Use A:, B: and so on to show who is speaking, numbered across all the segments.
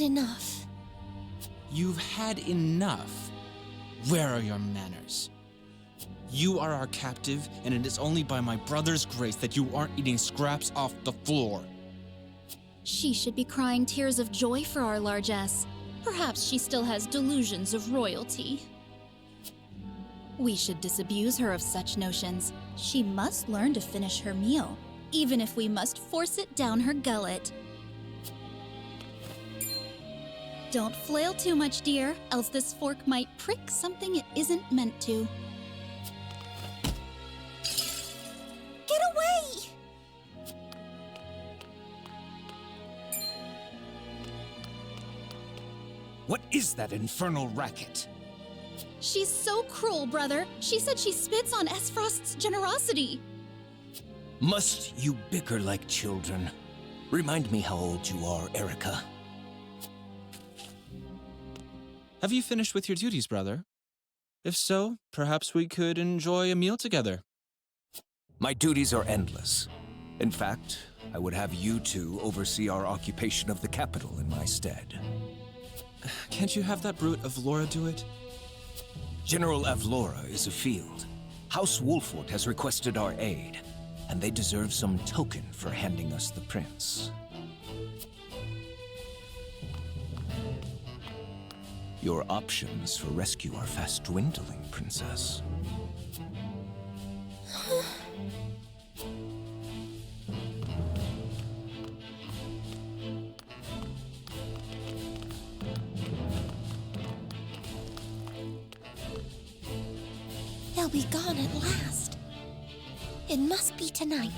A: had enough.
B: You've had enough. Where are your manners? You are our captive, and it is only by my brother's grace that you aren't eating scraps off the floor.
C: She should be crying tears of joy for our largesse. Perhaps she still has delusions of royalty. We should disabuse her of such notions. She must learn to finish her meal, even if we must force it down her gullet. Don't flail too much, dear, else this fork might prick something it isn't meant to. Get away!
D: What is that infernal racket?
C: She's so cruel, brother. She said she spits on Esfrost's generosity.
D: Must you bicker like children? Remind me how old you are, Erica.
B: Have you finished with your duties, brother? If so, perhaps we could enjoy a meal together.
D: My duties are endless. In fact, I would have you two oversee our occupation of the capital in my stead.
B: Can't you have that brute of Laura do it?
D: General Avlora is afield. House Wolfort has requested our aid, and they deserve some token for handing us the prince. Your options for rescue are fast dwindling, Princess.
A: They'll be gone at last. It must be tonight.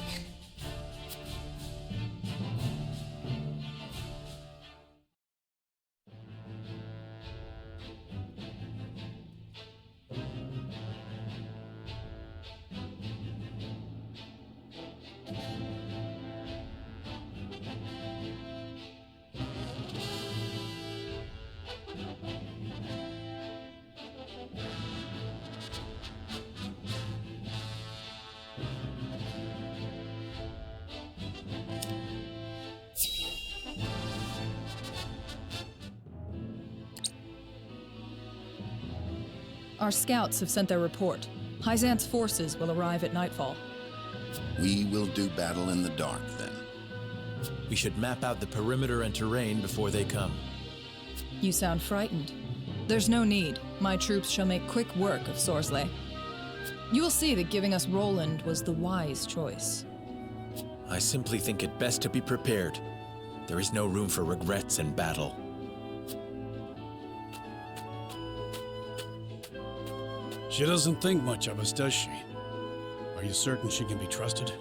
E: Our scouts have sent their report. Hyzant's forces will arrive at nightfall.
F: We will do battle in the dark, then.
G: We should map out the perimeter and terrain before they come.
E: You sound frightened. There's no need. My troops shall make quick work of Sorsley. You will see that giving us Roland was the wise choice.
G: I simply think it best to be prepared. There is no room for regrets in battle.
H: She doesn't think much of us, does she? Are you certain she can be trusted?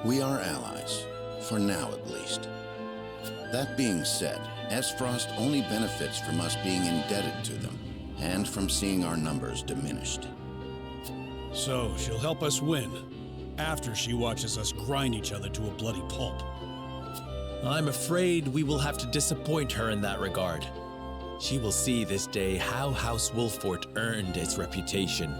F: We are allies, for now at least. That being said, Esfrost only benefits from us being indebted to them, and from seeing our numbers diminished.
H: So, she'll help us win, after she watches us grind each other to a bloody pulp.
G: I'm afraid we will have to disappoint her in that regard. She will see this day how House Wolfort earned its reputation.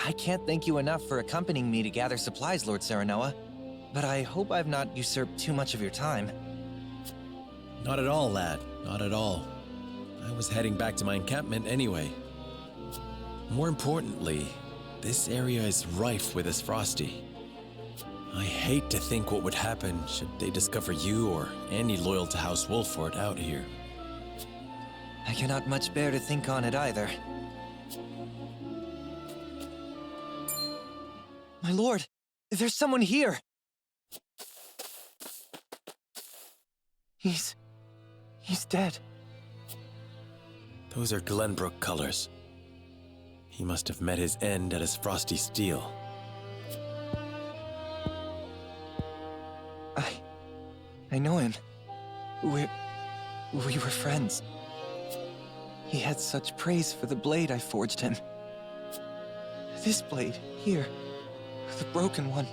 I: I can't thank you enough for accompanying me to gather supplies, Lord Serenoa. But I hope I've not usurped too much of your time.
G: Not at all, lad. Not at all. I was heading back to my encampment anyway. More importantly, this area is rife with Frosty. I hate to think what would happen should they discover you or any loyal to House Wolford out here.
I: I cannot much bear to think on it either. My lord, there's someone here! He's dead.
G: Those are Glenbrook colors. He must have met his end at his Frosty Steel.
I: I know him. We were friends. He had such praise for the blade I forged him. This blade, here, the broken one,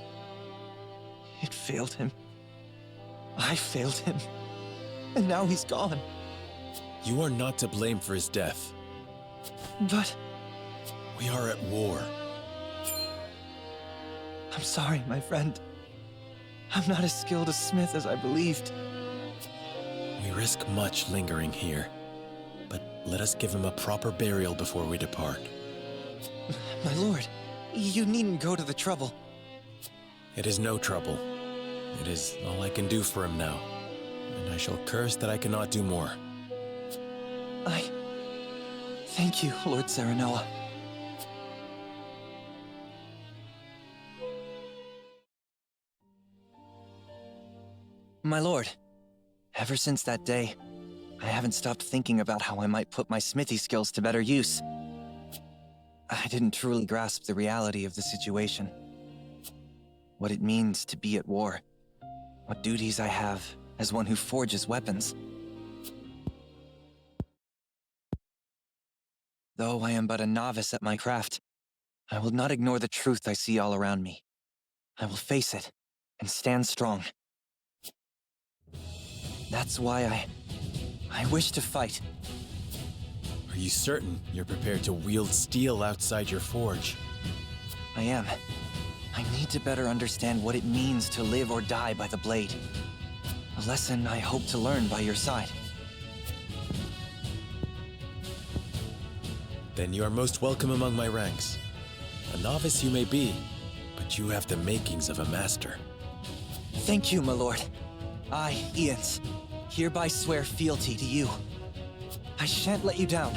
I: it failed him. I failed him. And now he's gone.
G: You are not to blame for his death.
I: But
G: We are at war.
I: I'm sorry, my friend. I'm not as skilled a smith as I believed.
G: We risk much lingering here, but let us give him a proper burial before we depart.
I: My lord, you needn't go to the trouble.
G: It is no trouble. It is all I can do for him now, and I shall curse that I cannot do more.
I: Thank you, Lord Serenoa. My lord, ever since that day, I haven't stopped thinking about how I might put my smithy skills to better use. I didn't truly grasp the reality of the situation. What it means to be at war. What duties I have as one who forges weapons. Though I am but a novice at my craft, I will not ignore the truth I see all around me. I will face it and stand strong. That's why I wish to fight.
G: Are you certain you're prepared to wield steel outside your forge?
I: I am. I need to better understand what it means to live or die by the blade. A lesson I hope to learn by your side.
G: Then you are most welcome among my ranks. A novice you may be, but you have the makings of a master.
I: Thank you, my lord. I, Ians, hereby swear fealty to you. I shan't let you down.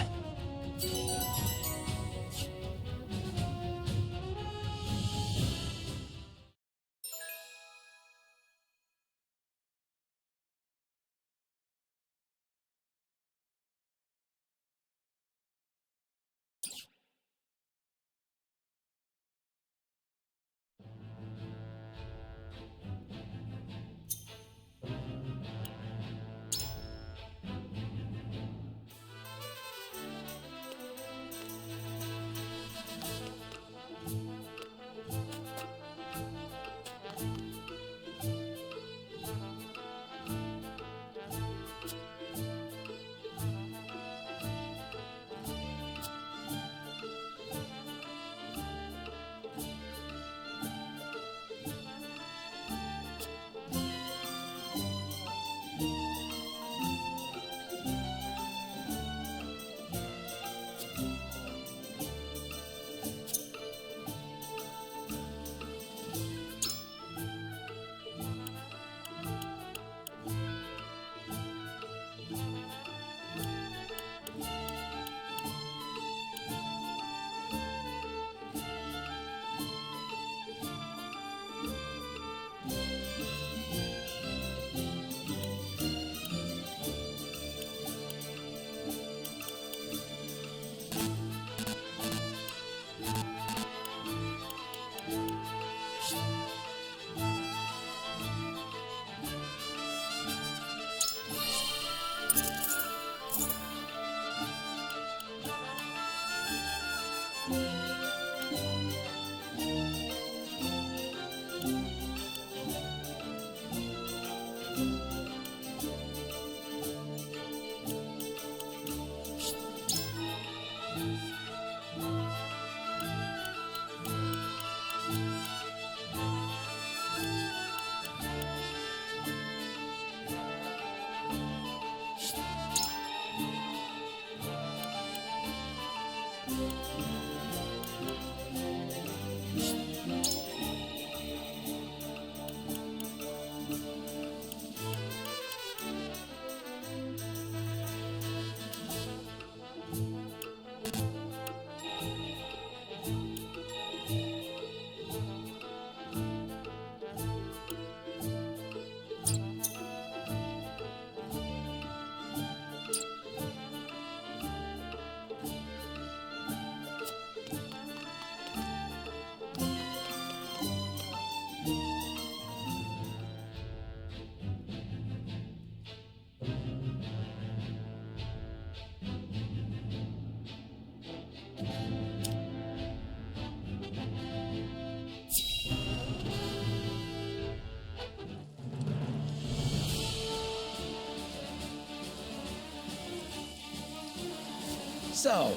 J: So,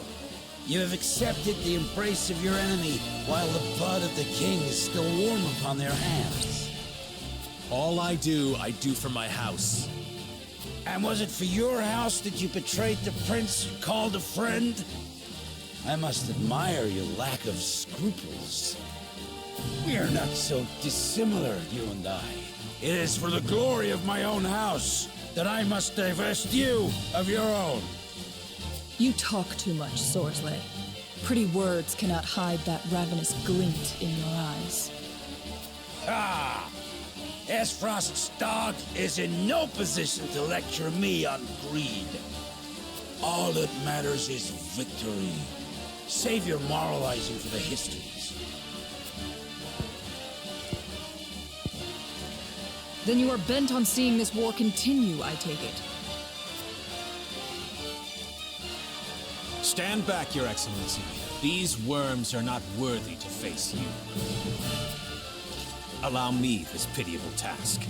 J: you have accepted the embrace of your enemy while the blood of the king is still warm upon their hands.
G: All I do for my house.
J: And was it for your house that you betrayed the prince you called a friend? I must admire your lack of scruples. We are not so dissimilar, you and I. It is for the glory of my own house that I must divest you of your own.
E: You talk too much, Sorsley. Pretty words cannot hide that ravenous glint in your eyes.
J: Ha! Esfrost's dog is in no position to lecture me on greed. All that matters is victory. Save your moralizing for the histories.
E: Then you are bent on seeing this war continue, I take it.
B: Stand back, Your Excellency. These worms are not worthy to face you. Allow me this pitiable task.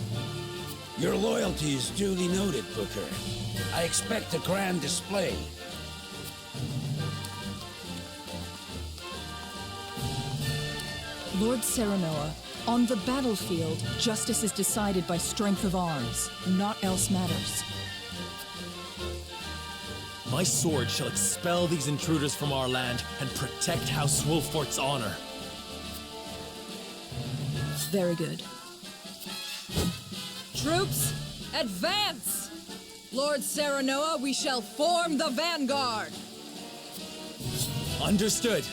J: Your loyalty is duly noted, Booker. I expect a grand display.
E: Lord Serenoa, on the battlefield, justice is decided by strength of arms. Naught else matters.
G: My sword shall expel these intruders from our land and protect House Wolfort's honor.
E: Very good. Troops, advance! Lord Serenoa, we shall form the vanguard!
G: Understood.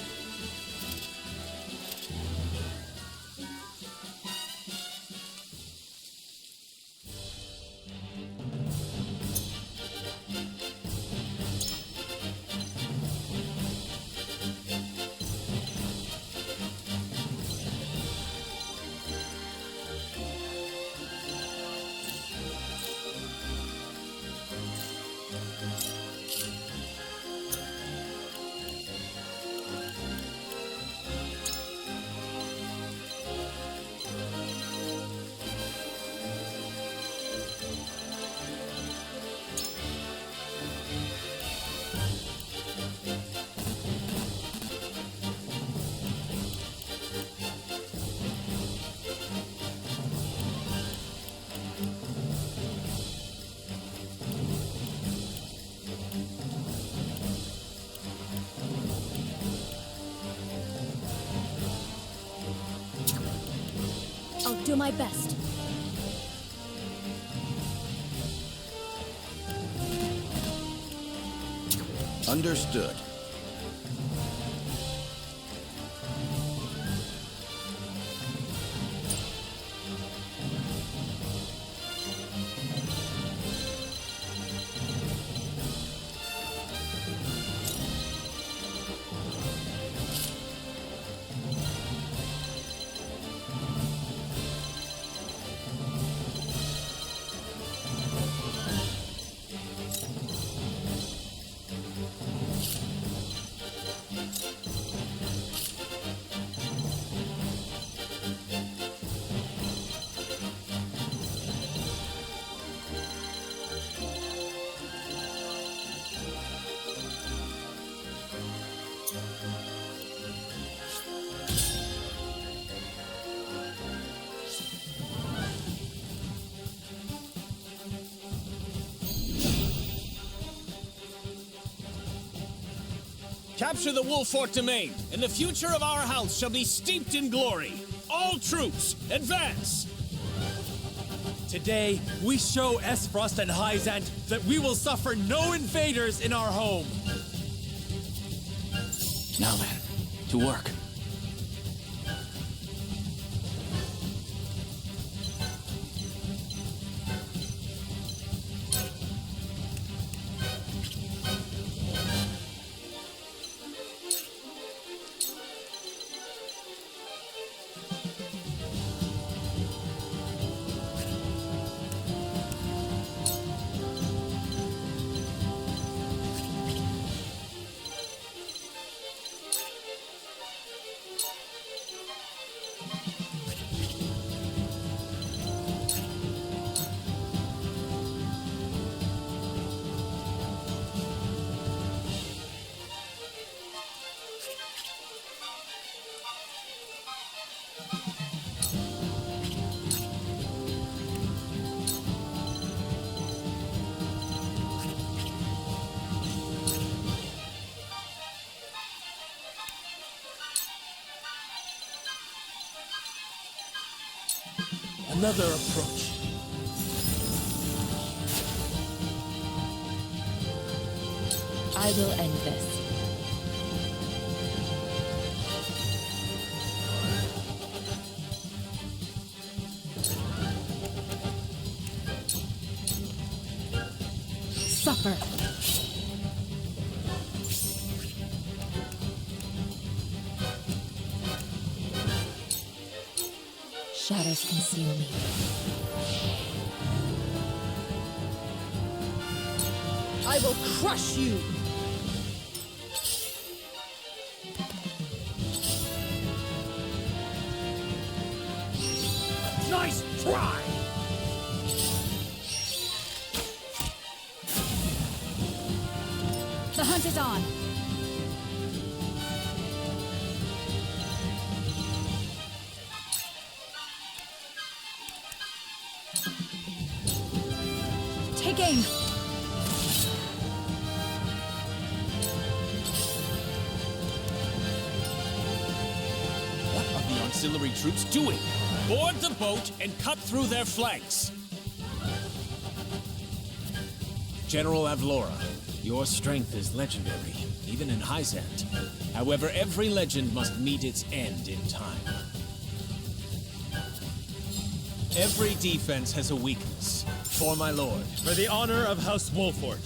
C: I'll do my best.
F: Understood.
K: Capture the Wolfort domain, and the future of our house shall be steeped in glory. All troops, advance!
G: Today, we show Esfrost and Hyzant that we will suffer no invaders in our home.
B: Now then, to work.
K: Another approach.
L: I will end this. Suffer. Shadows conceal me. I will crush you!
K: Nice try!
C: The hunt is on. Take aim.
K: What are the auxiliary troops doing? Board the boat and cut through their flanks. General Avlora, your strength is legendary, even in Hyzant. However, every legend must meet its end in time. Every defense has a weakness. For my lord.
M: For the honor of House Wolfort.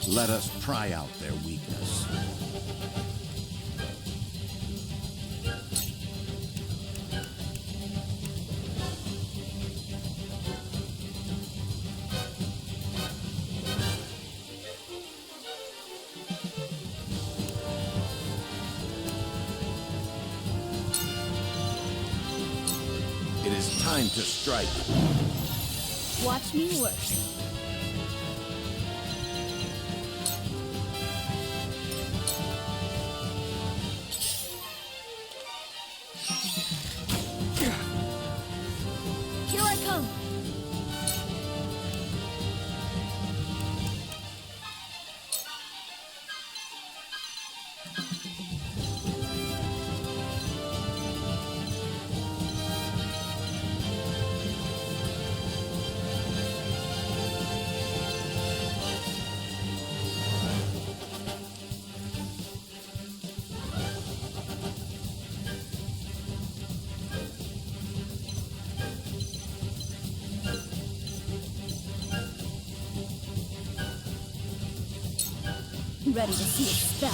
F: Let us pry out their weakness. It is time to strike.
C: Watch me work. Here I come. Ready to see it spell?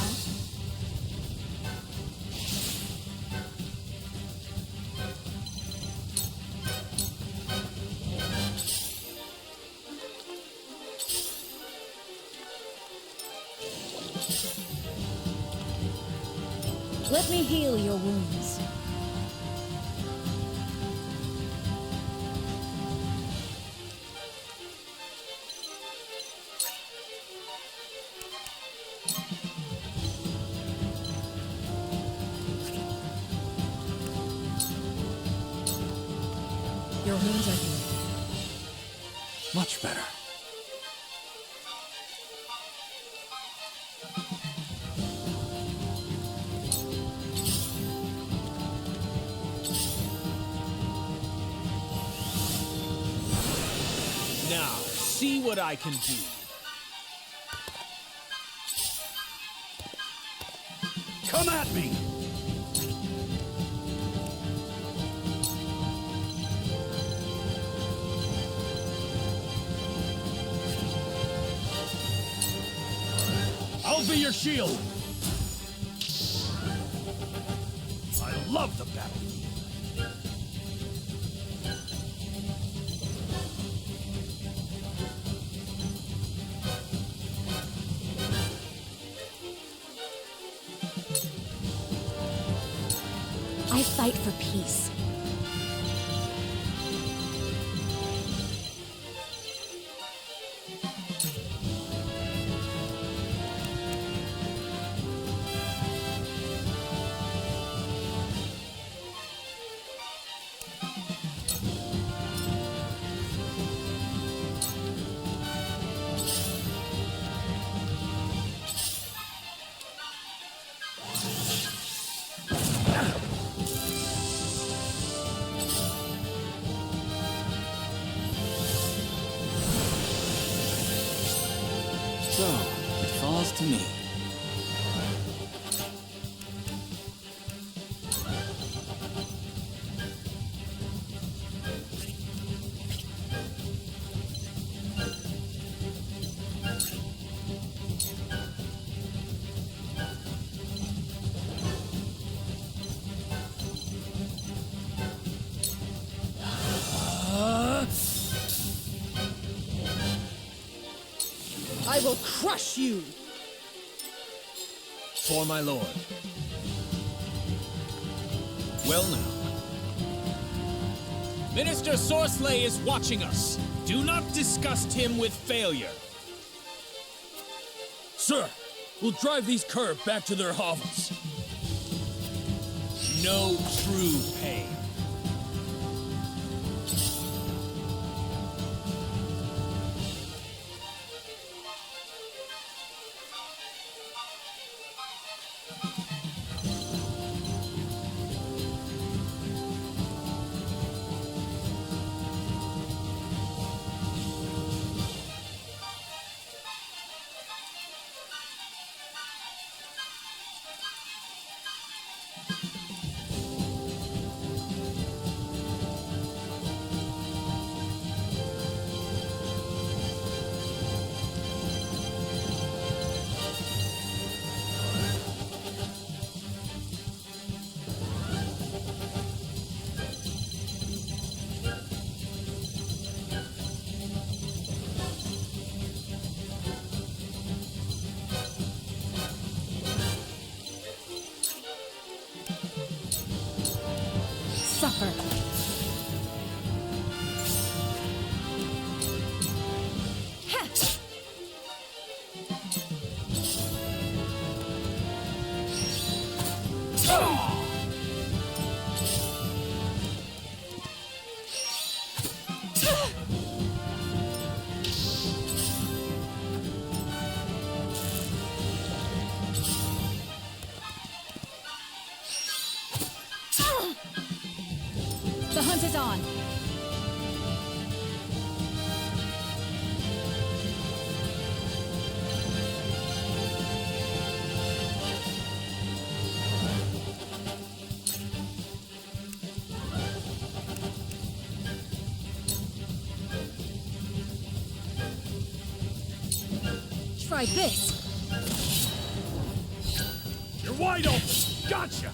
C: Let me heal your wounds. Your wounds are healed.
F: Much better.
K: Now, see what I can do.
H: Come at me! I'll be your shield! I love the battlefield.
L: I fight for peace.
K: So, it falls to me.
L: I will crush you!
K: For my lord. Well now. Minister Sorsley is watching us. Do not disgust him with failure.
M: Sir, we'll drive these curb back to their hovels.
K: No true pain.
L: Suffer.
C: The hunt is on. Try this.
M: You're wide open! Gotcha!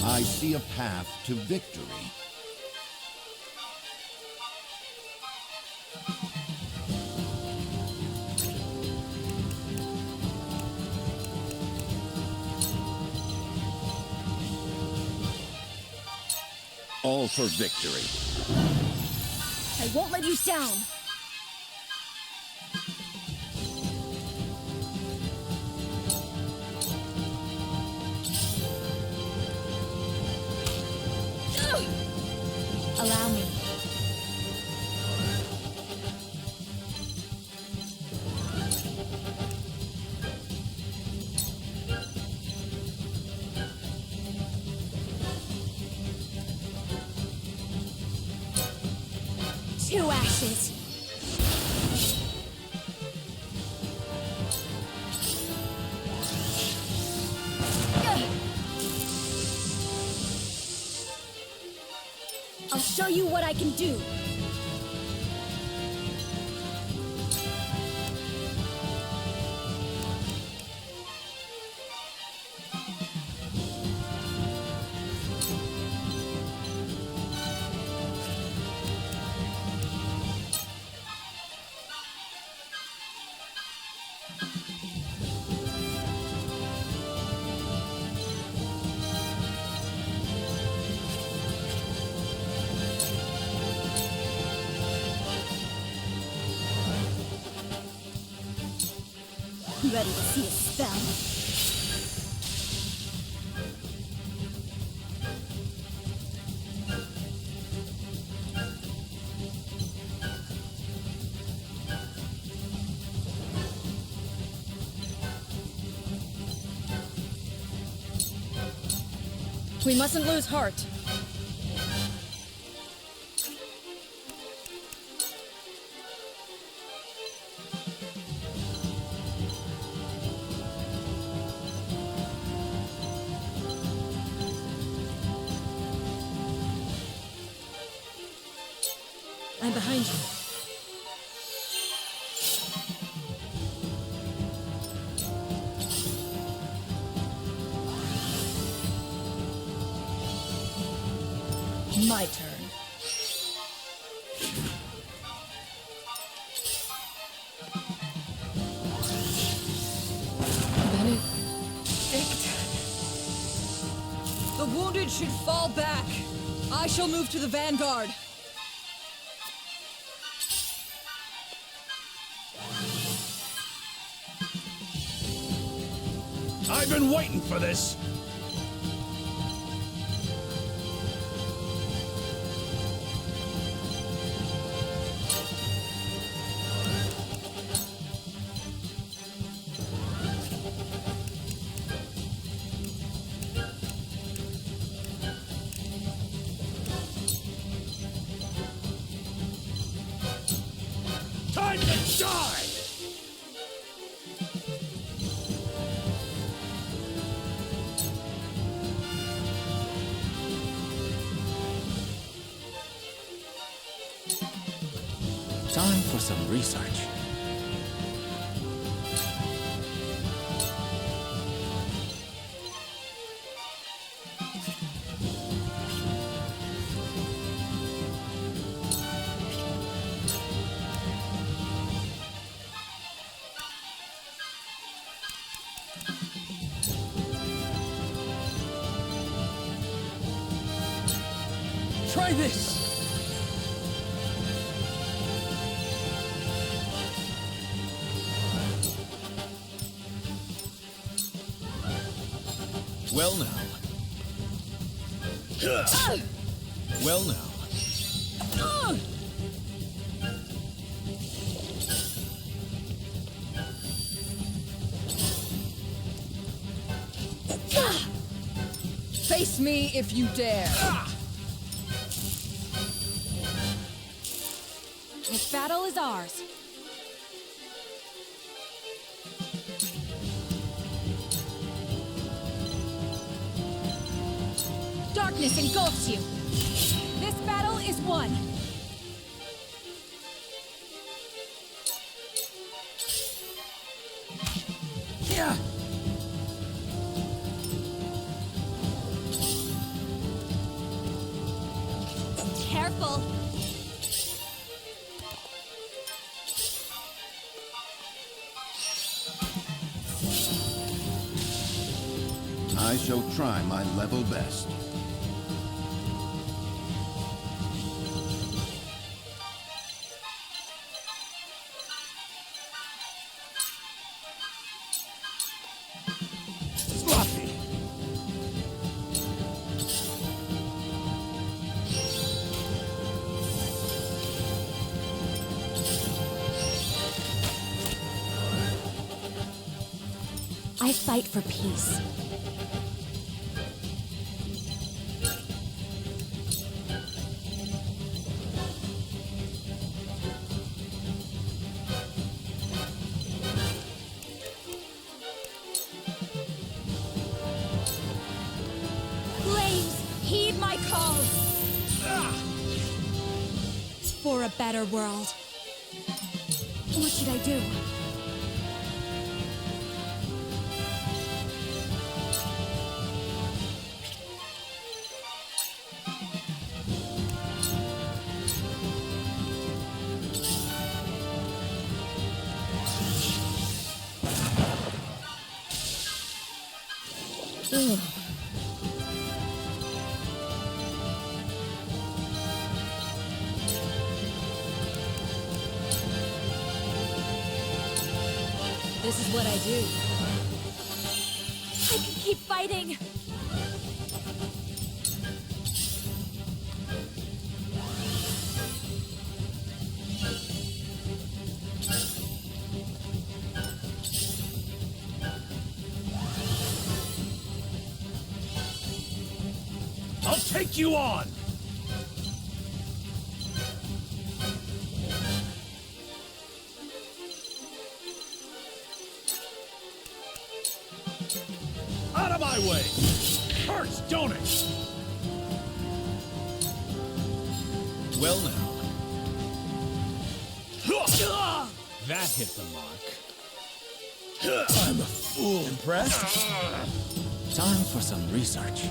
F: I see a path to victory. All for victory.
L: I won't let you down. Allow me. Two ashes. I'll show you what I can do. Ready to see a spell?
E: We mustn't lose heart. I'm behind you. My turn. Benedict. The wounded should fall back. I shall move to the vanguard.
H: I've been waiting for this! Time to die!
K: Time for some research.
M: Try this!
G: Well now. Well now.
E: Face me if you dare.
L: This battle is ours. Darkness engulfs you. This battle is won.
M: Yeah!
L: Careful.
F: I shall try my level best.
L: I fight for peace. Flames, heed my call! For a better world. What should I do? Ugh. This is what I do. I can keep fighting!
M: I'll take you on! Out of my way! Hurts, don't it?
K: Well now. That hit the mark.
M: I'm a fool.
K: Impressed? Time for some research.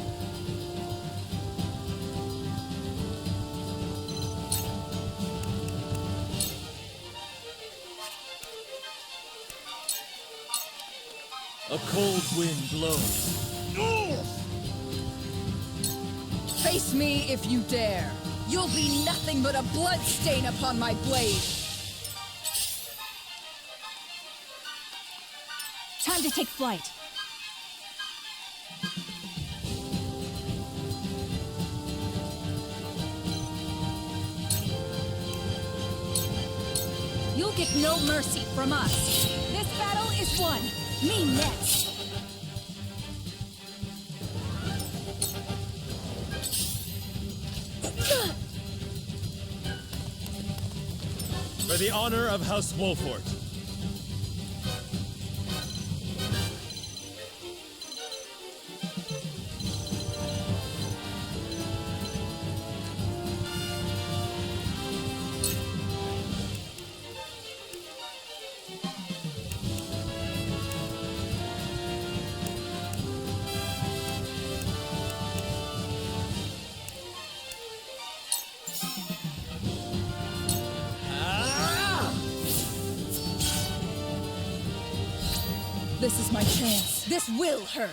K: A cold wind blows.
E: Face me if you dare. You'll be nothing but a bloodstain upon my blade.
L: Time to take flight. You'll get no mercy from us. This battle is won. Me next.
M: For the honor of House Wolfort.
E: This is my chance. This will hurt.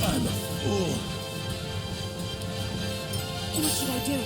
M: I'm a fool.
L: What should I do?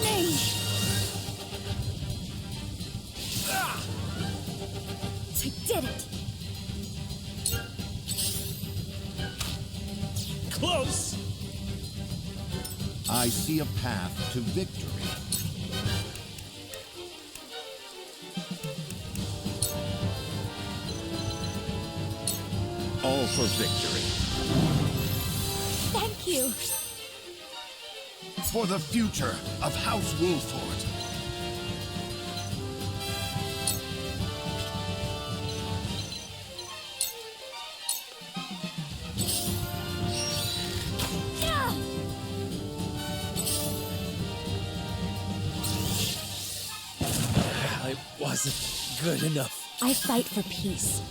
L: lightning! I did it!
K: Close!
F: I see a path to victory. All for victory.
L: Thank you!
F: For the future of House Wolford.
G: It wasn't good enough.
L: I fight for peace.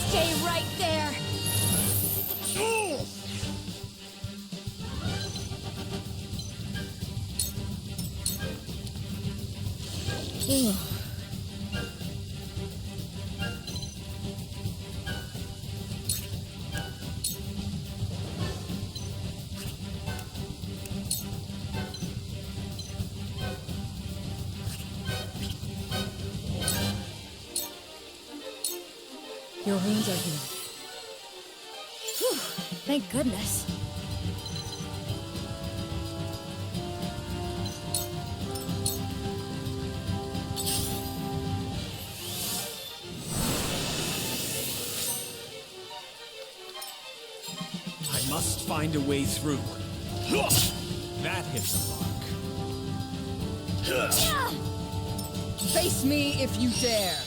L: Stay right there!
E: Your wounds are healed.
L: Whew, thank goodness.
K: I must find a way through. That hit the mark.
E: Face me if you dare!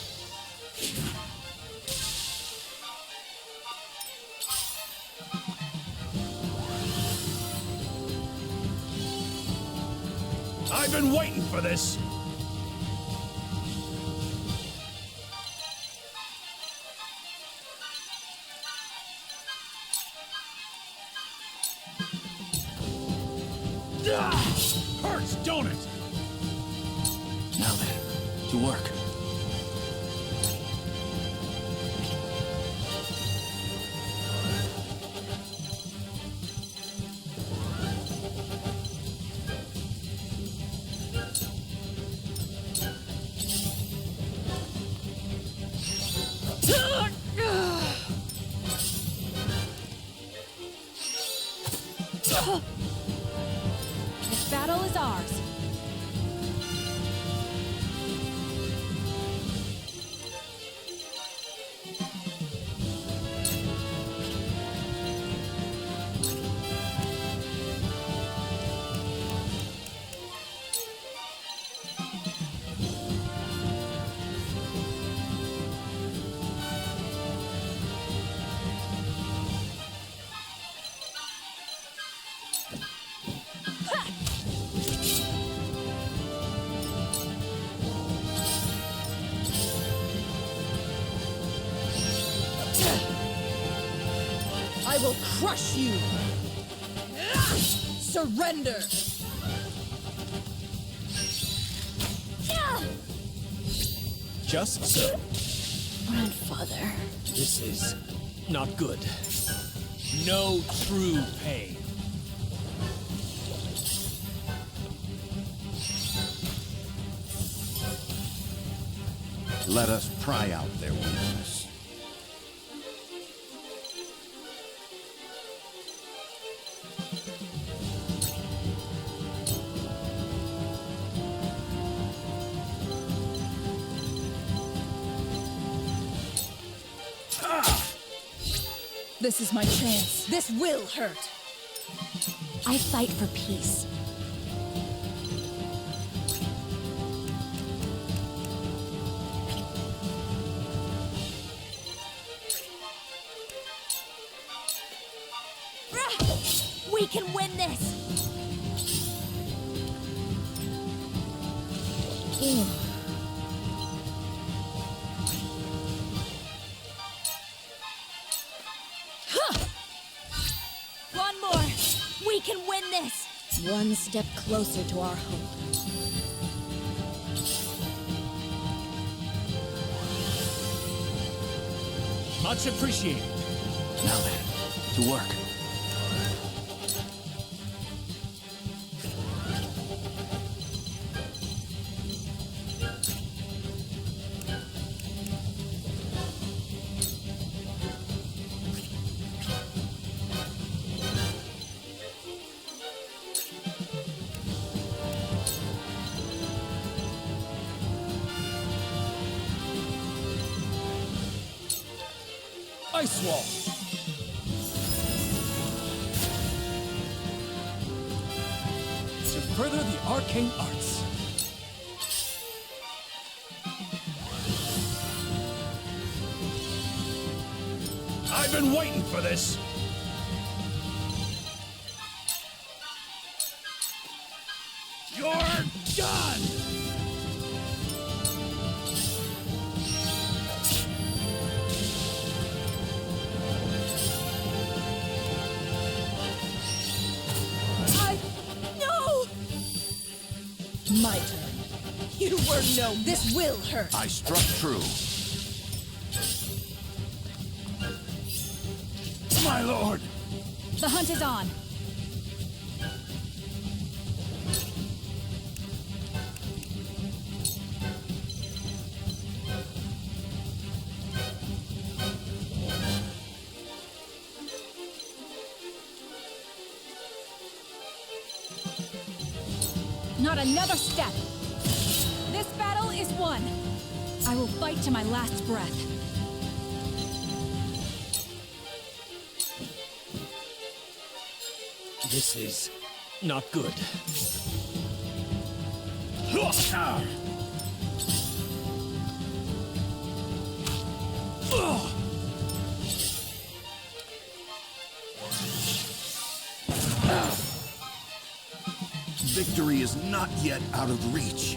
H: I've been waiting for this! Hurts, don't it?
G: Now then, to work.
L: This battle is ours.
E: I will crush you! Surrender!
K: Just so.
L: Grandfather.
K: This is not good. No true pain.
F: Let us pry out their weakness.
E: This is my chance. This will hurt.
L: I fight for peace. We can win this! One more! We can win this! One step closer to our hope.
K: Much appreciated.
D: Now then, to work.
M: Ice wall. To further the arcane arts.
H: I've been waiting for this. You're done!
L: My turn. You were no. This will hurt.
F: I struck true.
H: My lord!
L: The hunt is on. Not another step. This battle is won. I will fight to my last breath.
K: This is not good.
F: Victory is not yet out of reach.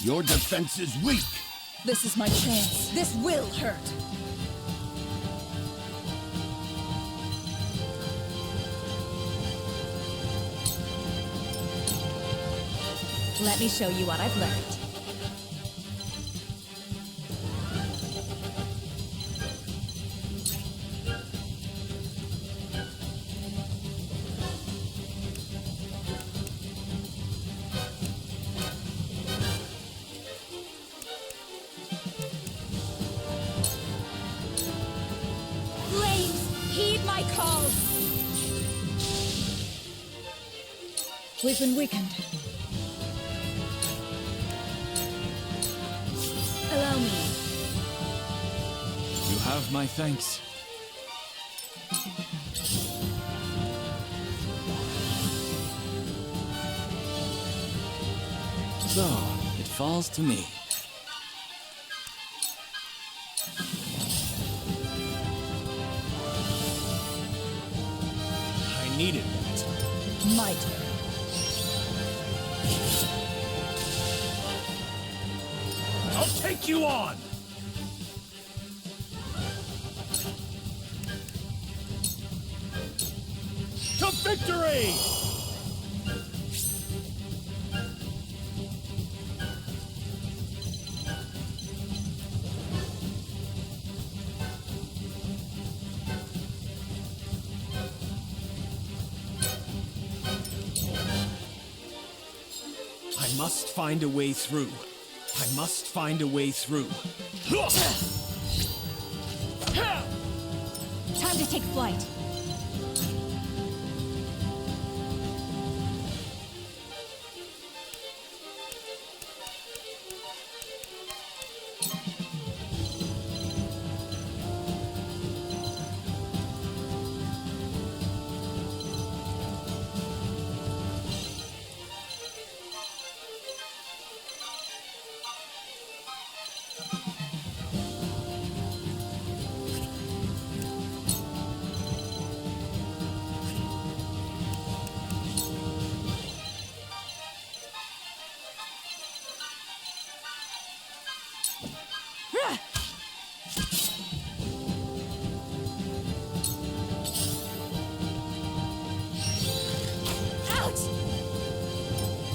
F: Your defense is weak.
L: This is my chance. This will hurt. Let me show you what I've learned. Heed my call! We've been weakened. Allow me.
K: You have my thanks. So, it falls to me.
H: I needed that.
L: My turn.
H: I'll take you on! To victory!
K: I must find a way through. I must find a way through.
L: Time to take flight.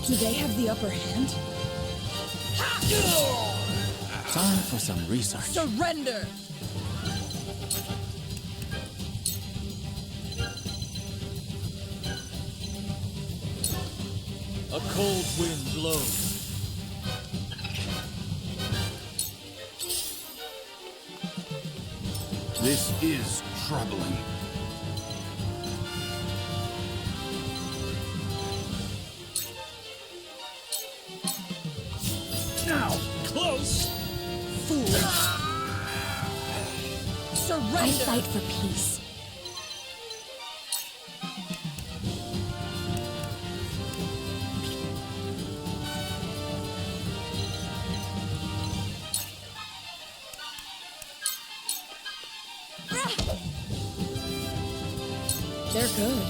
E: Do they have the upper hand?
K: Time for some research.
E: Surrender!
M: A cold wind blows.
J: This is troubling. Now, close!
E: Foolish!
A: I
E: Surrender!
A: fight for peace.
E: They're good.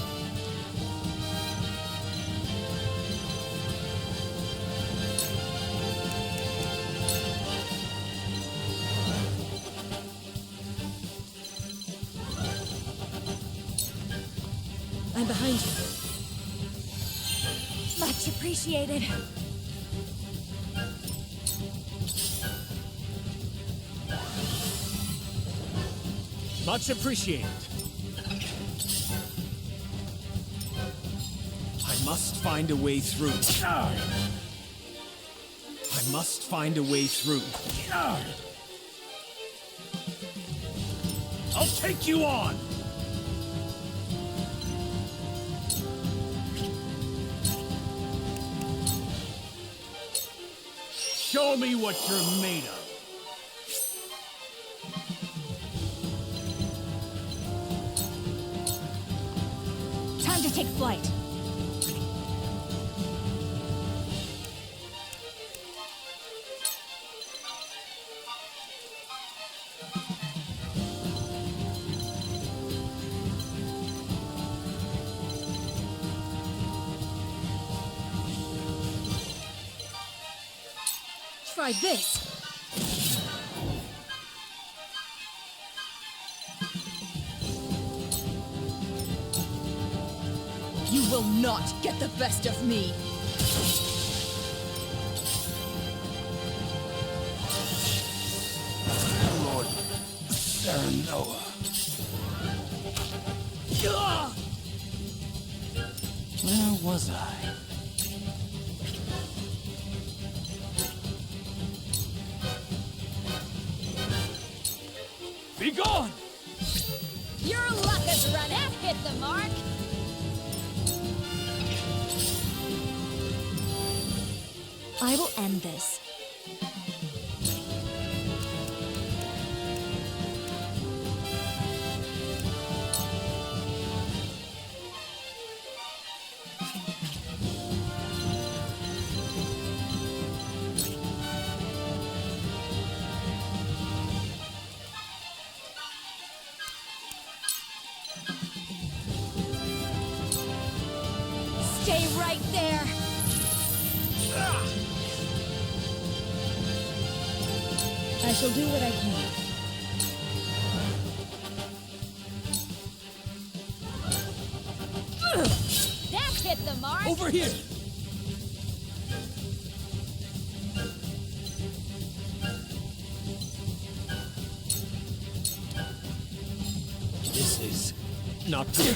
E: I'm behind you.
L: Much appreciated.
K: Much appreciated. I must find a way through. I must find a way through.
J: I'll take you on! Show me what you're made of.
L: Time to take flight.
E: Try this! You will not get the best of me!
J: Lord Serenoa.
K: Where was I?
J: Be gone!
L: Your luck has run out. Hit the mark.
A: I will end this.
L: Stay right there.
E: I shall do what I can.
L: That hit the mark.
M: Over here!
K: This is not good.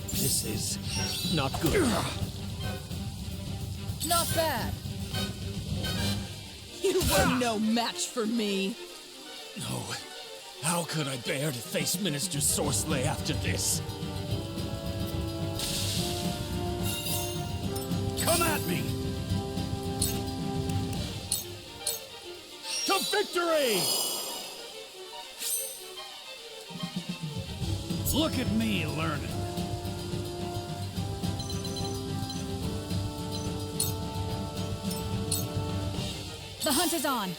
K: This is not good.
E: Not bad. You were no match for me.
K: No. How could I bear to face Minister Sorcelay after this?
J: Come at me! To victory! Look at me learning.
L: The hunt is on.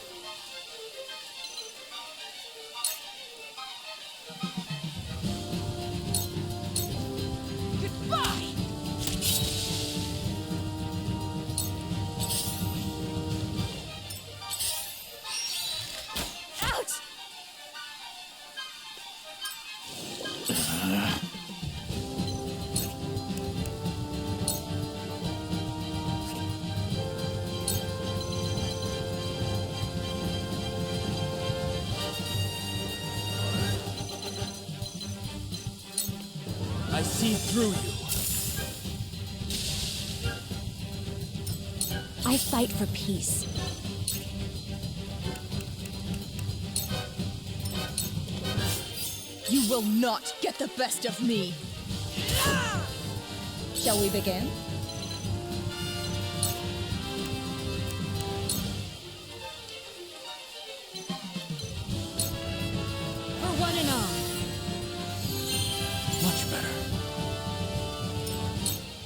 L: Goodbye! Ouch!
M: see through you.
L: I fight for peace.
E: You will not get the best of me!
L: Shall we begin? For one and all.
H: Much better.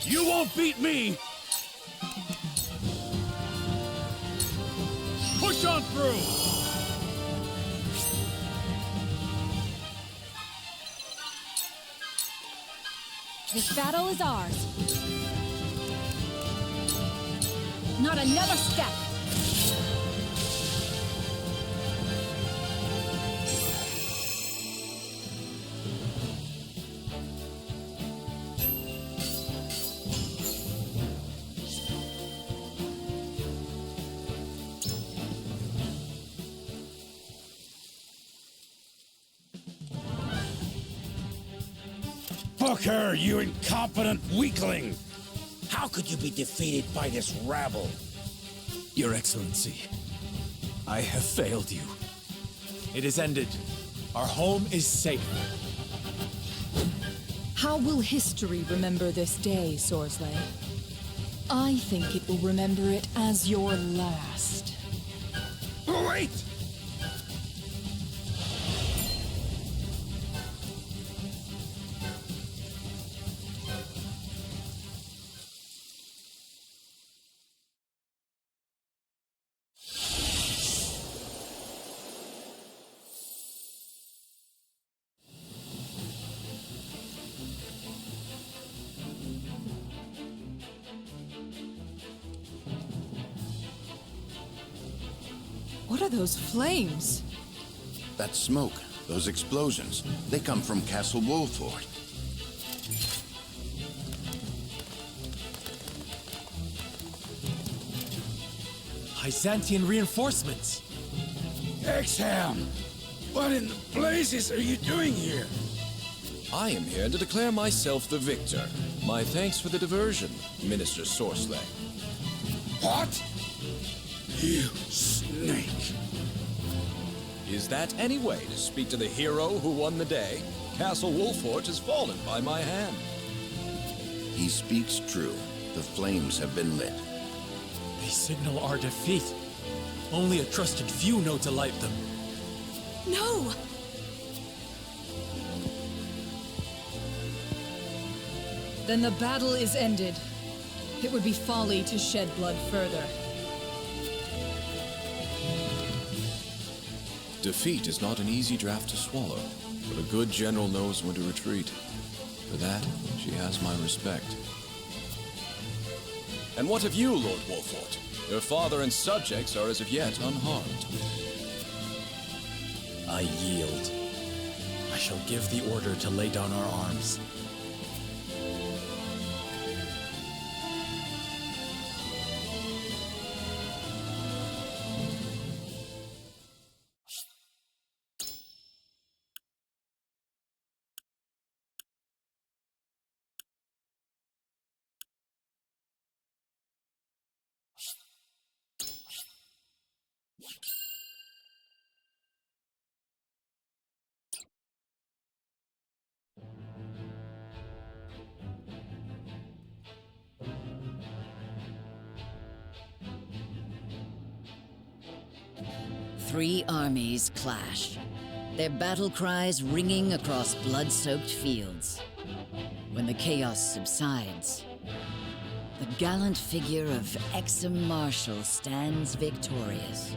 H: You won't beat me! Push on through!
L: This battle is ours. Not another step!
J: Book her, you incompetent weakling! How could you be defeated by this rabble?
K: Your Excellency, I have failed you. It is ended. Our home is safe.
E: How will history remember this day, Sorsley? I think it will remember it as your last.
J: Wait!
E: What are those flames?
F: That smoke, those explosions, they come from Castle Wolford.
K: Byzantine reinforcements!
J: Exham! What in the blazes are you doing here?
N: I am here to declare myself the victor. My thanks for the diversion, Minister Sorsley.
J: What? You snake!
N: Is that any way to speak to the hero who won the day? Castle Wolfort has fallen by my hand.
F: He speaks true. The flames have been lit.
K: They signal our defeat. Only a trusted few know to light them.
E: No! Then the battle is ended. It would be folly to shed blood further.
N: Defeat is not an easy draft to swallow, but a good general knows when to retreat. For that, she has my respect. And what of you, Lord Wolfort? Your father and subjects are as of yet unharmed.
G: I yield. I shall give the order to lay down our arms.
O: Three armies clash, their battle cries ringing across blood-soaked fields. When the chaos subsides, the gallant figure of Exum Marshal stands victorious.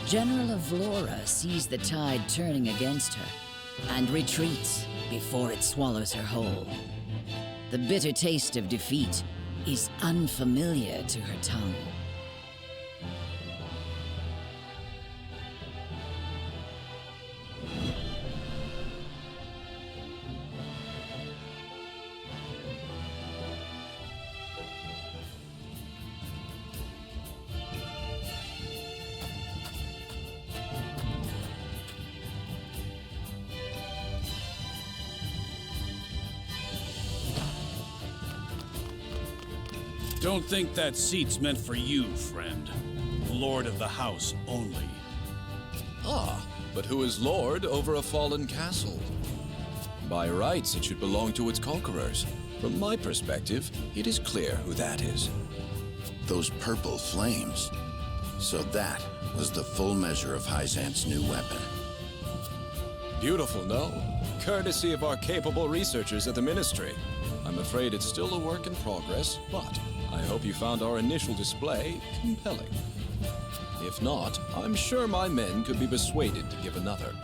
O: General of Vlora sees the tide turning against her and retreats before it swallows her whole. The bitter taste of defeat is unfamiliar to her tongue.
H: Don't think that seat's meant for you, friend. Lord of the house only.
N: Ah, but who is lord over a fallen castle? By rights, it should belong to its conquerors. From my perspective, it is clear who that is.
F: Those purple flames. So that was the full measure of Hyzant's new weapon.
N: Beautiful, no? Courtesy of our capable researchers at the Ministry. I'm afraid it's still a work in progress, but I hope you found our initial display compelling. If not, I'm sure my men could be persuaded to give another.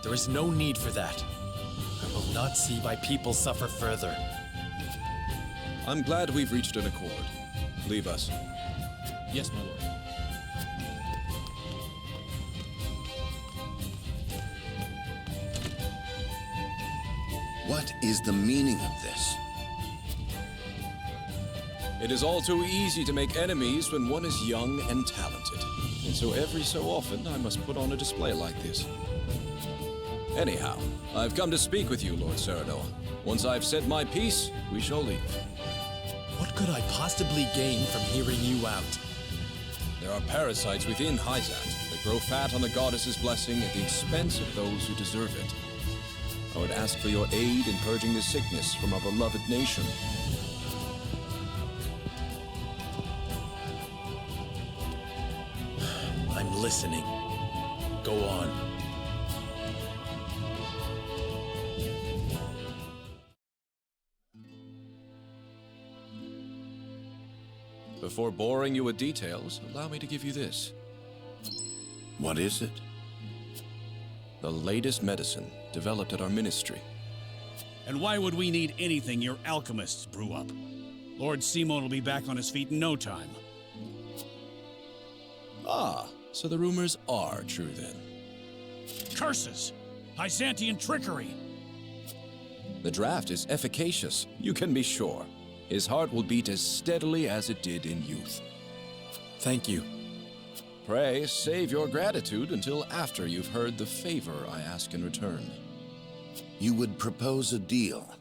G: There is no need for that. I will not see my people suffer further.
N: I'm glad we've reached an accord. Leave us.
K: Yes, my lord.
F: What is the meaning of this?
N: It is all too easy to make enemies when one is young and talented. And so every so often, I must put on a display like this. Anyhow, I've come to speak with you, Lord Cyranoa. Once I've said my piece, we shall leave.
G: What could I possibly gain from hearing you out?
N: There are parasites within Hyzant that grow fat on the goddess's blessing at the expense of those who deserve it. I would ask for your aid in purging the sickness from our beloved nation.
G: I'm listening. Go on.
N: Before boring you with details, allow me to give you this.
F: What is it?
N: The latest medicine developed at our ministry.
H: And why would we need anything your alchemists brew up? Lord Simon will be back on his feet in no time.
N: Ah, so the rumors are true then.
H: Curses! Hyzantian trickery!
N: The draft is efficacious, you can be sure. His heart will beat as steadily as it did in youth.
G: Thank you.
N: Pray, save your gratitude until after you've heard the favor I ask in return.
F: You would propose a deal.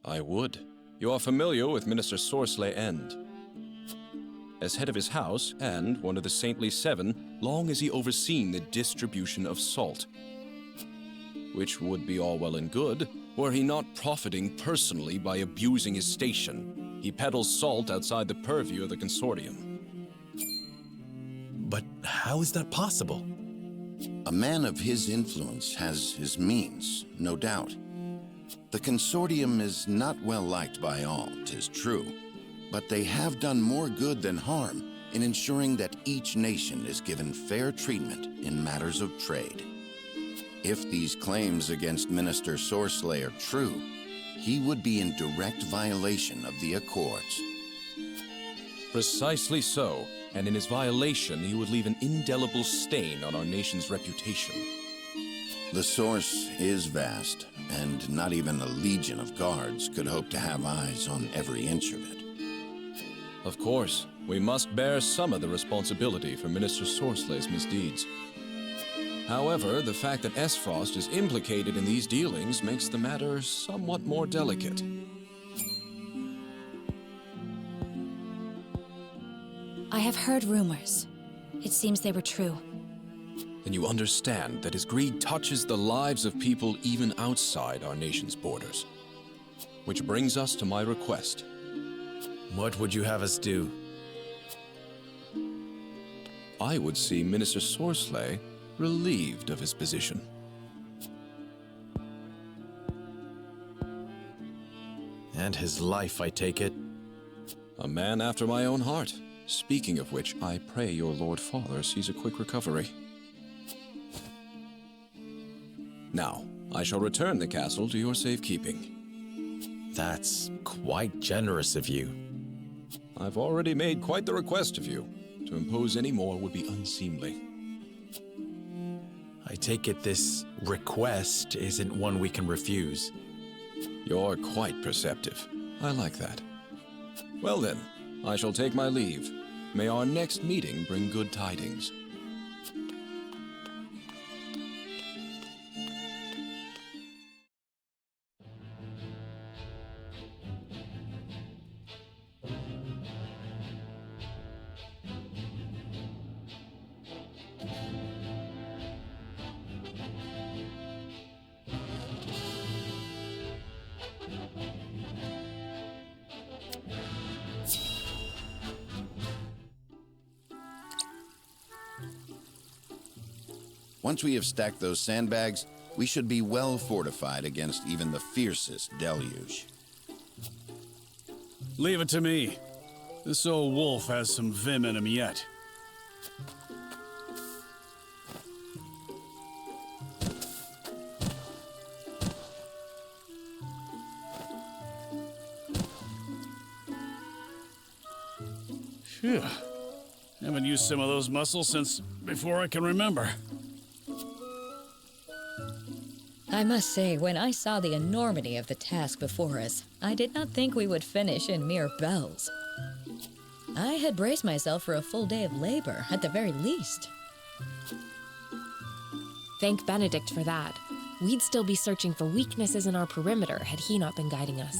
N: I would. You are familiar with Minister Sorsley End. As head of his house, and one of the Saintly Seven, long has he overseen the distribution of salt. Which would be all well and good, were he not profiting personally by abusing his station. He peddles salt outside the purview of the consortium.
G: But how is that possible?
F: A man of his influence has his means, no doubt. The consortium is not well liked by all, 'tis true, but they have done more good than harm in ensuring that each nation is given fair treatment in matters of trade. If these claims against Minister Sorsley are true, he would be in direct violation of the Accords.
N: Precisely so, and in his violation he would leave an indelible stain on our nation's reputation.
F: The source is vast, and not even a legion of guards could hope to have eyes on every inch of it.
N: Of course, we must bear some of the responsibility for Minister Sorsley's misdeeds. However, the fact that Esfrost is implicated in these dealings makes the matter somewhat more delicate.
P: I have heard rumors. It seems they were true.
N: Then you understand that his greed touches the lives of people even outside our nation's borders. Which brings us to my request.
G: What would you have us do?
N: I would see Minister Sorsley relieved of his position.
G: And his life, I take it?
N: A man after my own heart. Speaking of which, I pray your Lord Father sees a quick recovery. Now, I shall return the castle to your safekeeping.
G: That's quite generous of you.
N: I've already made quite the request of you. To impose any more would be unseemly.
G: I take it this request isn't one we can refuse.
N: You're quite perceptive. I like that. Well then, I shall take my leave. May our next meeting bring good tidings.
F: Once we have stacked those sandbags, we should be well fortified against even the fiercest deluge.
H: Leave it to me. This old wolf has some vim in him yet. Phew. Haven't used some of those muscles since before I can remember.
Q: I must say, when I saw the enormity of the task before us, I did not think we would finish in mere bells. I had braced myself for a full day of labor, at the very least.
R: Thank Benedict for that. We'd still be searching for weaknesses in our perimeter had he not been guiding us.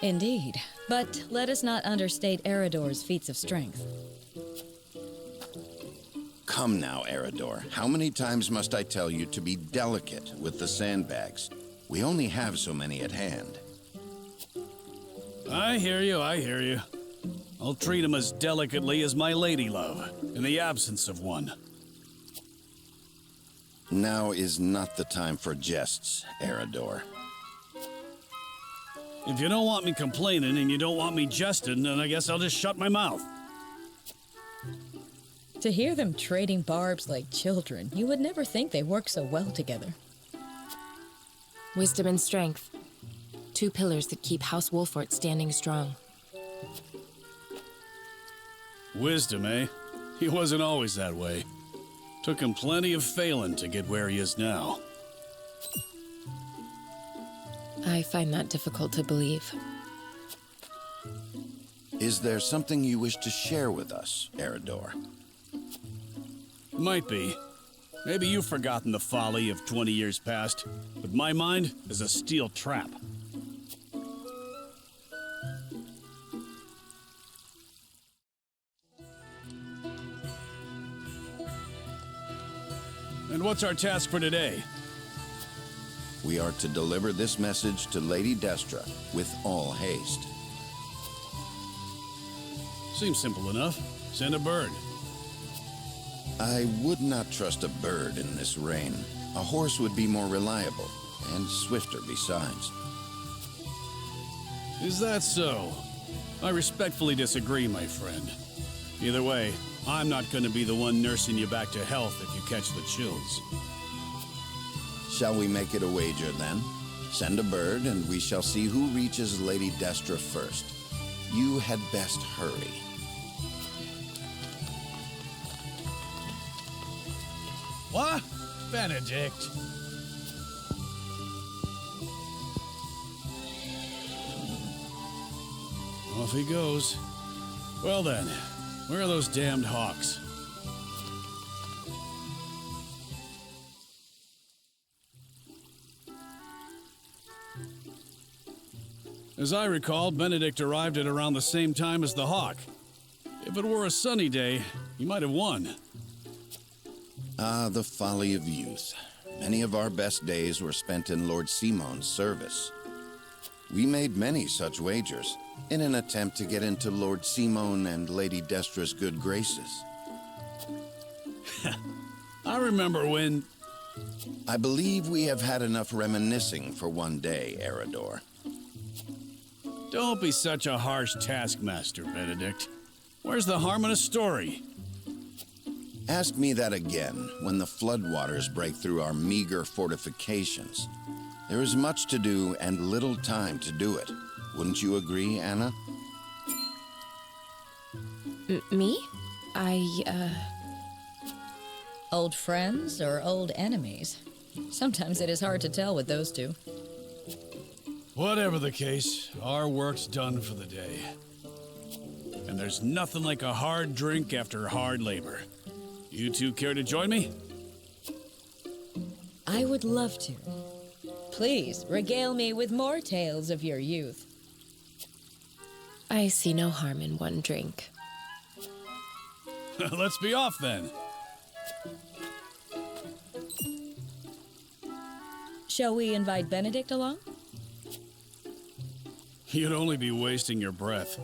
Q: Indeed, but let us not understate Eridor's feats of strength.
F: Come now, Eridor. How many times must I tell you to be delicate with the sandbags? We only have so many at hand.
H: I hear you, I hear you. I'll treat him as delicately as my lady love, in the absence of one.
F: Now is not the time for jests, Eridor.
H: If you don't want me complaining and you don't want me jesting, then I guess I'll just shut my mouth.
Q: To hear them trading barbs like children, you would never think they work so well together.
R: Wisdom and strength. Two pillars that keep House Wolfort standing strong.
H: Wisdom, eh? He wasn't always that way. Took him plenty of failing to get where he is now.
R: I find that difficult to believe.
F: Is there something you wish to share with us, Eridor?
H: Might be. Maybe you've forgotten the folly of 20 years past, but my mind is a steel trap. And what's our task for today?
F: We are to deliver this message to Lady Destra with all haste.
H: Seems simple enough. Send a bird.
F: I would not trust a bird in this rain. A horse would be more reliable, and swifter besides.
H: Is that so? I respectfully disagree, my friend. Either way, I'm not going to be the one nursing you back to health if you catch the chills.
F: Shall we make it a wager, then? Send a bird, and we shall see who reaches Lady Destra first. You had best hurry.
H: What? Benedict? Off he goes. Well then, where are those damned hawks? As I recall, Benedict arrived at around the same time as the hawk. If it were a sunny day, he might have won.
F: Ah, the folly of youth. Many of our best days were spent in Lord Simon's service. We made many such wagers, in an attempt to get into Lord Simon and Lady Destra's good graces.
H: I remember when...
F: I believe we have had enough reminiscing for one day, Eridor.
H: Don't be such a harsh taskmaster, Benedict. Where's the harm in a story?
F: Ask me that again when the floodwaters break through our meager fortifications. There is much to do and little time to do it. Wouldn't you agree, Anna?
R: Me?
Q: Old friends or old enemies? Sometimes it is hard to tell with those two.
H: Whatever the case, our work's done for the day. And there's nothing like a hard drink after hard labor. You two care to join me?
Q: I would love to. Please, regale me with more tales of your youth.
R: I see no harm in one drink.
H: Let's be off then.
Q: Shall we invite Benedict along?
H: You'd only be wasting your breath.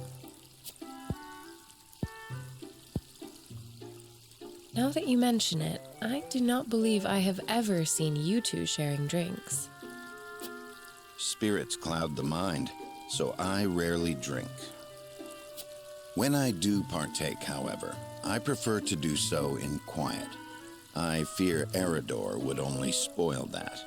R: Now that you mention it, I do not believe I have ever seen you two sharing drinks.
F: Spirits cloud the mind, so I rarely drink. When I do partake, however, I prefer to do so in quiet. I fear Eridor would only spoil that.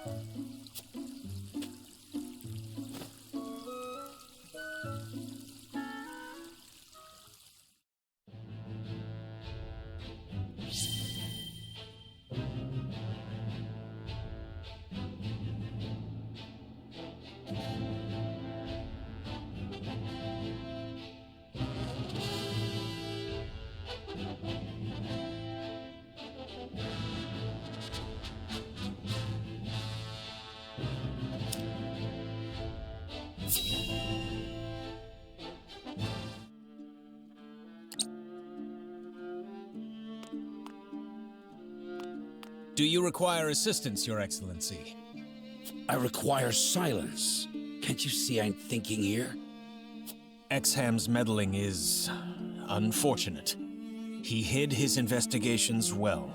K: Do you require assistance, Your Excellency?
J: I require silence. Can't you see I'm thinking here?
K: Exham's meddling is unfortunate. He hid his investigations well.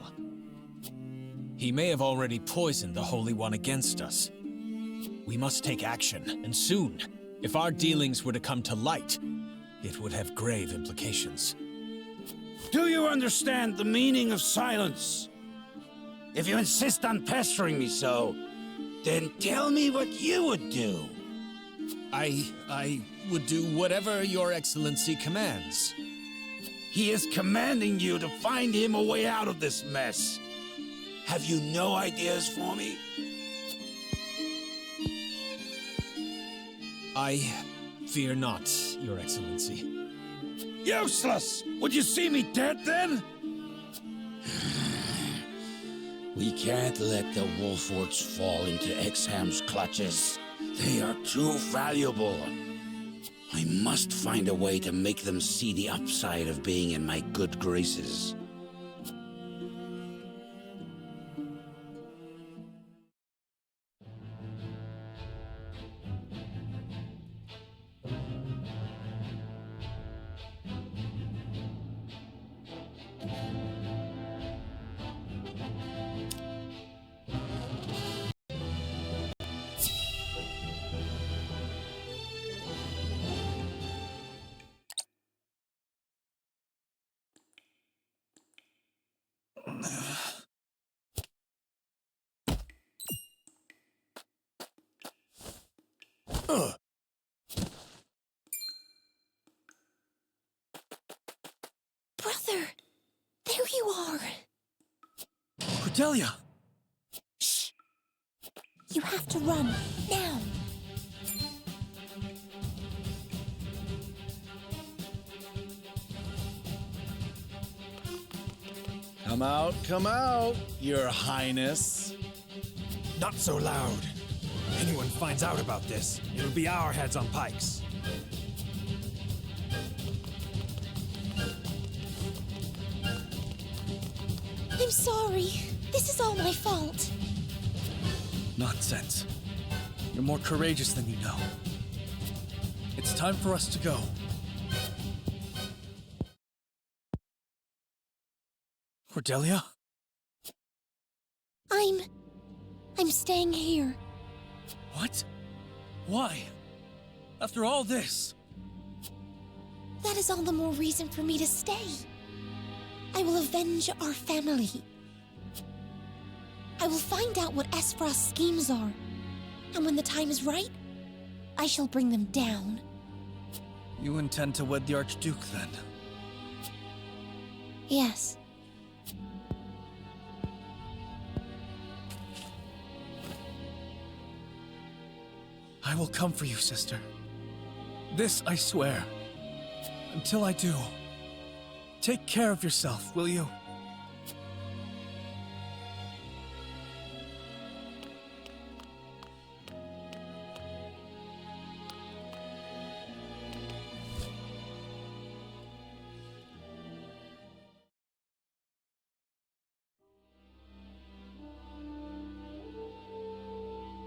K: He may have already poisoned the Holy One against us. We must take action, and soon. If our dealings were to come to light, it would have grave implications.
J: Do you understand the meaning of silence? If you insist on pestering me so, then tell me what you would do.
K: I would do whatever Your Excellency commands.
J: He is commanding you to find him a way out of this mess. Have you no ideas for me?
K: I fear not, Your Excellency.
J: Useless! Would you see me dead then? We can't let the Wolforts fall into Exham's clutches. They are too valuable. I must find a way to make them see the upside of being in my good graces.
A: Brother, there you are.
G: Cordelia!
A: Shh! You have to run, now.
S: Come out, Your Highness.
T: Not so loud. Anyone finds out about this, it'll be our heads on pikes.
A: I'm sorry. This is all my fault.
S: Nonsense. You're more courageous than you know. It's time for us to go. Cordelia?
A: I'm staying here.
S: What? Why? After all this?
A: That is all the more reason for me to stay. I will avenge our family. I will find out what Esfrost's schemes are. And when the time is right, I shall bring them down.
S: You intend to wed the Archduke, then?
A: Yes.
S: I will come for you, sister. This I swear. Until I do, take care of yourself, will you?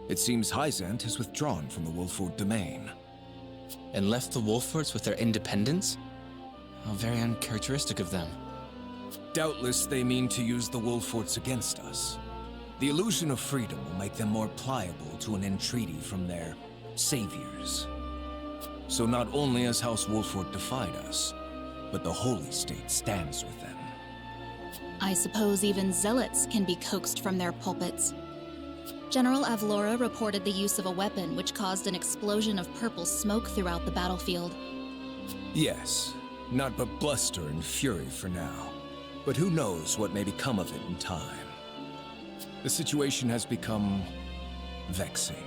D: It seems Hyzant has withdrawn from the Wolford domain.
B: And left the Wolforts with their independence? How very uncharacteristic of them.
D: Doubtless they mean to use the Wolforts against us. The illusion of freedom will make them more pliable to an entreaty from their saviors. So not only has House Wolfort defied us, but the Holy State stands with them.
C: I suppose even zealots can be coaxed from their pulpits. General Avlora reported the use of a weapon which caused an explosion of purple smoke throughout the battlefield.
D: Yes, not but bluster and fury for now. But who knows what may become of it in time. The situation has become vexing.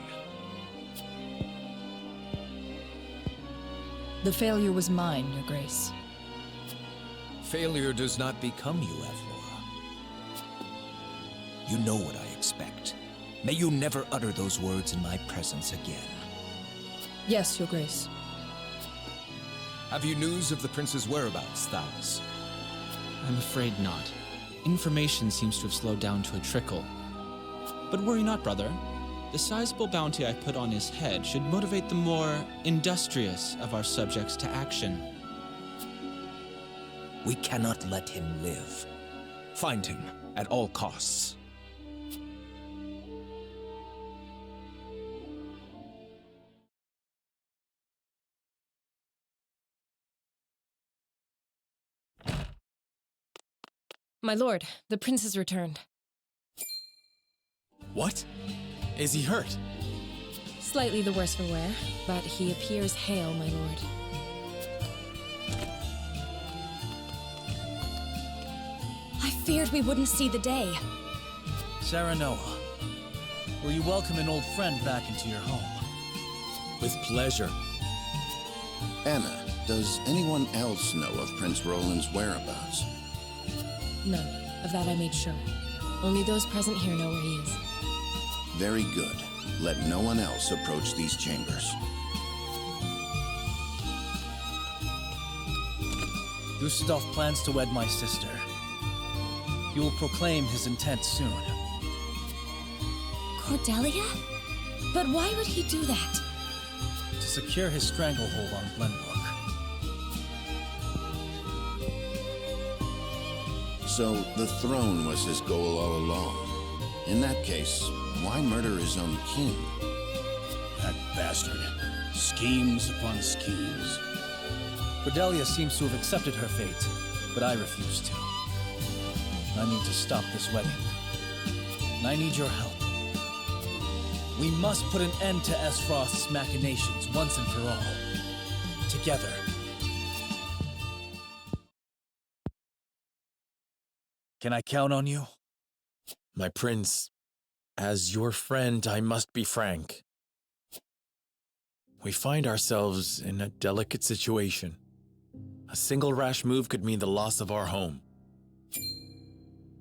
E: The failure was mine, Your Grace.
D: Failure does not become you, Avlora. You know what I expect. May you never utter those words in my presence again.
E: Yes, Your Grace.
D: Have you news of the prince's whereabouts, Thalas?
B: I'm afraid not. Information seems to have slowed down to a trickle. But worry not, brother. The sizable bounty I put on his head should motivate the more industrious of our subjects to action.
D: We cannot let him live. Find him at all costs.
R: My lord, the prince has returned.
G: What? Is he hurt?
R: Slightly the worse for wear, but he appears hale, my lord.
P: I feared we wouldn't see the day.
U: Saranoa, will you welcome an old friend back into your home?
G: With pleasure.
F: Anna, does anyone else know of Prince Roland's whereabouts?
R: None. Of that I made sure. Only those present here know where he is.
F: Very good. Let no one else approach these chambers.
U: Gustav plans to wed my sister. He will proclaim his intent soon.
P: Cordelia? But why would he do that?
U: To secure his stranglehold on Glenbrook.
F: So the throne was his goal all along. In that case, why murder his own king?
H: That bastard. Schemes upon schemes.
U: Cordelia seems to have accepted her fate, but I refuse to. I need to stop this wedding. And I need your help. We must put an end to Esfrost's machinations once and for all. Together. Can I count on you?
G: My prince, as your friend, I must be frank. We find ourselves in a delicate situation. A single rash move could mean the loss of our home.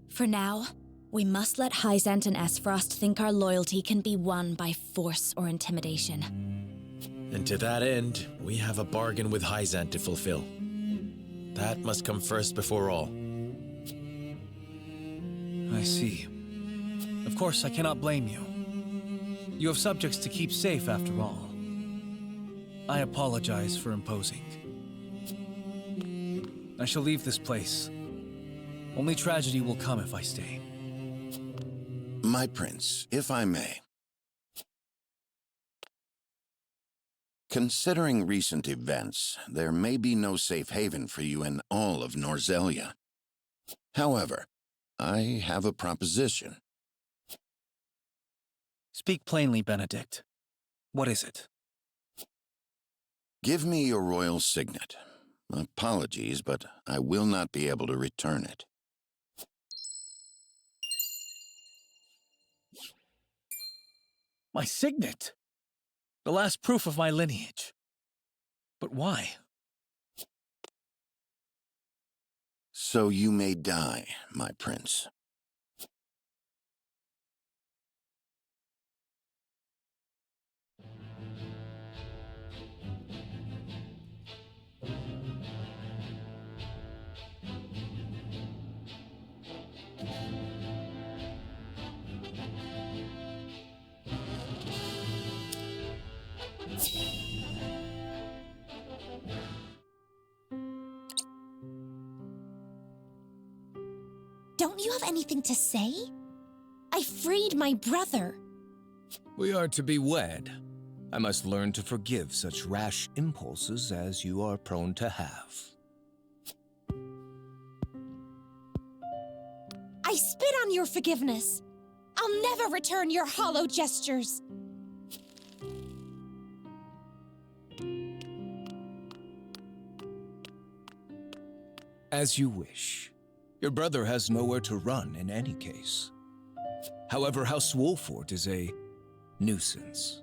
P: For now, we must let Hyzant and Esfrost think our loyalty can be won by force or intimidation.
G: And to that end, we have a bargain with Hyzant to fulfill. That must come first before all.
U: I see. Of course, I cannot blame you. You have subjects to keep safe, after all. I apologize for imposing. I shall leave this place. Only tragedy will come if I stay.
F: My prince, if I may. Considering recent events, there may be no safe haven for you in all of Norzelia. However, I have a proposition.
U: Speak plainly, Benedict. What is it?
F: Give me your royal signet. Apologies, but I will not be able to return it.
U: My signet! The last proof of my lineage. But why?
F: So you may die, my prince.
A: Don't you have anything to say? I freed my brother.
D: We are to be wed. I must learn to forgive such rash impulses as you are prone to have.
A: I spit on your forgiveness. I'll never return your hollow gestures.
D: As you wish. Your brother has nowhere to run in any case. However, House Wolfort is a nuisance.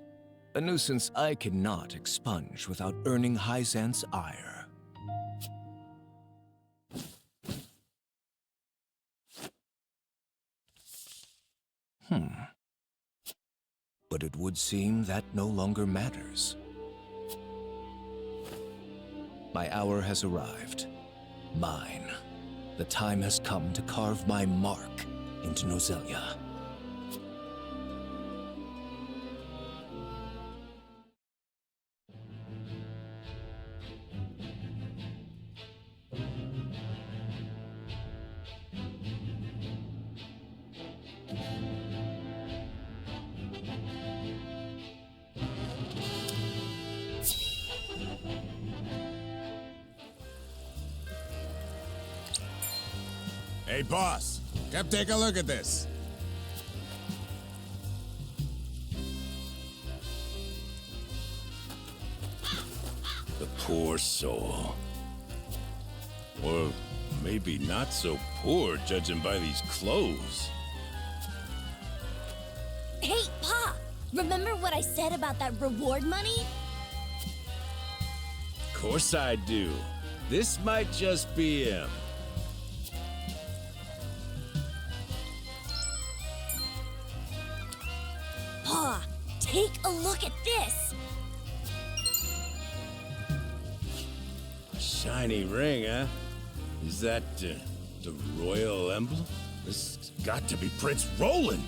D: A nuisance I cannot expunge without earning Hyzant's ire. But it would seem that no longer matters. My hour has arrived. Mine. The time has come to carve my mark into Nozelia.
I: Hey, boss, come take a look at this.
H: The poor soul. Or maybe not so poor, judging by these clothes.
A: Hey, Pa! Remember what I said about that reward money?
H: Of course I do. This might just be him.
A: Pa, take a look at this!
H: Shiny ring, huh? Is that the royal emblem? This has got to be Prince Roland!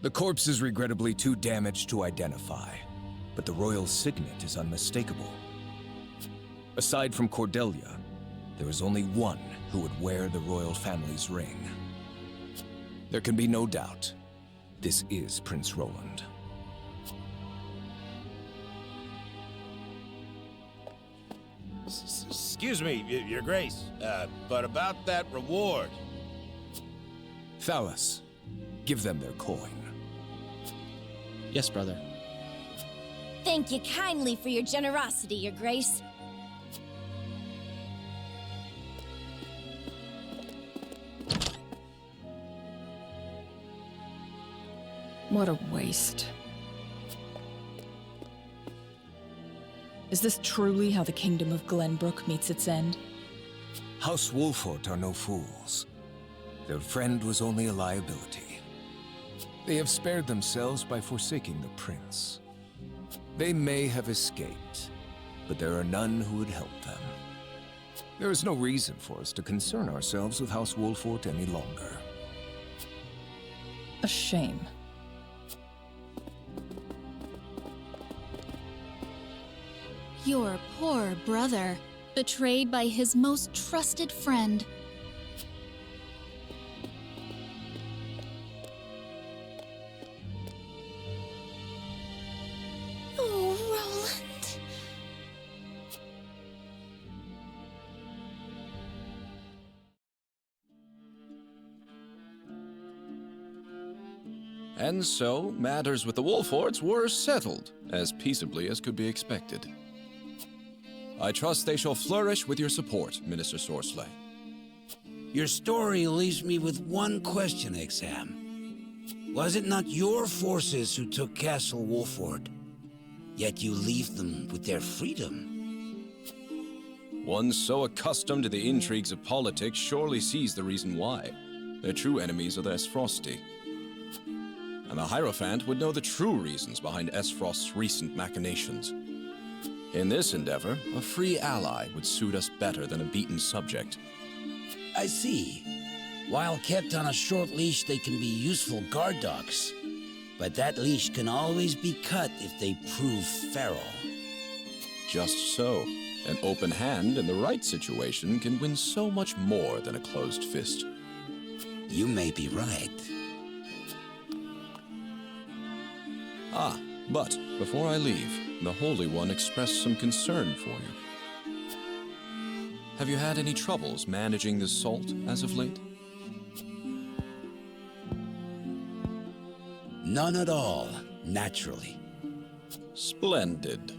D: The corpse is regrettably too damaged to identify, but the royal signet is unmistakable. Aside from Cordelia, there is only one who would wear the royal family's ring. There can be no doubt, this is Prince Roland.
H: Excuse me, Your Grace, but about that reward.
D: Thalas, give them their coin.
B: Yes, brother.
A: Thank you kindly for your generosity, Your Grace.
E: What a waste. Is this truly how the kingdom of Glenbrook meets its end?
D: House Wolfort are no fools. Their friend was only a liability. They have spared themselves by forsaking the prince. They may have escaped, but there are none who would help them. There is no reason for us to concern ourselves with House Wolfort any longer.
E: A shame.
C: Your poor brother, betrayed by his most trusted friend.
A: Oh, Roland.
N: And so, matters with the Wolforts were settled, as peaceably as could be expected. I trust they shall flourish with your support, Minister Sorsley.
J: Your story leaves me with one question, Exam. Was it not your forces who took Castle Wolfort, yet you leave them with their freedom?
N: One so accustomed to the intrigues of politics surely sees the reason why. Their true enemies are the Esfrosti. And the Hierophant would know the true reasons behind Esfrost's recent machinations. In this endeavor, a free ally would suit us better than a beaten subject.
J: I see. While kept on a short leash, they can be useful guard dogs. But that leash can always be cut if they prove feral.
N: Just so. An open hand in the right situation can win so much more than a closed fist.
J: You may be right.
N: Ah, but before I leave, the Holy One expressed some concern for you. Have you had any troubles managing the salt as of late?
J: None at all, naturally.
N: Splendid.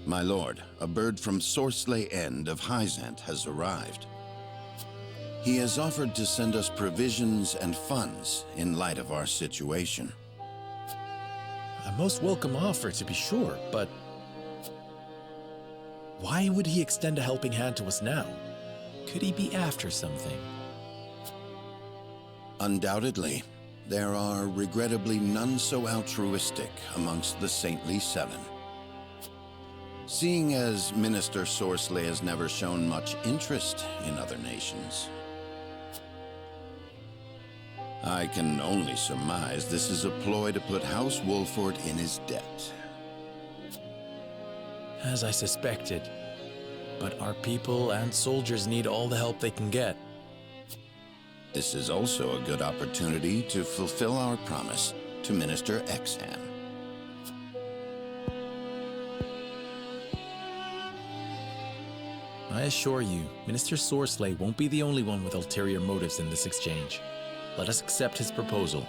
F: My lord, a bird from Sorsley End of Hyzant has arrived. He has offered to send us provisions and funds in light of our situation.
G: A most welcome offer, to be sure, but why would he extend a helping hand to us now? Could he be after something?
F: Undoubtedly, there are regrettably none so altruistic amongst the Saintly Seven. Seeing as Minister Sorsley has never shown much interest in other nations, I can only surmise this is a ploy to put House Wolford in his debt.
G: As I suspected. But our people and soldiers need all the help they can get.
F: This is also a good opportunity to fulfill our promise to Minister Exham.
G: I assure you, Minister Sorsley won't be the only one with ulterior motives in this exchange. Let us accept his proposal.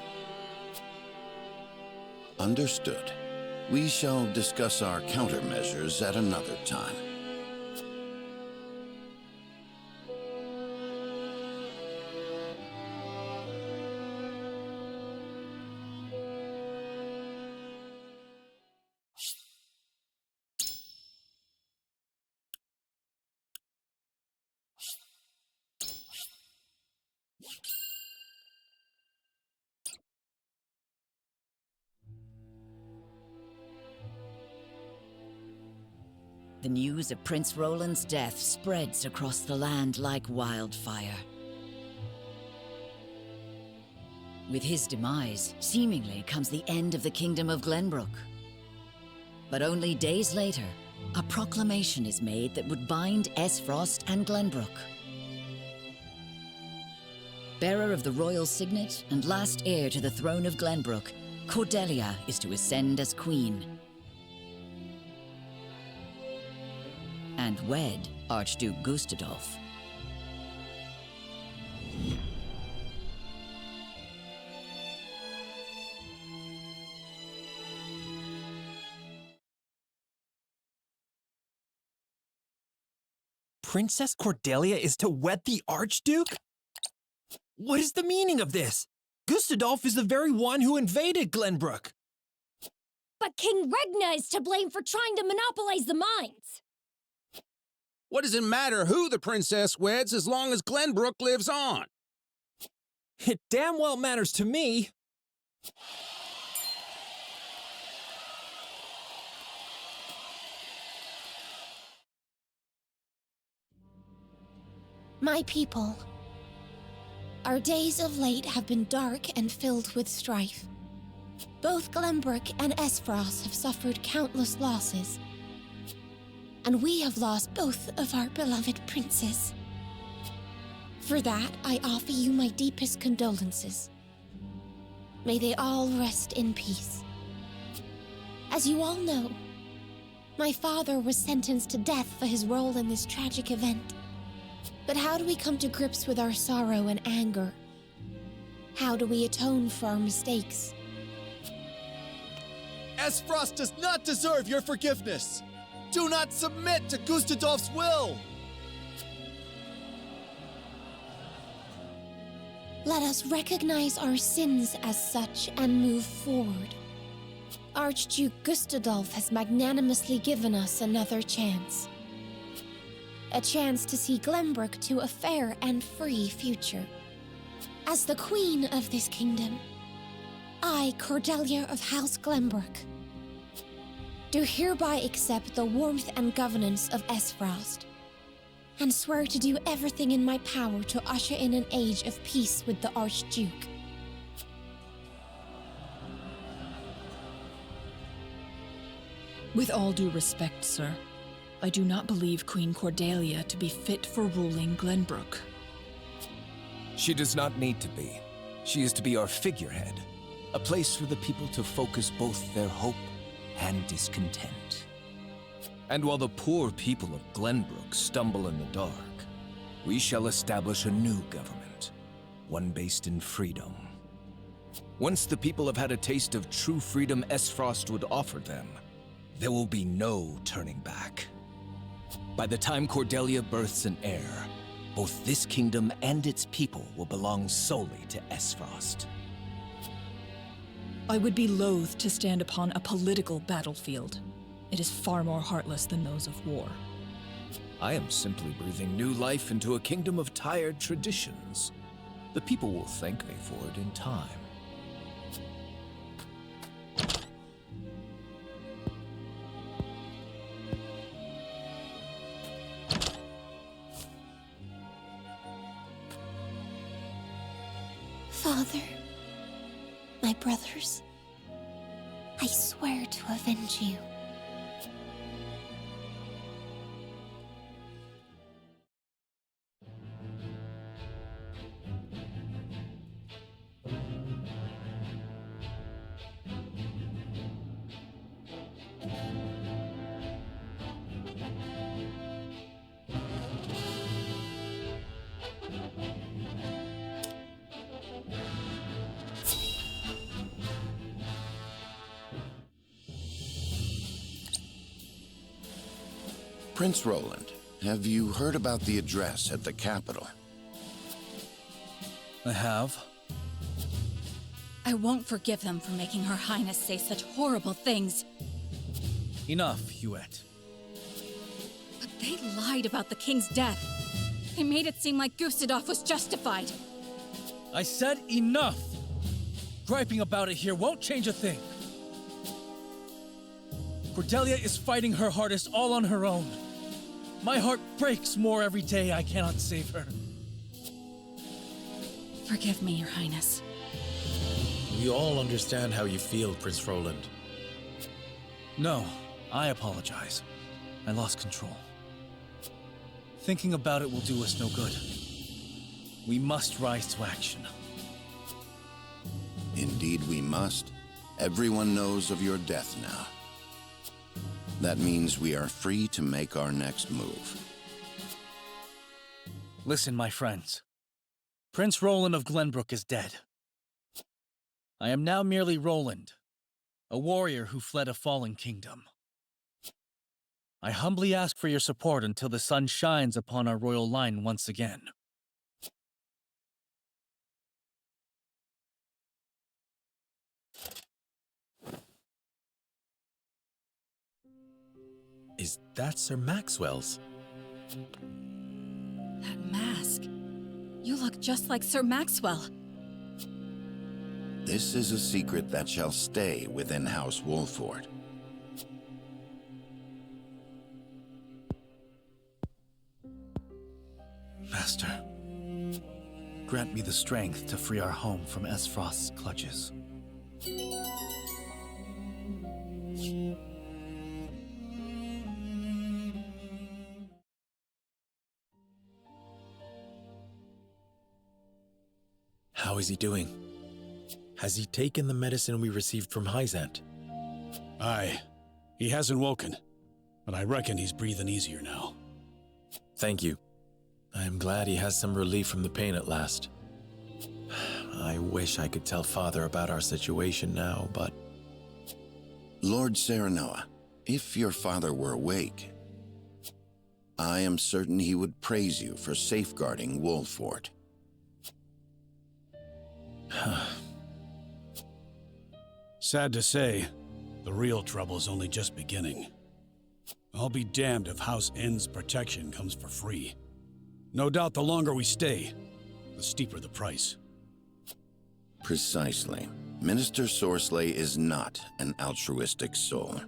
F: Understood. We shall discuss our countermeasures at another time.
O: The news of Prince Roland's death spreads across the land like wildfire. With his demise, seemingly comes the end of the Kingdom of Glenbrook. But only days later, a proclamation is made that would bind Esfrost and Glenbrook. Bearer of the royal signet and last heir to the throne of Glenbrook, Cordelia is to ascend as queen and wed Archduke Gustadolf.
T: Princess Cordelia is to wed the Archduke? What is the meaning of this? Gustadolf is the very one who invaded Glenbrook.
A: But King Regna is to blame for trying to monopolize the mines.
I: What does it matter who the princess weds as long as Glenbrook lives on?
T: It damn well matters to me.
A: My people, our days of late have been dark and filled with strife. Both Glenbrook and Esfrost have suffered countless losses, and we have lost both of our beloved princes. For that, I offer you my deepest condolences. May they all rest in peace. As you all know, my father was sentenced to death for his role in this tragic event. But how do we come to grips with our sorrow and anger? How do we atone for our mistakes?
M: Esfrost does not deserve your forgiveness! Do not submit to Gustadolf's will!
A: Let us recognize our sins as such and move forward. Archduke Gustadolf has magnanimously given us another chance. A chance to see Glenbrook to a fair and free future. As the queen of this kingdom, I, Cordelia of House Glenbrook, do hereby accept the warmth and governance of Esfrost, and swear to do everything in my power to usher in an age of peace with the Archduke.
E: With all due respect, sir, I do not believe Queen Cordelia to be fit for ruling Glenbrook.
D: She does not need to be. She is to be our figurehead, a place for the people to focus both their hope and discontent. And while the poor people of Glenbrook stumble in the dark, we shall establish a new government, one based in freedom. Once the people have had a taste of true freedom Esfrost would offer them, there will be no turning back. By the time Cordelia births an heir, both this kingdom and its people will belong solely to Esfrost.
E: I would be loath to stand upon a political battlefield. It is far more heartless than those of war.
D: I am simply breathing new life into a kingdom of tired traditions. The people will thank me for it in time.
A: Father, my brothers, I swear to avenge you.
F: Prince Roland, have you heard about the address at the capital?
U: I have.
C: I won't forgive them for making Her Highness say such horrible things.
U: Enough, Huette.
C: But they lied about the king's death. They made it seem like Gustadolf was justified.
U: I said enough! Griping about it here won't change a thing. Cordelia is fighting her hardest all on her own. My heart breaks more every day I cannot save her.
C: Forgive me, Your Highness.
G: We all understand how you feel, Prince Roland.
U: No, I apologize. I lost control. Thinking about it will do us no good. We must rise to action.
F: Indeed we must. Everyone knows of your death now. That means we are free to make our next move.
U: Listen, my friends. Prince Roland of Glenbrook is dead. I am now merely Roland, a warrior who fled a fallen kingdom. I humbly ask for your support until the sun shines upon our royal line once again.
G: Is that Sir Maxwell's?
C: That mask. You look just like Sir Maxwell.
F: This is a secret that shall stay within House Wolford.
U: Master, grant me the strength to free our home from Esfrost's clutches.
G: How is he doing? Has he taken the medicine we received from Hyzant?
H: Aye. He hasn't woken, but I reckon he's breathing easier now.
G: Thank you. I am glad he has some relief from the pain at last. I wish I could tell Father about our situation now, but...
F: Lord Serenoa, if your father were awake, I am certain he would praise you for safeguarding Wolford.
H: Sad to say, the real trouble is only just beginning. I'll be damned if House N's protection comes for free. No doubt the longer we stay, the steeper the price.
F: Precisely. Minister Sorsley is not an altruistic soul.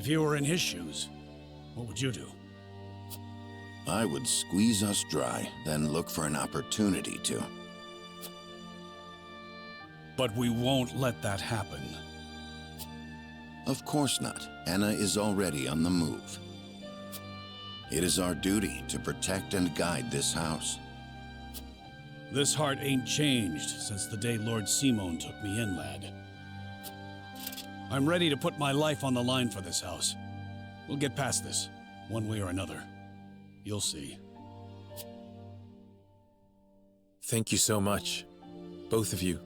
H: If you were in his shoes, what would you do?
F: I would squeeze us dry, then look for an opportunity to.
H: But we won't let that happen.
F: Of course not. Anna is already on the move. It is our duty to protect and guide this house.
H: This heart ain't changed since the day Lord Simon took me in, lad. I'm ready to put my life on the line for this house. We'll get past this, one way or another. You'll see.
G: Thank you so much, both of you.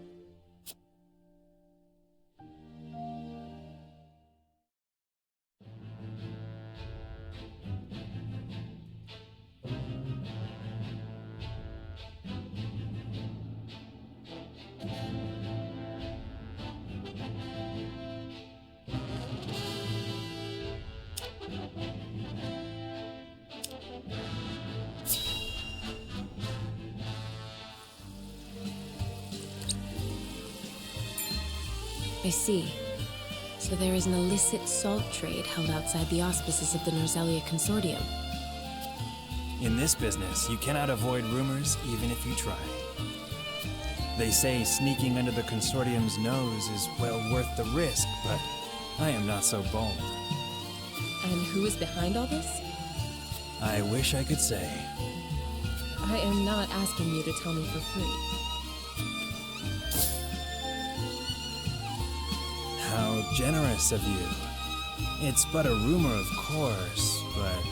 R: I see. So there is an illicit salt trade held outside the auspices of the Norzelia Consortium.
T: In this business, you cannot avoid rumors even if you try. They say sneaking under the Consortium's nose is well worth the risk, but I am not so bold.
R: And who is behind all this?
T: I wish I could say.
R: I am not asking you to tell me for free.
T: How generous of you. It's but a rumor, of course, but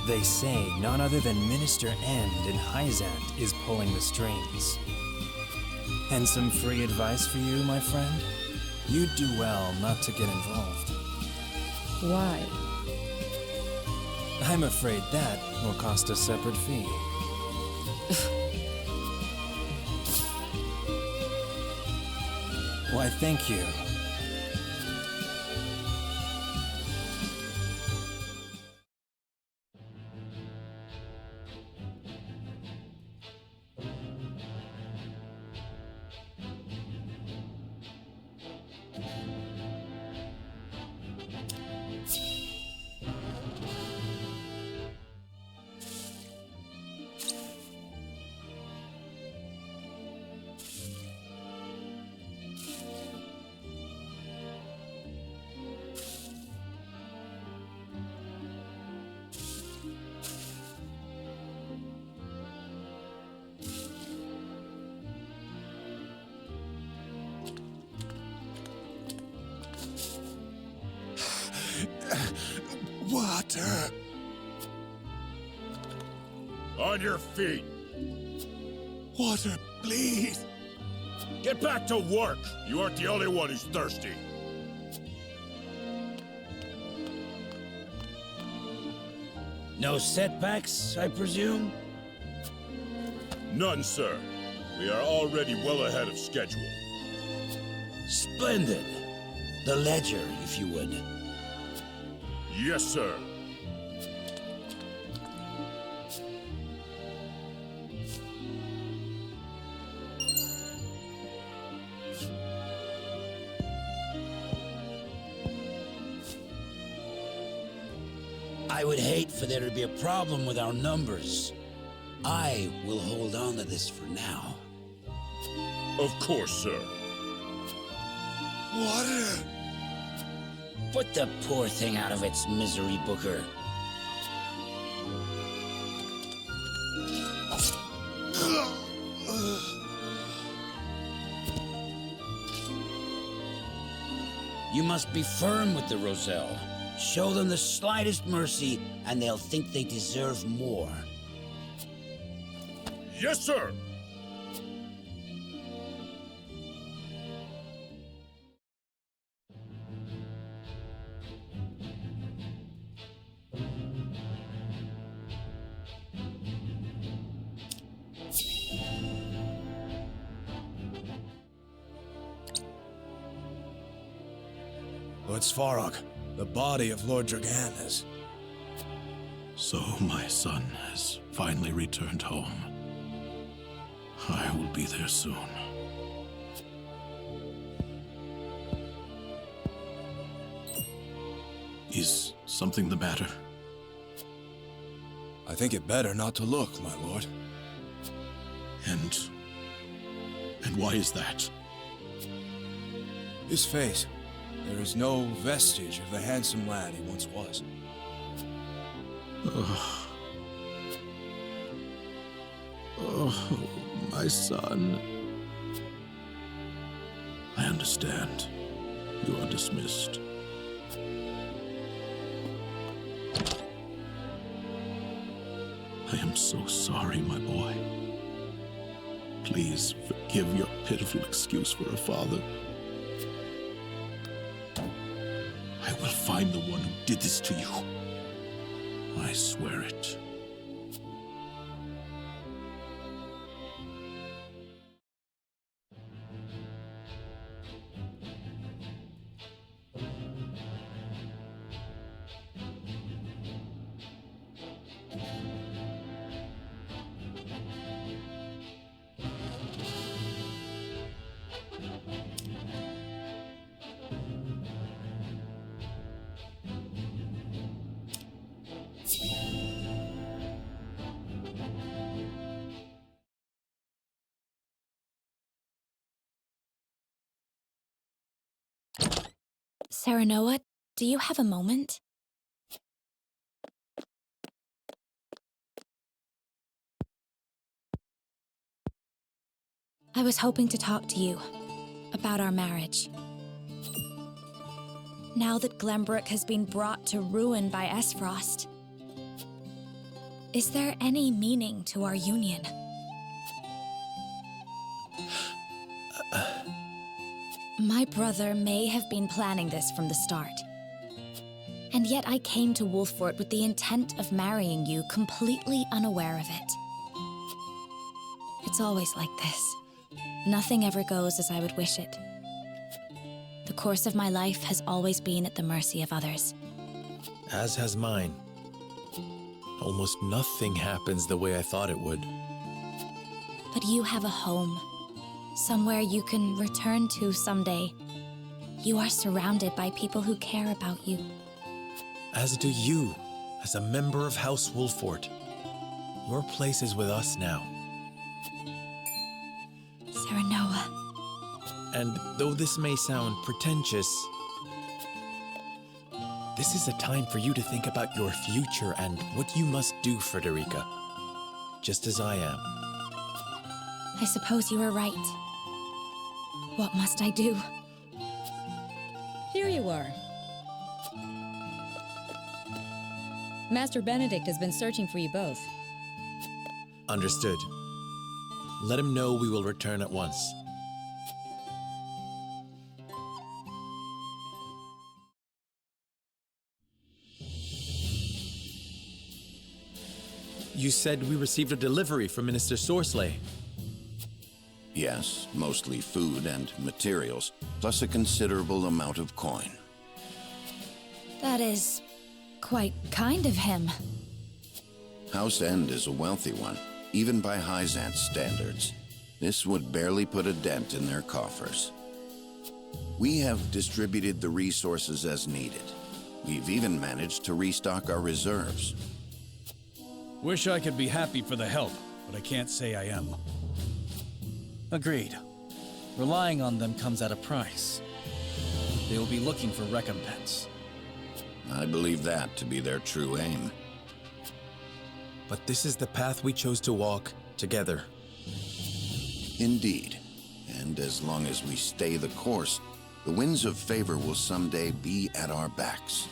T: they say none other than Minister End in Hyzant is pulling the strings. And some free advice for you, my friend? You'd do well not to get involved.
R: Why?
T: I'm afraid that will cost a separate fee. Why, thank you.
L: Water! On your feet! Water, please! Get back to work! You aren't the only one who's thirsty.
J: No setbacks, I presume?
L: None, sir. We are already well ahead of schedule.
J: Splendid. The ledger, if you would.
L: Yes, sir.
J: I would hate for there to be a problem with our numbers. I will hold on to this for now.
L: Of course, sir.
J: Water! Put the poor thing out of its misery, Booker. You must be firm with the Roselle. Show them the slightest mercy, and they'll think they deserve more.
L: Yes, sir!
H: Lord Svarog, the body of Lord Dragan is...
V: So my son has finally returned home. I will be there soon. Is something the matter?
D: I think it better not to look, my lord.
V: And why is that?
D: His face. There is no vestige of the handsome lad he once was.
V: Oh, my son. I understand. You are dismissed. I am so sorry, my boy. Please forgive your pitiful excuse for a father. I will find the one who did this to you. I swear it.
P: Serenoa, do you have a moment? I was hoping to talk to you about our marriage. Now that Glenbrook has been brought to ruin by Esfrost, is there any meaning to our union? My brother may have been planning this from the start. And yet I came to Wolffort with the intent of marrying you, completely unaware of it. It's always like this. Nothing ever goes as I would wish it. The course of my life has always been at the mercy of others.
G: As has mine. Almost nothing happens the way I thought it would.
P: But you have a home. Somewhere you can return to someday. You are surrounded by people who care about you.
G: As do you, as a member of House Wolffort. Your place is with us now.
P: Serenoa.
G: And though this may sound pretentious, this is a time for you to think about your future and what you must do, Frederica. Just as I am.
P: I suppose you are right. What must I do?
K: Here you are. Master Benedict has been searching for you both.
G: Understood. Let him know we will return at once. You said we received a delivery from Minister Sorsley.
F: Yes, mostly food and materials, plus a considerable amount of coin.
P: That is quite kind of him.
F: House End is a wealthy one, even by Hyzant's standards. This would barely put a dent in their coffers. We have distributed the resources as needed. We've even managed to restock our reserves.
H: Wish I could be happy for the help, but I can't say I am.
U: Agreed. Relying on them comes at a price. They will be looking for recompense.
F: I believe that to be their true aim.
G: But this is the path we chose to walk together.
F: Indeed. And as long as we stay the course, the winds of favor will someday be at our backs.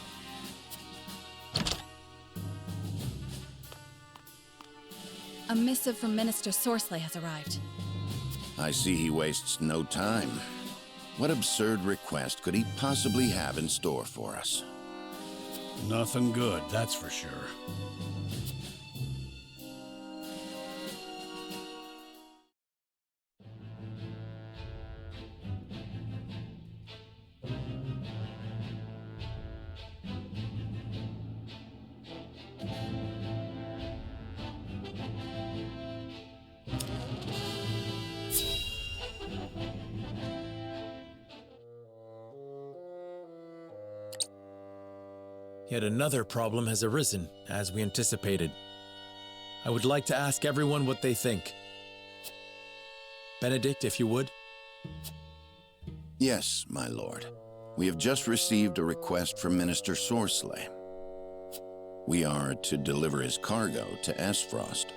C: A missive from Minister Sorsley has arrived.
F: I see he wastes no time. What absurd request could he possibly have in store for us?
H: Nothing good, that's for sure.
G: Yet another problem has arisen, as we anticipated. I would like to ask everyone what they think. Benedict, if you would.
F: Yes, my lord. We have just received a request from Minister Sorcelet. We are to deliver his cargo to Esfrost.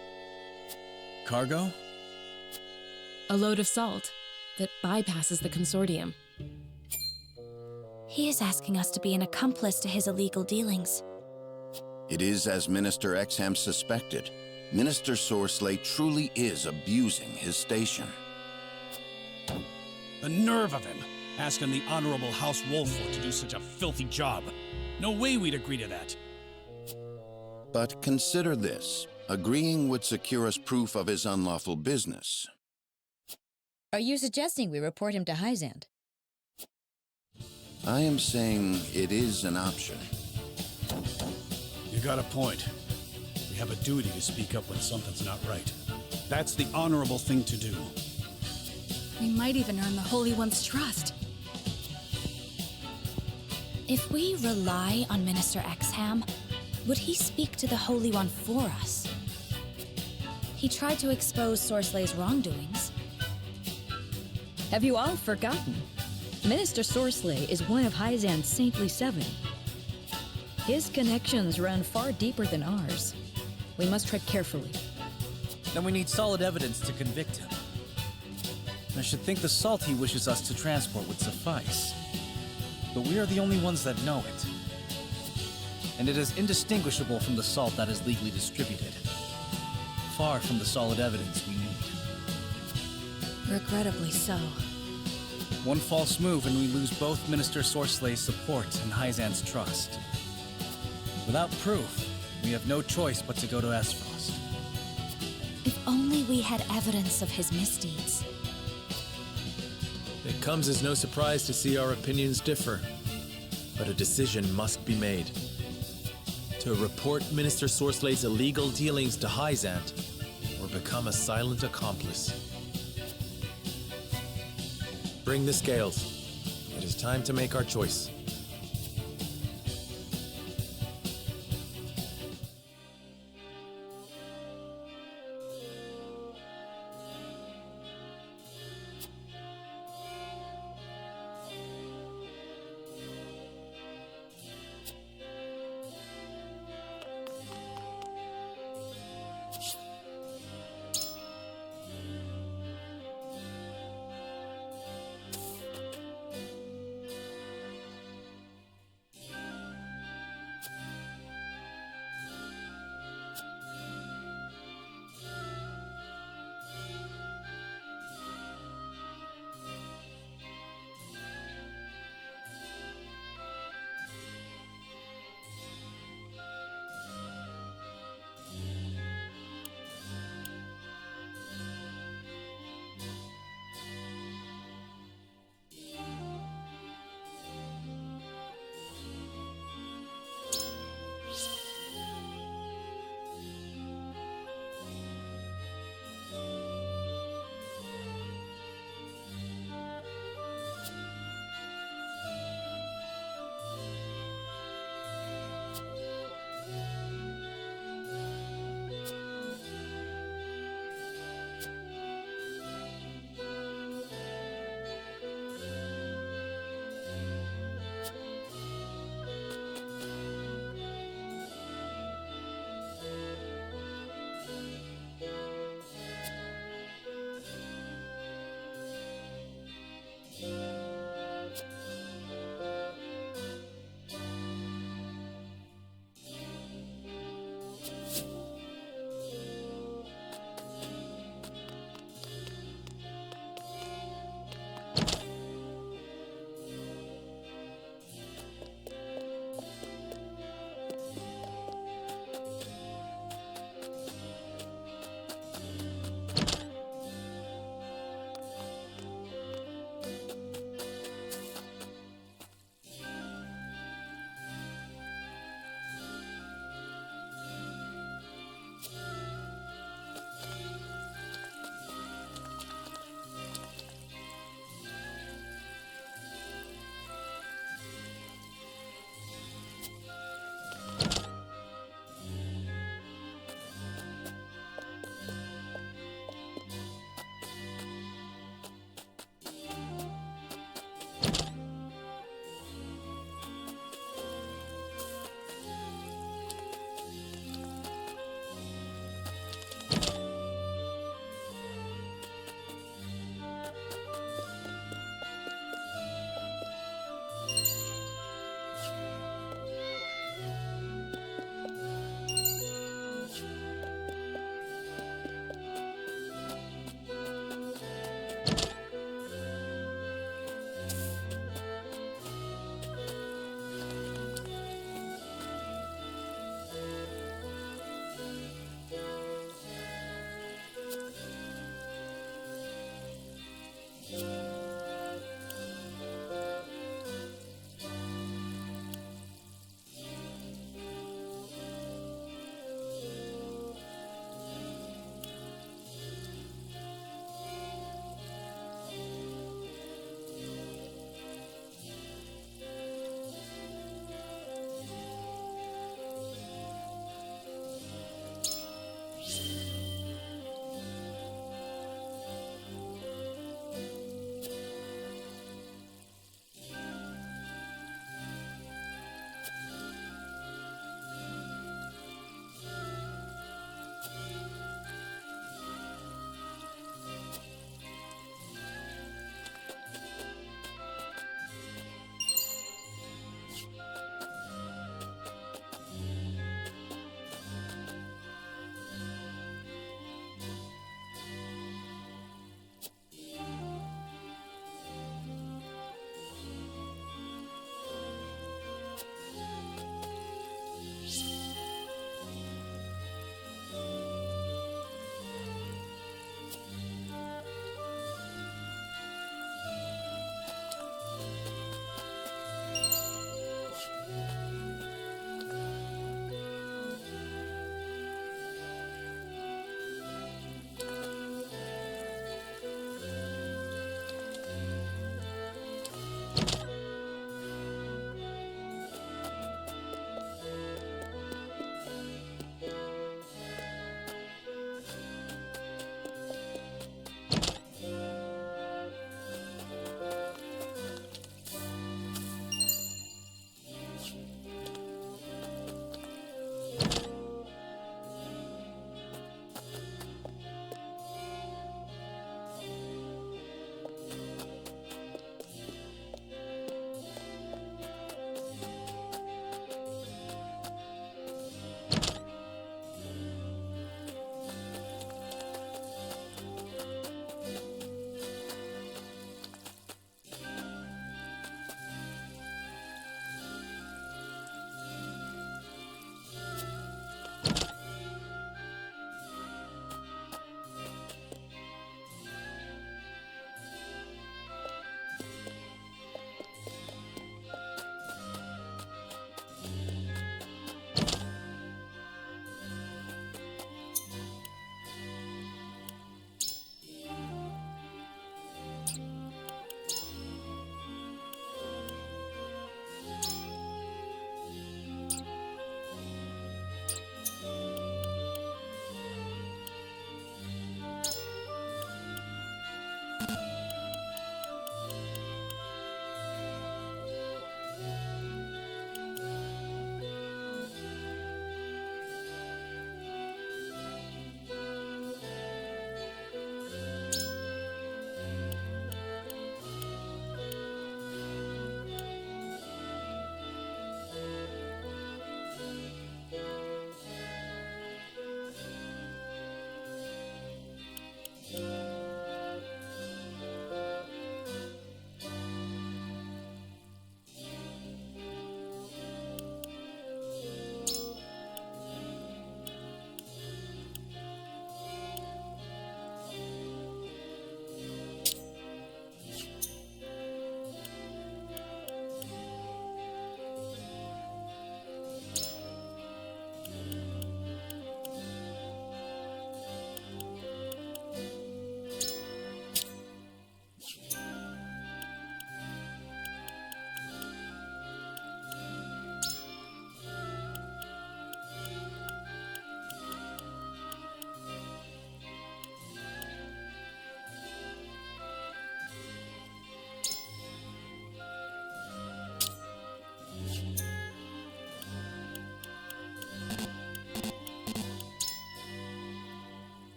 U: Cargo?
R: A load of salt that bypasses the consortium.
P: He is asking us to be an accomplice to his illegal dealings.
F: It is as Minister Exham suspected. Minister Sorcelet truly is abusing his station.
H: The nerve of him, asking the Honorable House Wolfwood to do such a filthy job. No way we'd agree to that.
F: But consider this. Agreeing would secure us proof of his unlawful business.
K: Are you suggesting we report him to Hyzand?
F: I am saying it is an option.
H: You got a point. We have a duty to speak up when something's not right. That's the honorable thing to do.
C: We might even earn the Holy One's trust.
P: If we rely on Minister Exham, would he speak to the Holy One for us? He tried to expose Sorcelet's wrongdoings.
K: Have you all forgotten? Minister Sorcelet is one of Hyzand's Saintly Seven. His connections run far deeper than ours. We must tread carefully.
T: Then we need solid evidence to convict him. I should think the salt he wishes us to transport would suffice. But we are the only ones that know it. And it is indistinguishable from the salt that is legally distributed. Far from the solid evidence we need.
P: Regrettably so.
T: One false move and we lose both Minister Sorcelet's support and Hyzand's trust. Without proof, we have no choice but to go to Esfrost.
P: If only we had evidence of his misdeeds.
G: It comes as no surprise to see our opinions differ, but a decision must be made. To report Minister Sorcelet's illegal dealings to Hyzand, or become a silent accomplice. Bring the scales. It is time to make our choice.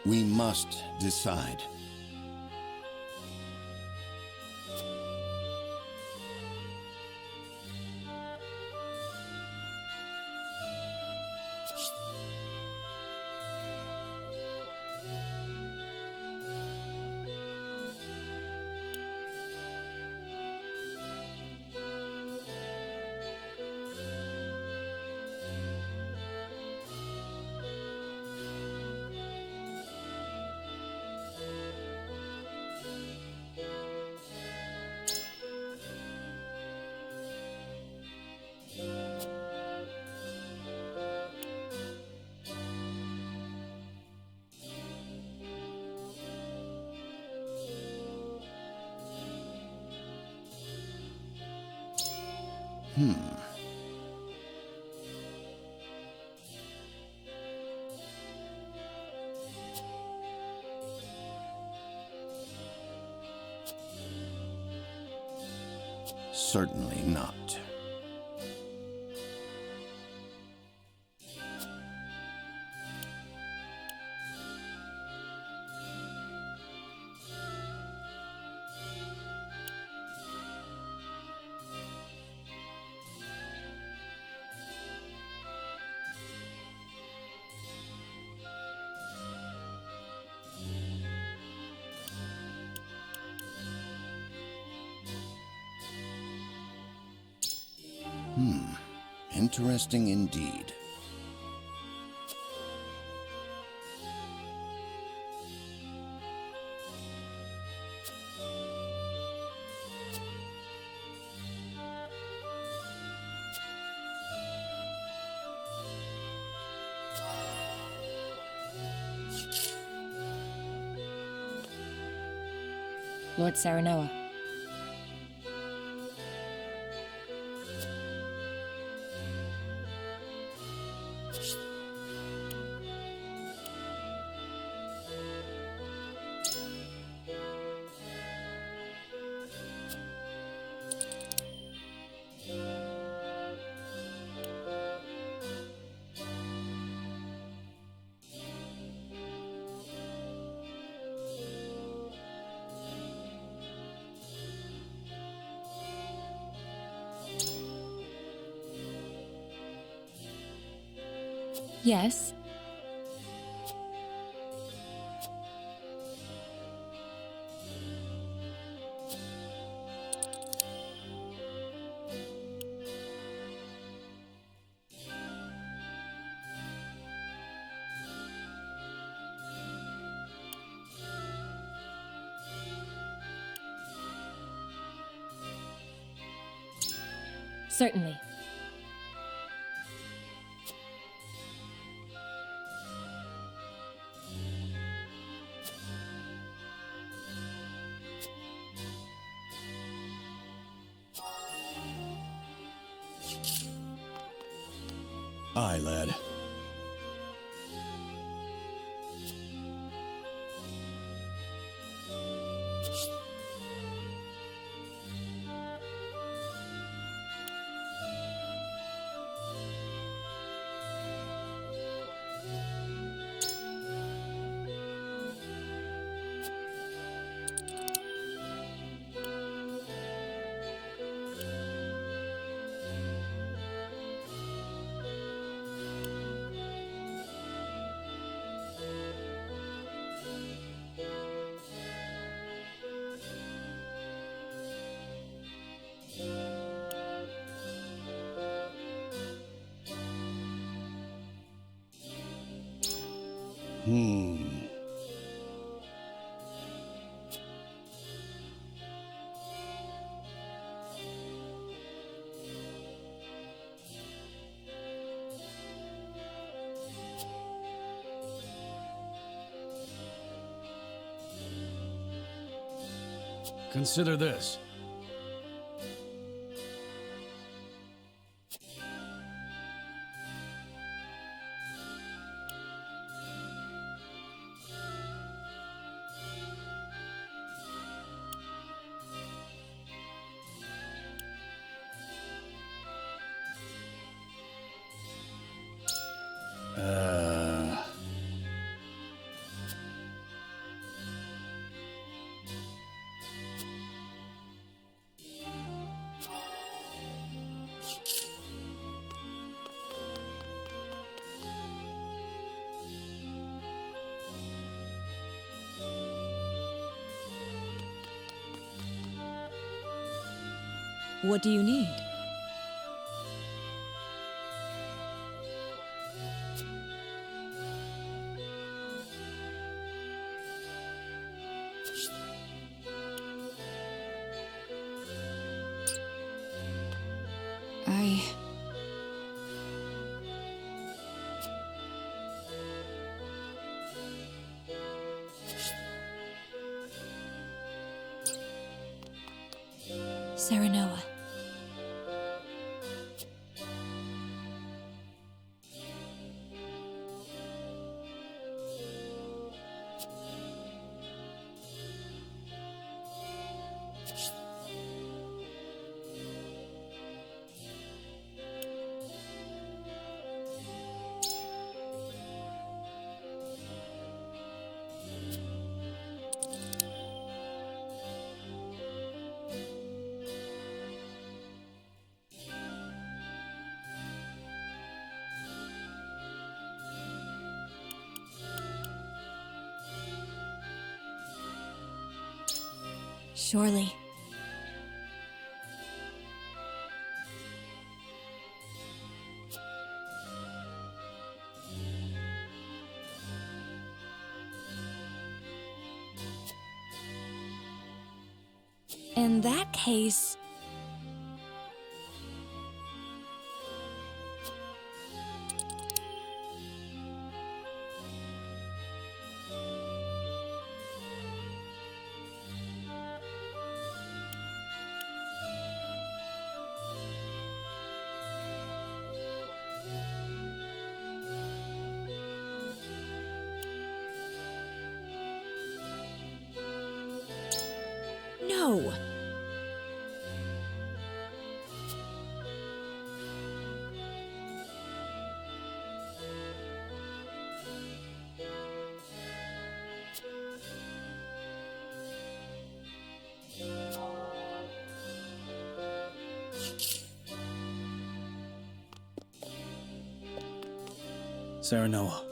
F: We must decide. Certainly not. Interesting indeed.
Q: Lord Saranoa. Yes. Certainly.
H: Aye, lad. Consider this.
K: What do you need?
P: Serenoa. Surely. In that case... No!
J: Serenoa.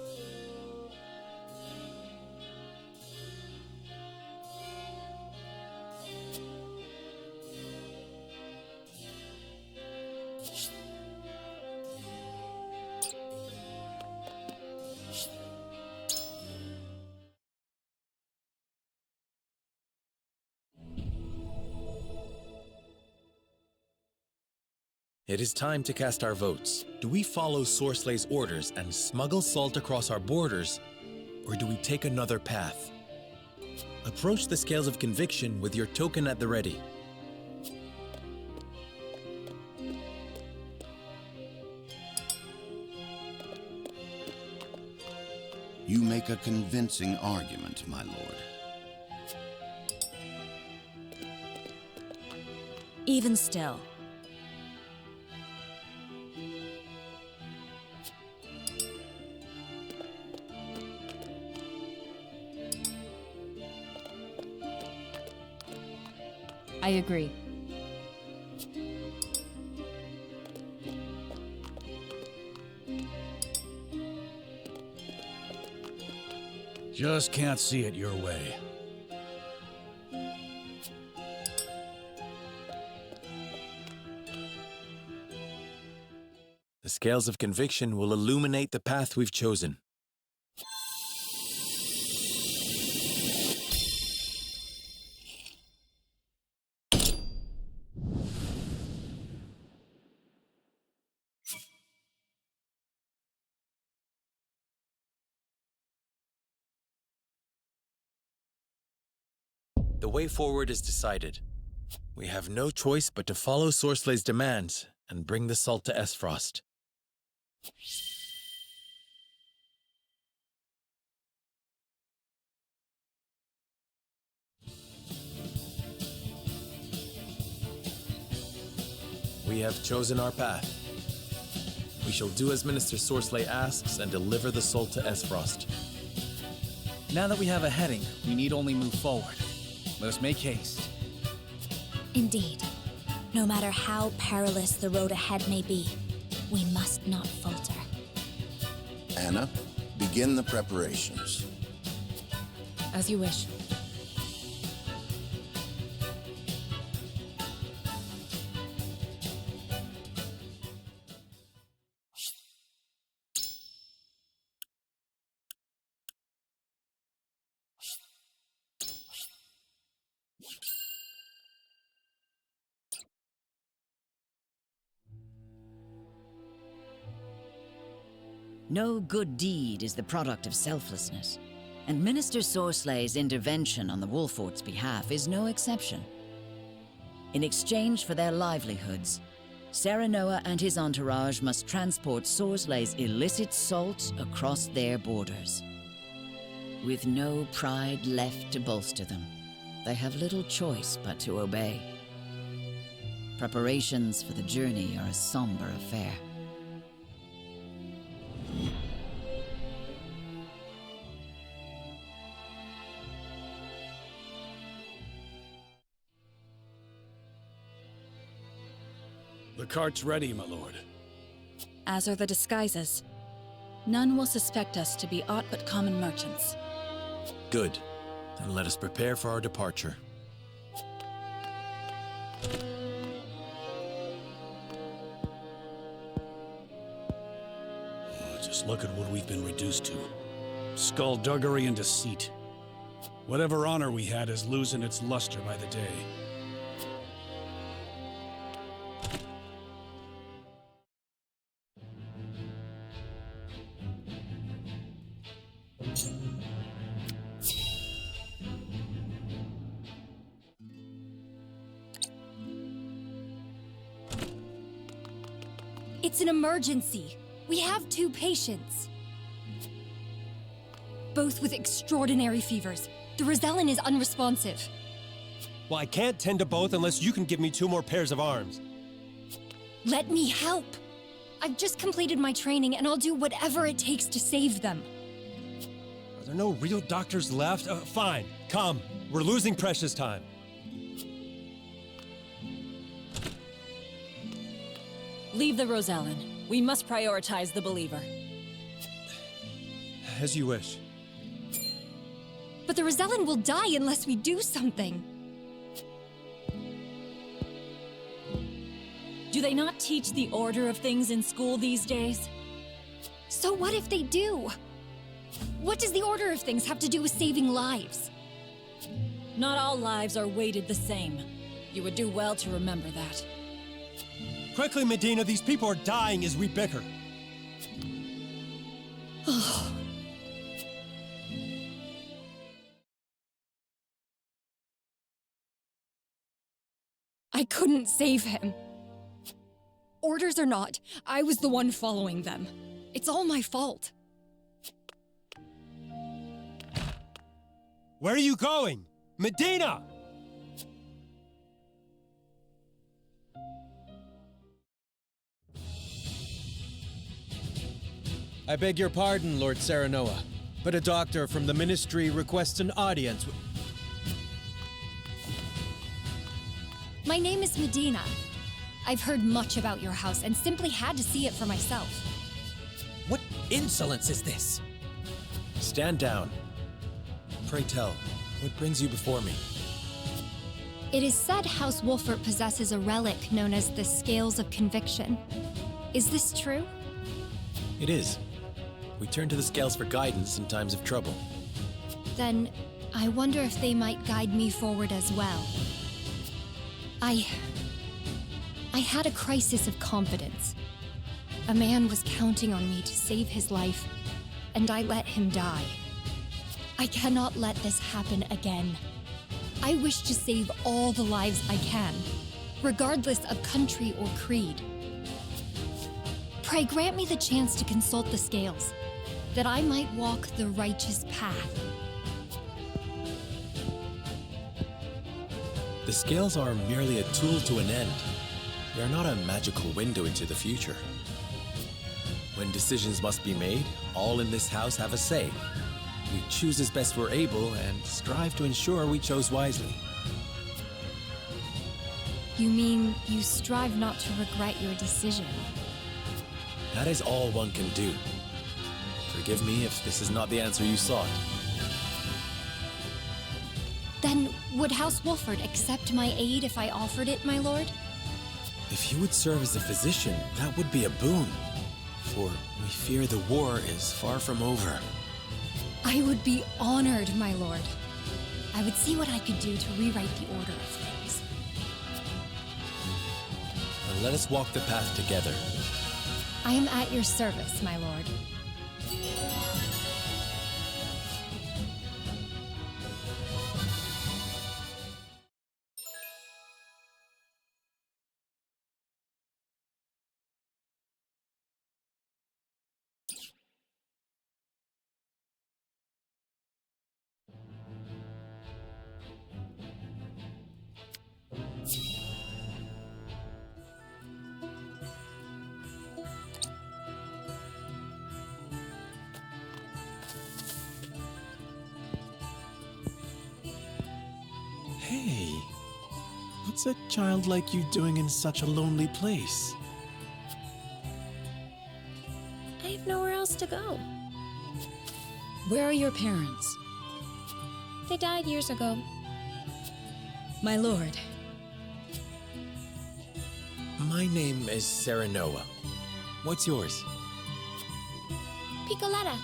G: It is time to cast our votes. Do we follow Sorslay's orders and smuggle salt across our borders, or do we take another path? Approach the scales of conviction with your token at the ready.
F: You make a convincing argument, my lord.
P: Even still.
Q: I agree.
H: Just can't see it your way.
G: The scales of conviction will illuminate the path we've chosen. The way forward is decided. We have no choice but to follow Sorslay's demands and bring the salt to Esfrost. We have chosen our path. We shall do as Minister Sorsley asks and deliver the salt to Esfrost.
B: Now that we have a heading, we need only move forward. Let us make haste.
P: Indeed. No matter how perilous the road ahead may be, we must not falter.
F: Anna, begin the preparations.
R: As you wish.
O: No good deed is the product of selflessness, and Minister Sorslay's intervention on the Wolfort's behalf is no exception. In exchange for their livelihoods, Serenoa and his entourage must transport Sorslay's illicit salt across their borders. With no pride left to bolster them, they have little choice but to obey. Preparations for the journey are a somber affair.
H: The cart's ready, my lord.
C: As are the disguises. None will suspect us to be aught but common merchants.
G: Good. Then let us prepare for our departure.
H: Just look at what we've been reduced to. Skullduggery and deceit. Whatever honor we had is losing its luster by the day.
P: It's an emergency. We have 2 patients. Both with extraordinary fevers. The Rosellan is unresponsive.
N: Well, I can't tend to both unless you can give me 2 more pairs of arms.
P: Let me help. I've just completed my training and I'll do whatever it takes to save them.
N: Are there no real doctors left? Fine, come. We're losing precious time.
Q: Leave the Rosellan. We must prioritize the believer.
N: As you wish.
P: But the Rosellan will die unless we do something.
Q: Do they not teach the order of things in school these days?
P: So what if they do? What does the order of things have to do with saving lives?
Q: Not all lives are weighted the same. You would do well to remember that.
N: Quickly, Medina, these people are dying as we bicker.
P: I couldn't save him. Orders or not, I was the one following them. It's all my fault.
N: Where are you going? Medina!
M: I beg your pardon, Lord Serenoa, but a doctor from the Ministry requests an audience.
P: My name is Medina. I've heard much about your house and simply had to see it for myself.
G: What insolence is this? Stand down. Pray tell, what brings you before me?
P: It is said House Wolfert possesses a relic known as the Scales of Conviction. Is this true?
G: It is. We turn to the scales for guidance in times of trouble.
P: Then, I wonder if they might guide me forward as well. I had a crisis of confidence. A man was counting on me to save his life, and I let him die. I cannot let this happen again. I wish to save all the lives I can, regardless of country or creed. Pray grant me the chance to consult the scales, that I might walk the righteous path.
G: The scales are merely a tool to an end. They are not a magical window into the future. When decisions must be made, all in this house have a say. We choose as best we're able and strive to ensure we chose wisely.
P: You mean you strive not to regret your decision?
G: That is all one can do. Forgive me if this is not the answer you sought.
P: Then, would House Wolfert accept my aid if I offered it, my lord?
G: If you would serve as a physician, that would be a boon. For we fear the war is far from over.
P: I would be honored, my lord. I would see what I could do to rewrite the order of things.
G: And let us walk the path together.
P: I am at your service, my lord.
G: What's a child like you doing in such a lonely place?
P: I have nowhere else to go.
K: Where are your parents?
P: They died years ago.
K: My lord.
G: My name is Serenoa. What's yours?
P: Piccoletta.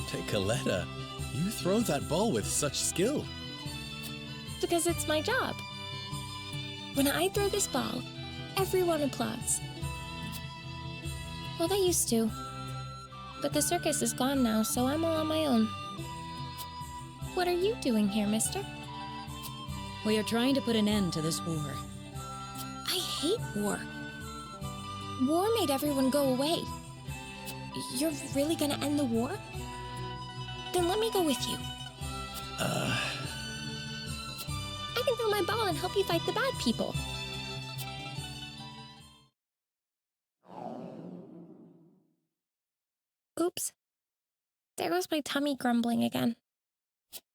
G: Piccoletta? You throw that ball with such skill.
P: Because it's my job. When I throw this ball, everyone applauds. Well, they used to. But the circus is gone now, so I'm all on my own. What are you doing here, mister?
K: We are trying to put an end to this war.
P: I hate war. War made everyone go away. You're really gonna end the war? Then let me go with you. I can throw my ball and help you fight the bad people. Oops. There goes my tummy grumbling again.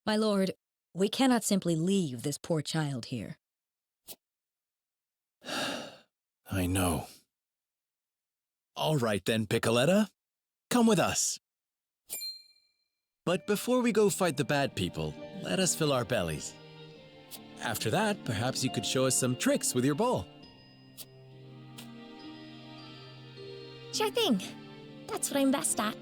K: My lord, we cannot simply leave this poor child here.
G: I know. All right then, Piccoletta. Come with us. But before we go fight the bad people, let us fill our bellies. After that, perhaps you could show us some tricks with your ball.
P: Sure thing. That's what I'm best at.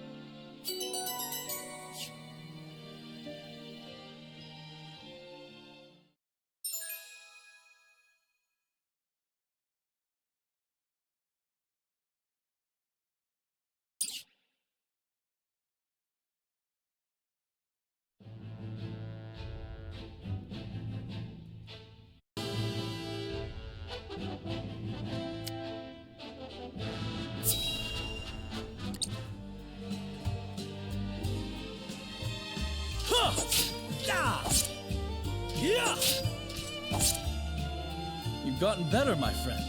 B: You've gotten better, my friend.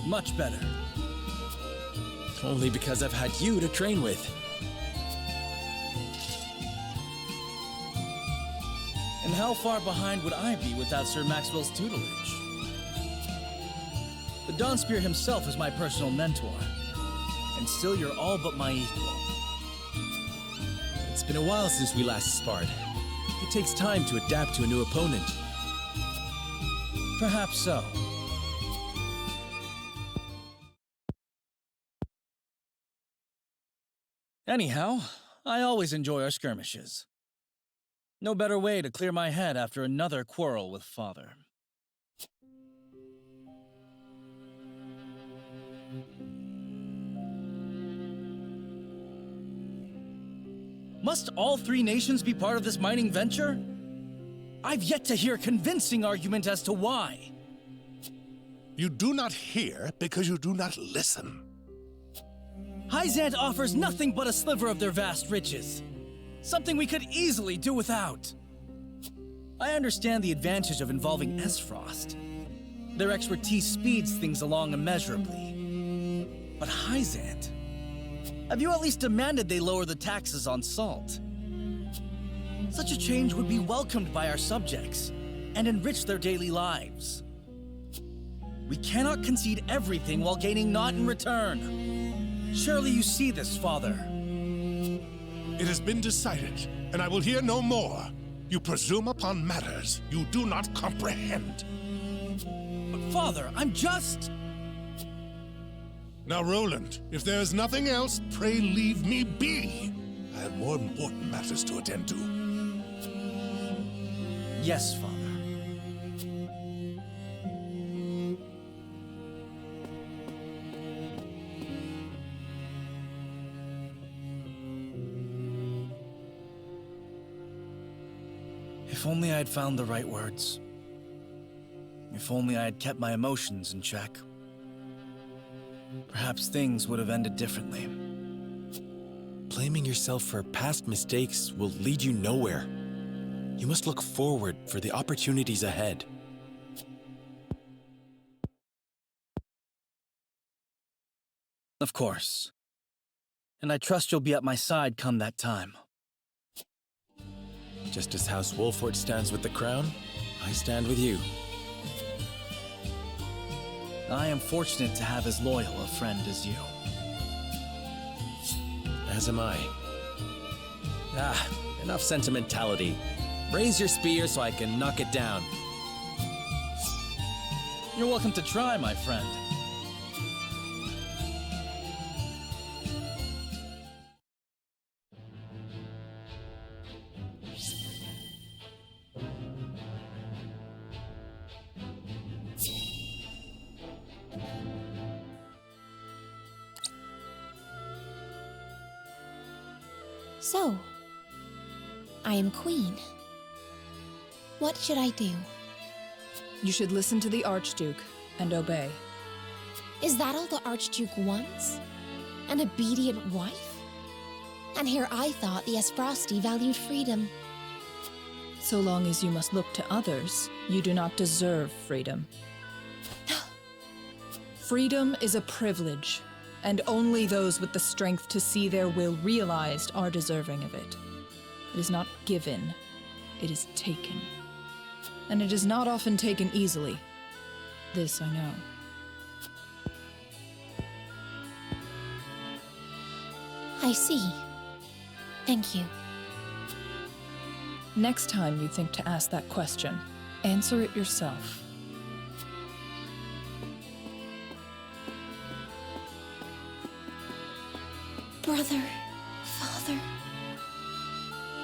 B: Much better.
G: Only because I've had you to train with.
B: And how far behind would I be without Sir Maxwell's tutelage? The Dawn Spear himself is my personal mentor. And still you're all but my equal.
G: It's been a while since we last sparred. It takes time to adapt to a new opponent.
B: Perhaps so. Anyhow, I always enjoy our skirmishes. No better way to clear my head after another quarrel with Father. Must all three nations be part of this mining venture? I've yet to hear a convincing argument as to why.
L: You do not hear because you do not listen.
B: Hyzant offers nothing but a sliver of their vast riches. Something we could easily do without. I understand the advantage of involving Esfrost. Their expertise speeds things along immeasurably. But Hyzant? Have you at least demanded they lower the taxes on salt? Such a change would be welcomed by our subjects and enrich their daily lives. We cannot concede everything while gaining naught in return. Surely you see this, Father.
L: It has been decided, and I will hear no more. You presume upon matters you do not comprehend.
B: But Father, I'm just...
L: Now, Roland, if there is nothing else, pray leave me be. I have more important matters to attend to.
B: Yes, Father. If only I had found the right words. If only I had kept my emotions in check. Perhaps things would have ended differently.
G: Blaming yourself for past mistakes will lead you nowhere. You must look forward for the opportunities ahead.
B: Of course. And I trust you'll be at my side come that time.
G: Just as House Wolford stands with the crown, I stand with you.
B: I am fortunate to have as loyal a friend as you.
G: As am I. Enough sentimentality. Raise your spear so I can knock it down.
B: You're welcome to try, my friend.
A: So, I am queen. What should I do?
E: You should listen to the Archduke and obey.
A: Is that all the Archduke wants? An obedient wife? And here I thought the Esfrosti valued freedom.
E: So long as you must look to others, you do not deserve freedom. Freedom is a privilege, and only those with the strength to see their will realized are deserving of it. It is not given, it is taken. And it is not often taken easily. This I know.
A: I see. Thank you.
E: Next time you think to ask that question, answer it yourself.
A: Brother, father,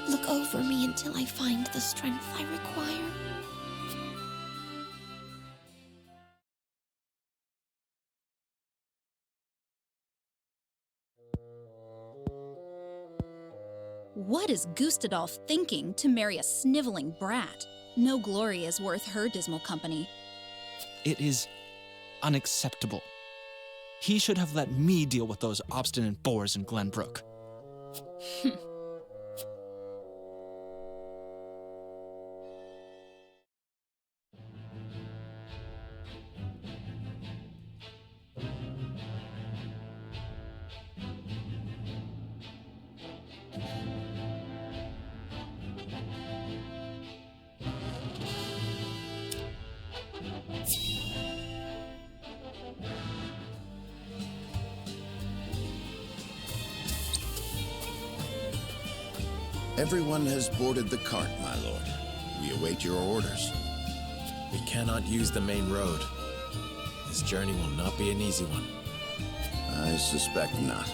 A: look over me until I find the strength I require.
C: What is Gustadolf thinking to marry a sniveling brat? No glory is worth her dismal company.
I: It is unacceptable. He should have let me deal with those obstinate boors in Glenbrook.
F: Everyone has boarded the cart, my lord. We await your orders.
G: We cannot use the main road. This journey will not be an easy one.
F: I suspect not.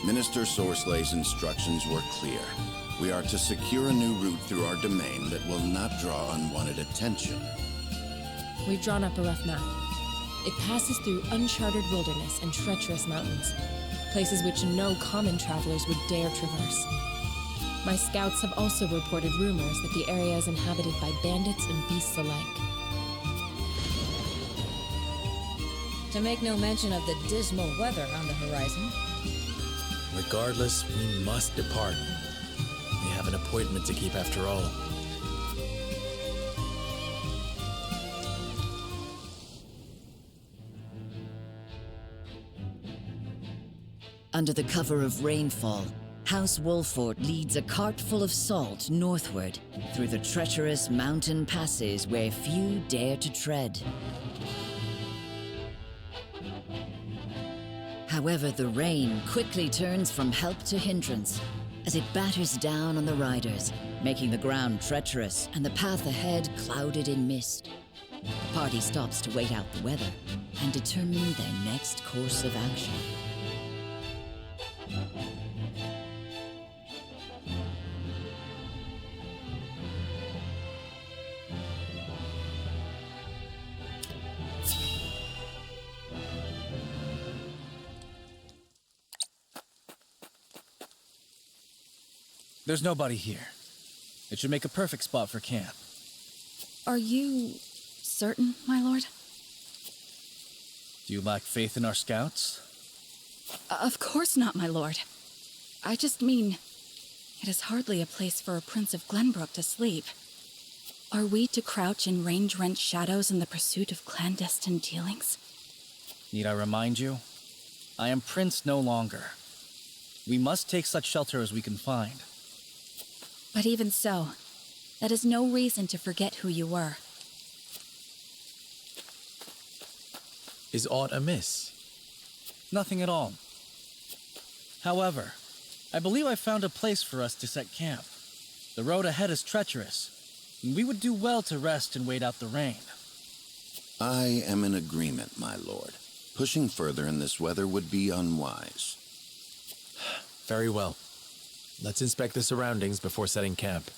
F: Minister Sorslay's instructions were clear. We are to secure a new route through our domain that will not draw unwanted attention.
R: We've drawn up a rough map. It passes through uncharted wilderness and treacherous mountains, places which no common travelers would dare traverse. My scouts have also reported rumors that the area is inhabited by bandits and beasts alike.
O: To make no mention of the dismal weather on the horizon.
G: Regardless, we must depart. We have an appointment to keep after all.
O: Under the cover of rainfall, House Wolfort leads a cart full of salt northward through the treacherous mountain passes where few dare to tread. However, the rain quickly turns from help to hindrance as it batters down on the riders, making the ground treacherous and the path ahead clouded in mist. The party stops to wait out the weather and determine their next course of action.
B: There's nobody here. It should make a perfect spot for camp.
C: Are you certain, my lord?
B: Do you lack faith in our scouts?
C: Of course not, my lord. I just mean, it is hardly a place for a Prince of Glenbrook to sleep. Are we to crouch in range-rent shadows in the pursuit of clandestine dealings?
B: Need I remind you? I am Prince no longer. We must take such shelter as we can find.
C: But even so, that is no reason to forget who you were.
G: Is aught amiss?
B: Nothing at all. However, I believe I found a place for us to set camp. The road ahead is treacherous, and we would do well to rest and wait out the rain.
F: I am in agreement, my lord. Pushing further in this weather would be unwise.
G: Very well. Let's inspect the surroundings before setting camp.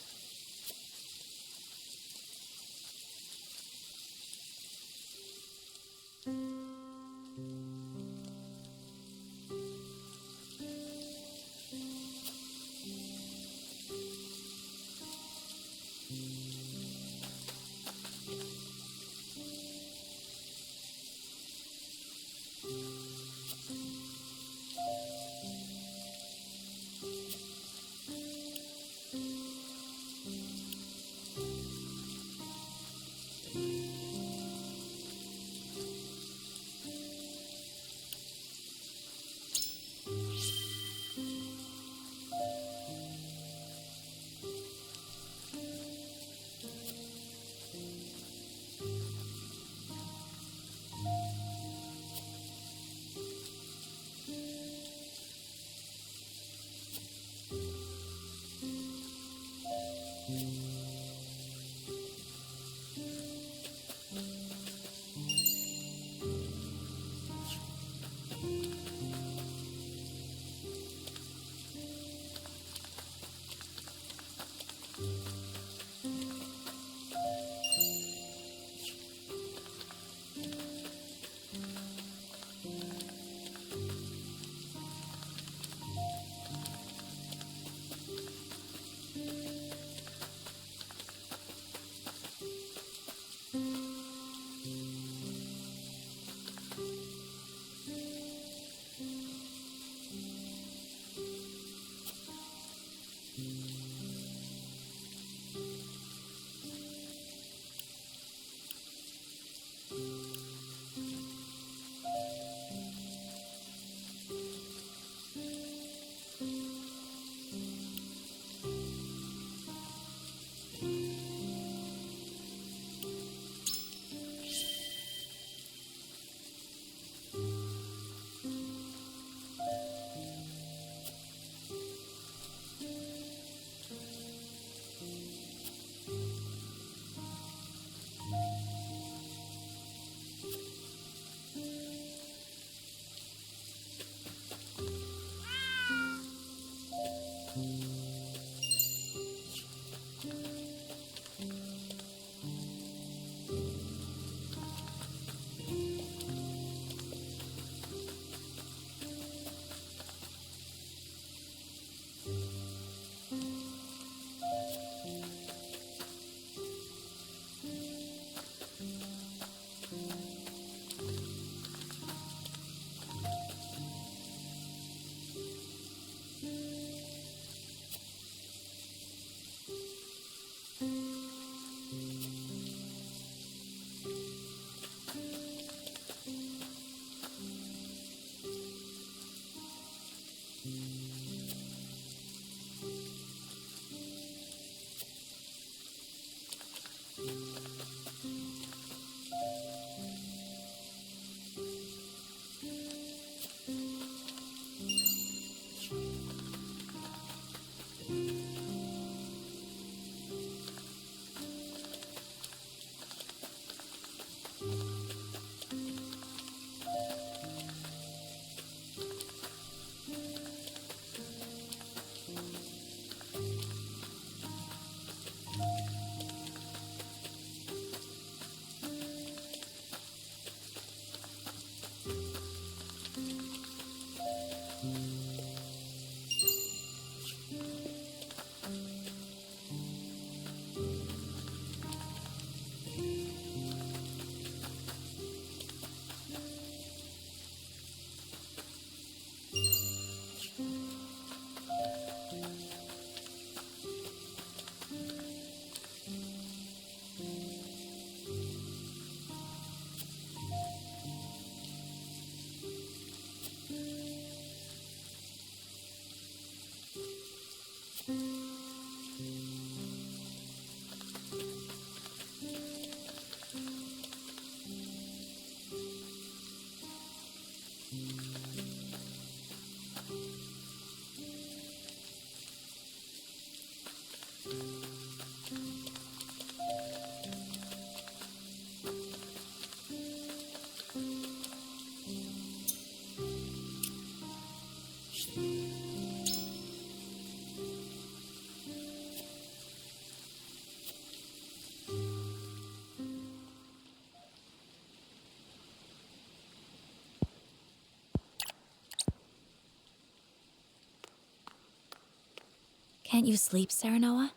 P: Can't you sleep, Serenoa?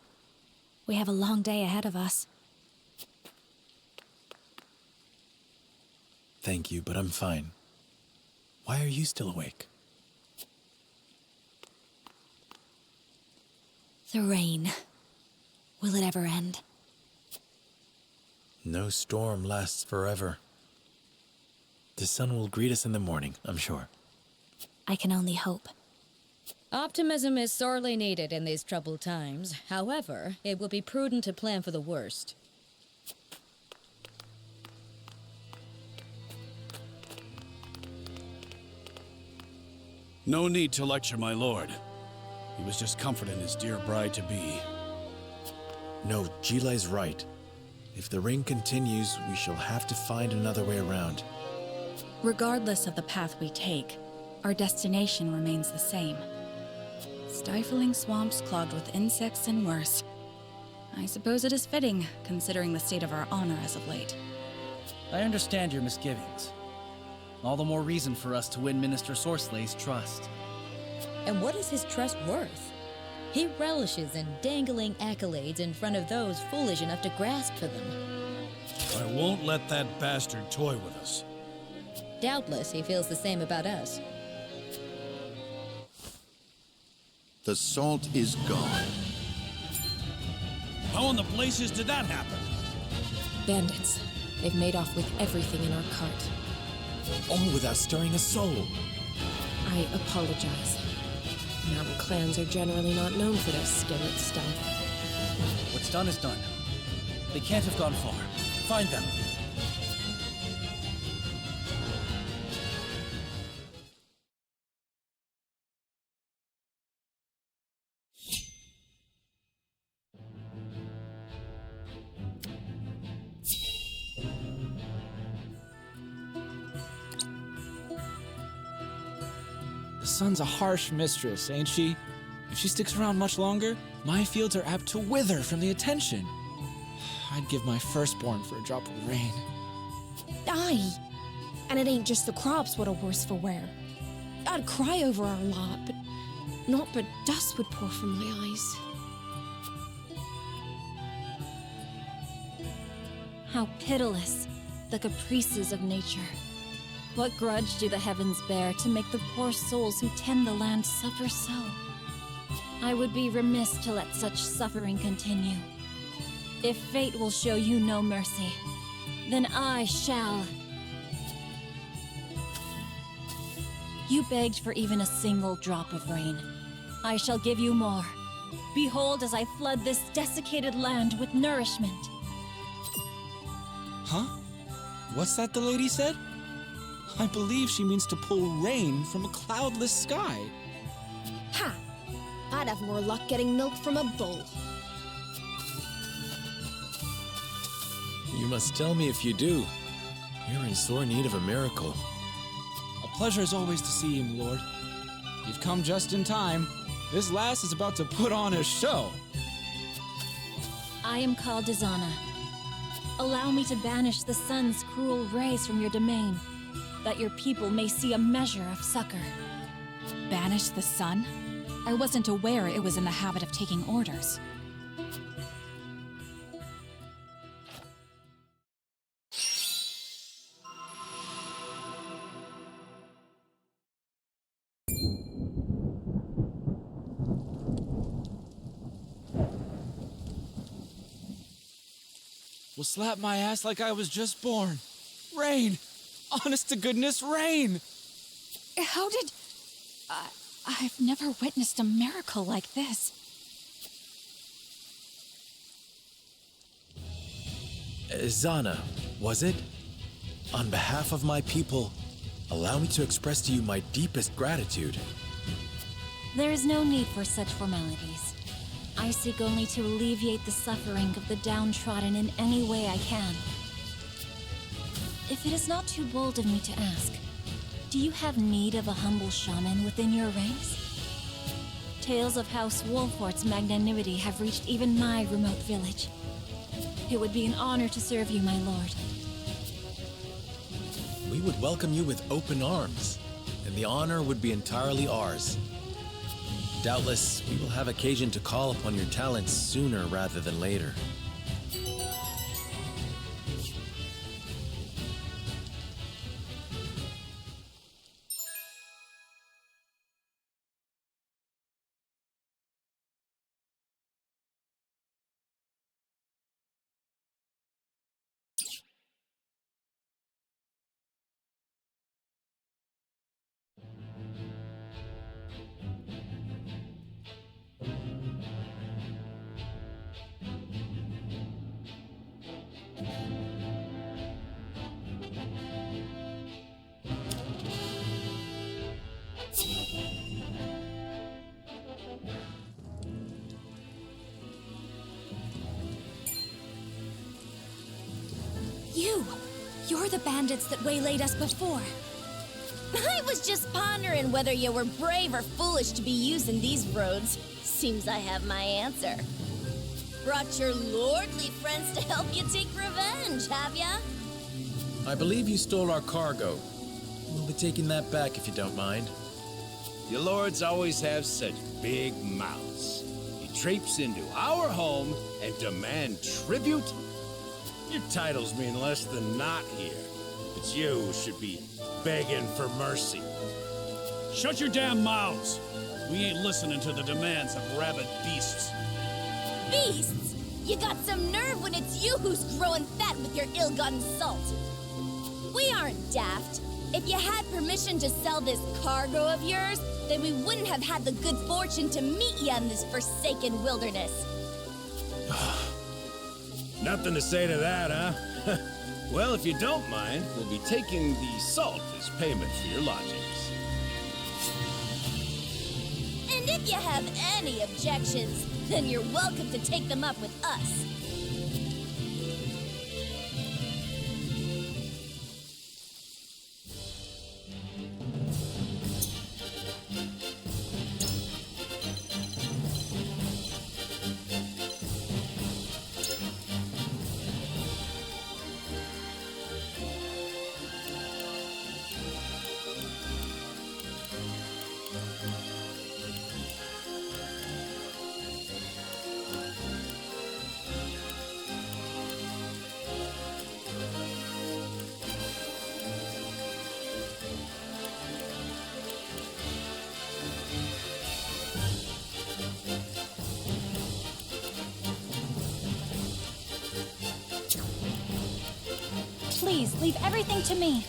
P: We have a long day ahead of us.
G: Thank you, but I'm fine. Why are you still awake?
P: The rain. Will it ever end?
G: No storm lasts forever. The sun will greet us in the morning, I'm sure.
P: I can only hope.
K: Optimism is sorely needed in these troubled times. However, it will be prudent to plan for the worst.
H: No need to lecture my lord. He was just comforting his dear bride-to-be.
G: No, Gilai's right. If the rain continues, we shall have to find another way around.
P: Regardless of the path we take, our destination remains the same. Stifling swamps clogged with insects and worse. I suppose it is fitting, considering the state of our honor as of late.
B: I understand your misgivings. All the more reason for us to win Minister Sorslay's trust.
K: And what is his trust worth? He relishes in dangling accolades in front of those foolish enough to grasp for them.
H: I won't let that bastard toy with us.
K: Doubtless he feels the same about us.
F: The salt is gone.
H: How in the blazes did that happen?
R: Bandits. They've made off with everything in our cart.
G: All without stirring a soul.
R: I apologize. Mountain clans are generally not known for their skill at stealth.
B: What's done is done. They can't have gone far. Find them.
I: The sun's a harsh mistress, ain't she? If she sticks around much longer, my fields are apt to wither from the attention. I'd give my firstborn for a drop of rain.
A: Aye. And it ain't just the crops what are worse for wear. I'd cry over our lot, but naught but dust would pour from my eyes.
C: How pitiless, the caprices of nature. What grudge do the heavens bear to make the poor souls who tend the land suffer so? I would be remiss to let such suffering continue. If fate will show you no mercy, then I shall. You begged for even a single drop of rain. I shall give you more. Behold as I flood this desiccated land with nourishment.
I: Huh? What's that the lady said? I believe she means to pull rain from a cloudless sky.
A: Ha! I'd have more luck getting milk from a bull.
G: You must tell me if you do. You're in sore need of a miracle.
I: A pleasure as always to see you, my lord. You've come just in time. This lass is about to put on a show.
C: I am called Dizana. Allow me to banish the sun's cruel rays from your domain, that your people may see a measure of succor.
P: Banish the sun? I wasn't aware it was in the habit of taking orders.
I: Will slap my ass like I was just born. Rain! Honest to goodness, rain!
P: How did... I've never witnessed a miracle like this.
G: Zana, was it? On behalf of my people, allow me to express to you my deepest gratitude.
C: There is no need for such formalities. I seek only to alleviate the suffering of the downtrodden in any way I can. If it is not too bold of me to ask, do you have need of a humble shaman within your ranks? Tales of House Wolfort's magnanimity have reached even my remote village. It would be an honor to serve you, my lord.
G: We would welcome you with open arms, and the honor would be entirely ours. Doubtless, we will have occasion to call upon your talents sooner rather than later.
P: You're the bandits that waylaid us before.
D: I was just pondering whether you were brave or foolish to be using these roads. Seems I have my answer. Brought your lordly friends to help you take revenge, have ya?
G: I believe you stole our cargo. We'll be taking that back if you don't mind.
J: Your lords always have such big mouths. You traipse into our home and demand tribute? Your titles mean less than not here. But you should be begging for mercy.
H: Shut your damn mouths! We ain't listening to the demands of rabid beasts.
D: Beasts? You got some nerve when it's you who's growing fat with your ill-gotten salt. We aren't daft. If you had permission to sell this cargo of yours, then we wouldn't have had the good fortune to meet you in this forsaken wilderness.
J: Nothing to say to that, huh? Well, if you don't mind, we'll be taking the salt as payment for your lodgings.
D: And if you have any objections, then you're welcome to take them up with us.
P: Please, leave everything to me.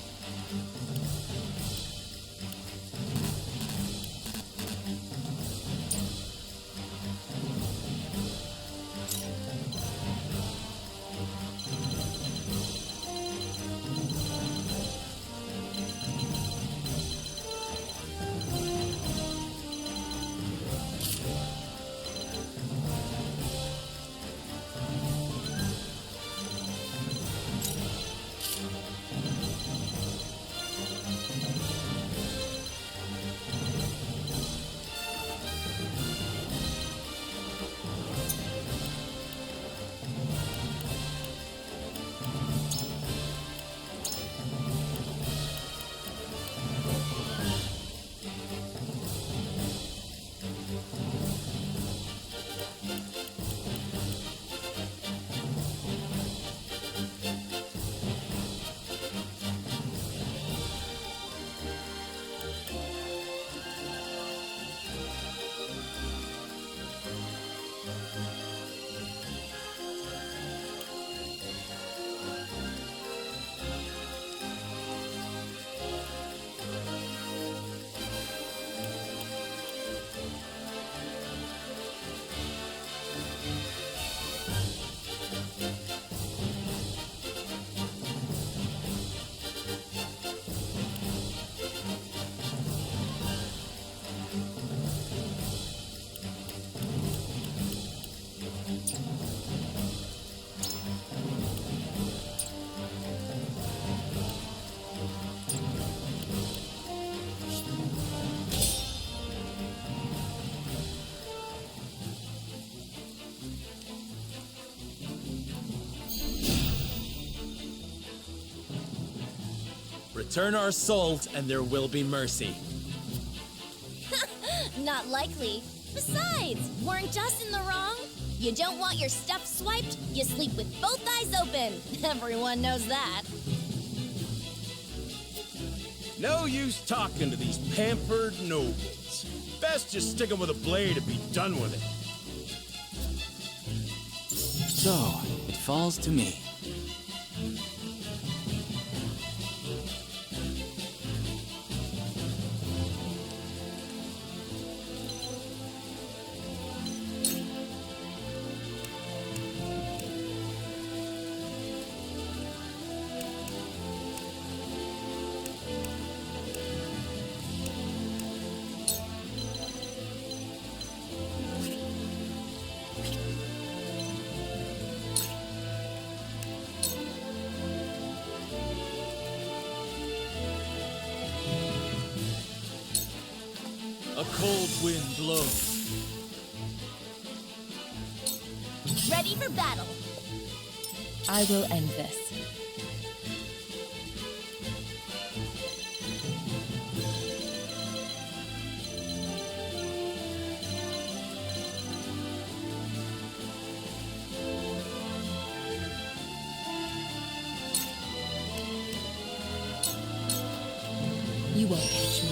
G: Return our salt, and there will be mercy.
D: Not likely. Besides, weren't us in the wrong? You don't want your stuff swiped, you sleep with both eyes open. Everyone knows that.
L: No use talking to these pampered nobles. Best just stick 'em with a blade and be done with it.
S: So, it falls to me.
B: A cold wind blows.
D: Ready for battle.
R: I will end this. You won't catch me.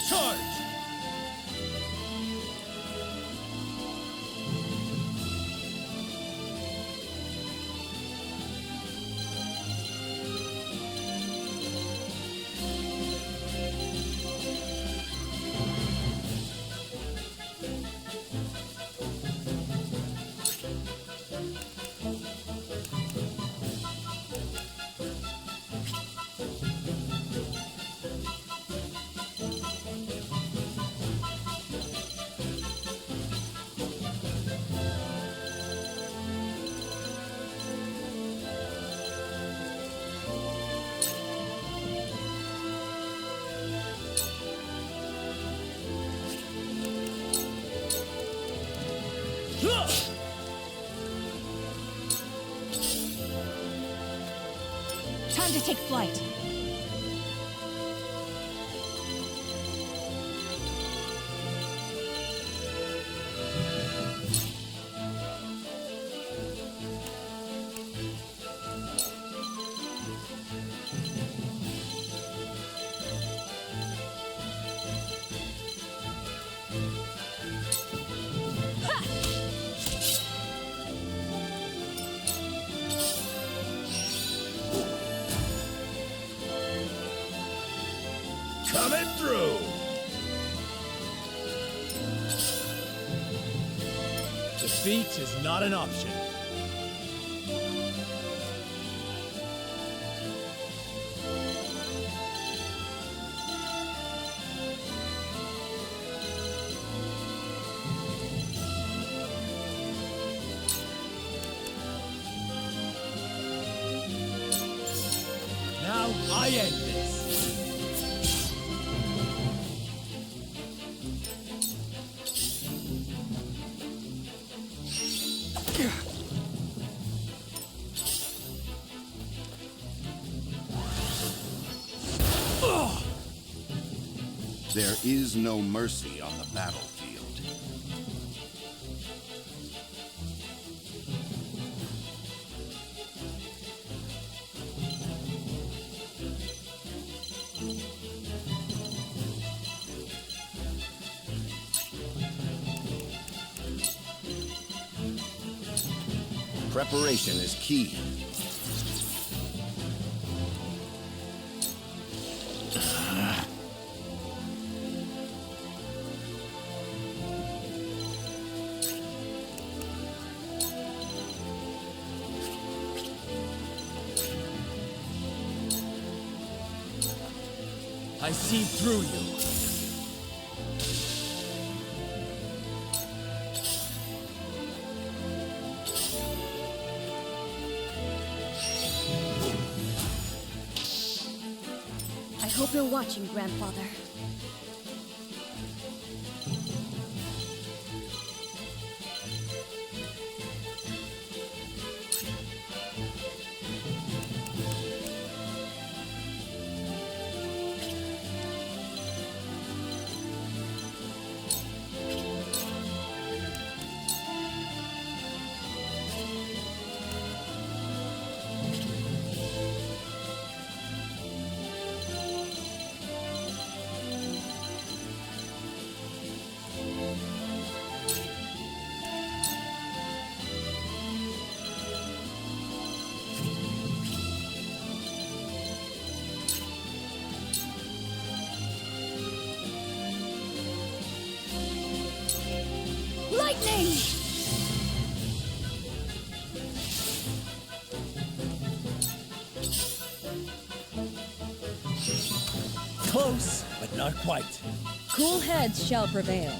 B: Charge!
R: Time to take flight.
L: Coming through!
B: Defeat is not an option. Now I end this.
F: There is no mercy on the battlefield. Preparation is key.
B: I see through you.
D: I hope you're watching, Grandfather. lightning!
B: Close, but not quite.
K: Cool heads shall prevail.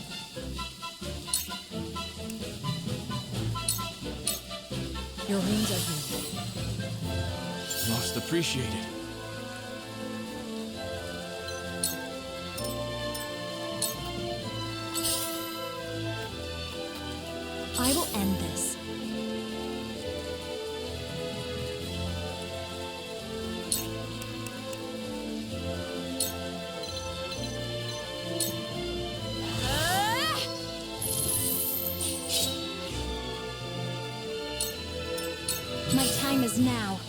R: Your wounds are healed.
N: Most appreciated.
P: I will end this. My time is now.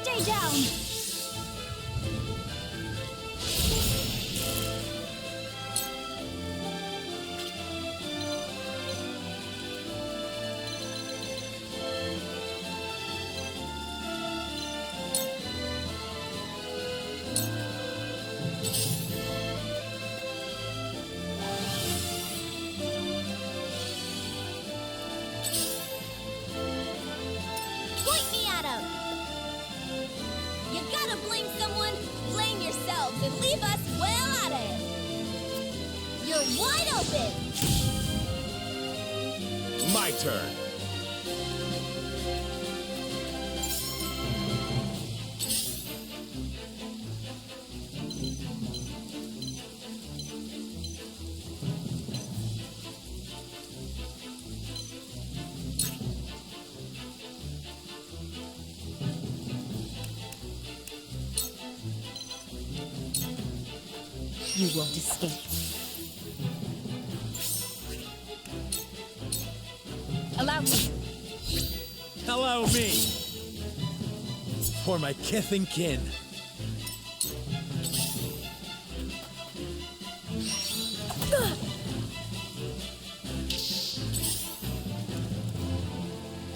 D: Stay down! Point me at him! You gotta blame someone, blame yourselves, and leave us well at it! You're wide open!
L: My turn.
P: You won't escape.
D: Allow me.
B: Allow me. For my kith and kin.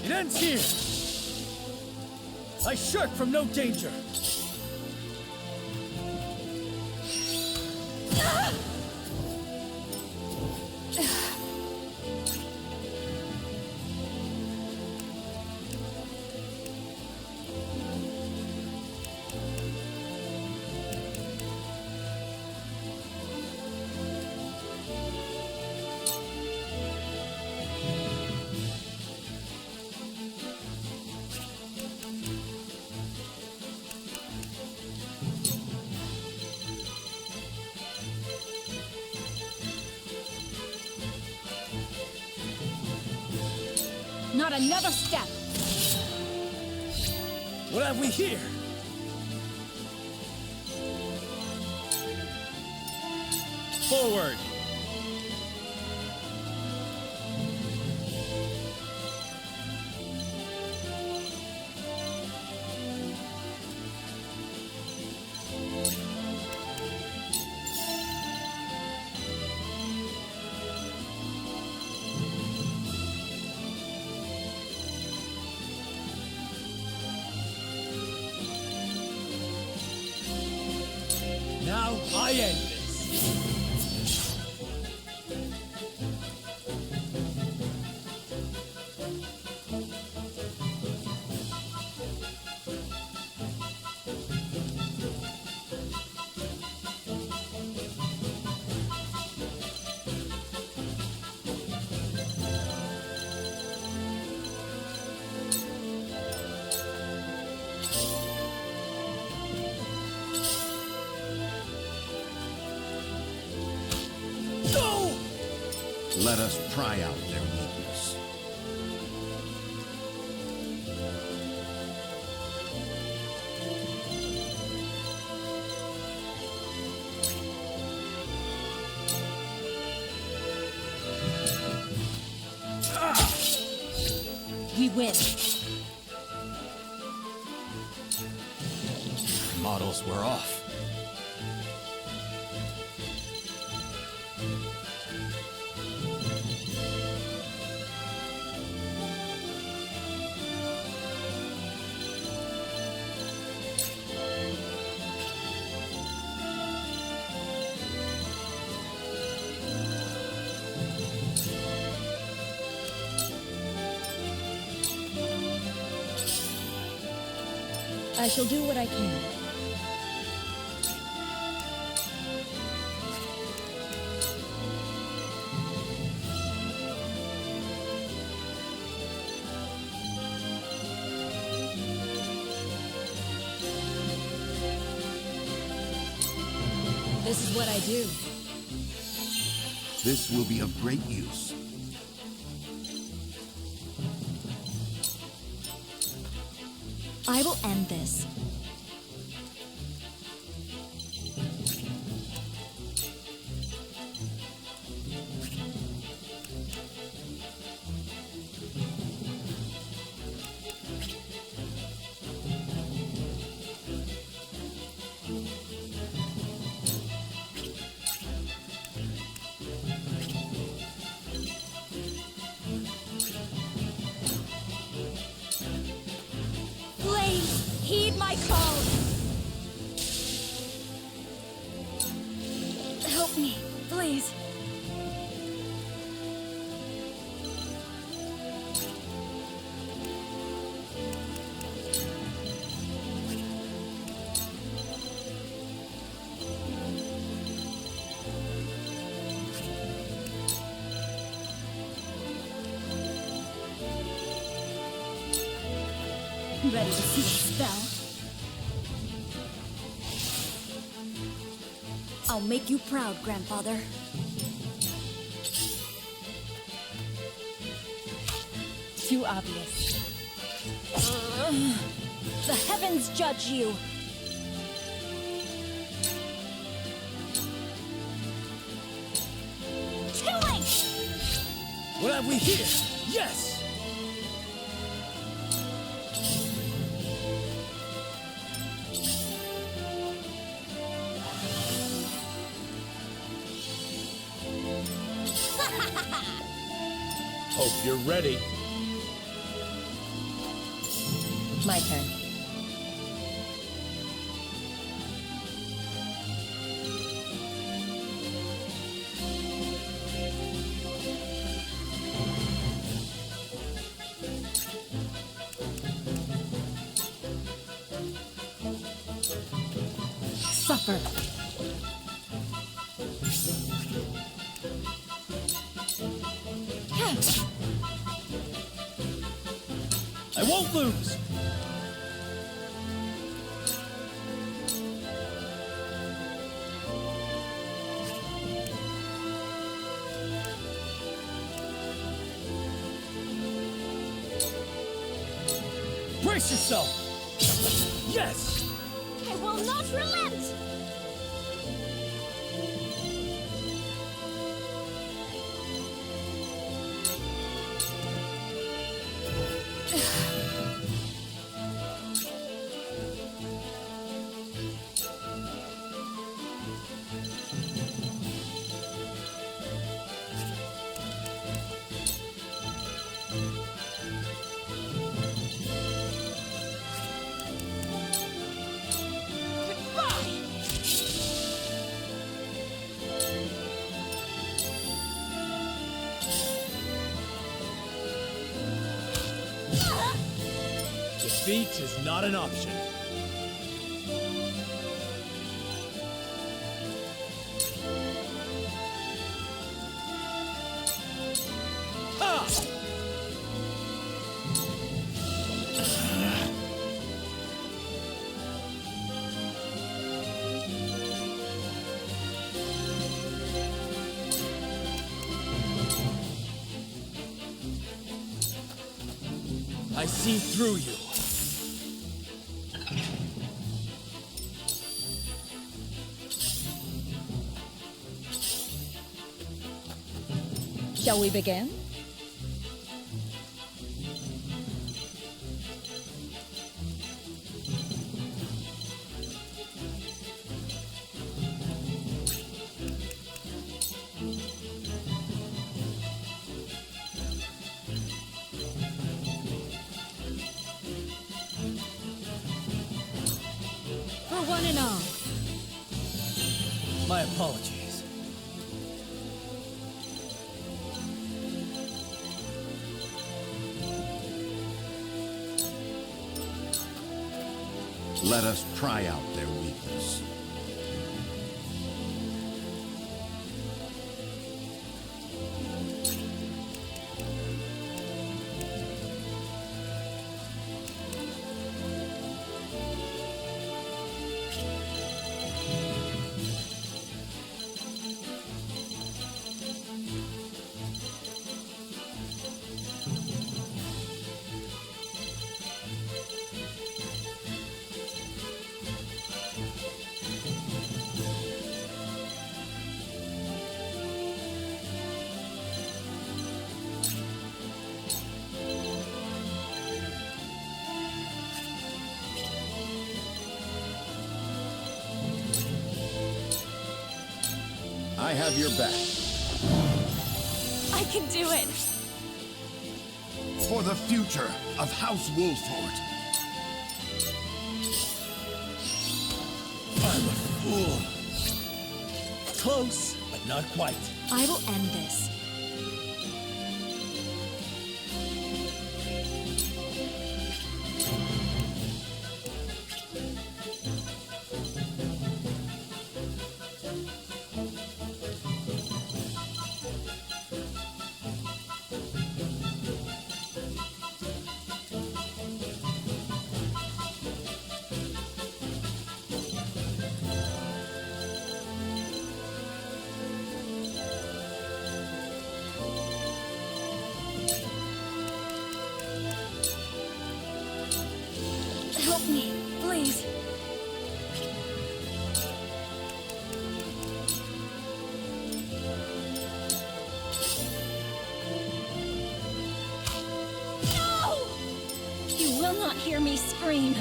B: It ends here. I shirk from no danger.
D: Not another step!
B: What have we here? Forward! Now I end this.
F: Let us pry out their weakness.
Q: We win.
N: Models were off.
K: I shall do what I can.
Q: This is what I do.
F: This will be of great use.
P: I will end this.
D: Please, heed my call. Help me, please. Ready to see the spell? I'll make you proud, Grandfather.
Q: Too obvious.
D: The heavens judge you. Too late!
B: What have we here? Yes!
N: Hope you're ready.
K: My turn.
Q: Suffer.
B: I won't lose! Brace yourself! Yes!
D: I will not relent!
B: Defeat is not an option. Ha! I see through you.
K: Shall we begin?
Q: For one and all.
B: My apologies.
F: Let us try out their weakness. I have your back.
D: I can do it!
L: For the future of House Wolford.
B: I'm a fool. Close, but not quite.
C: I will end this.
D: Help me, please. No! You will not hear me scream.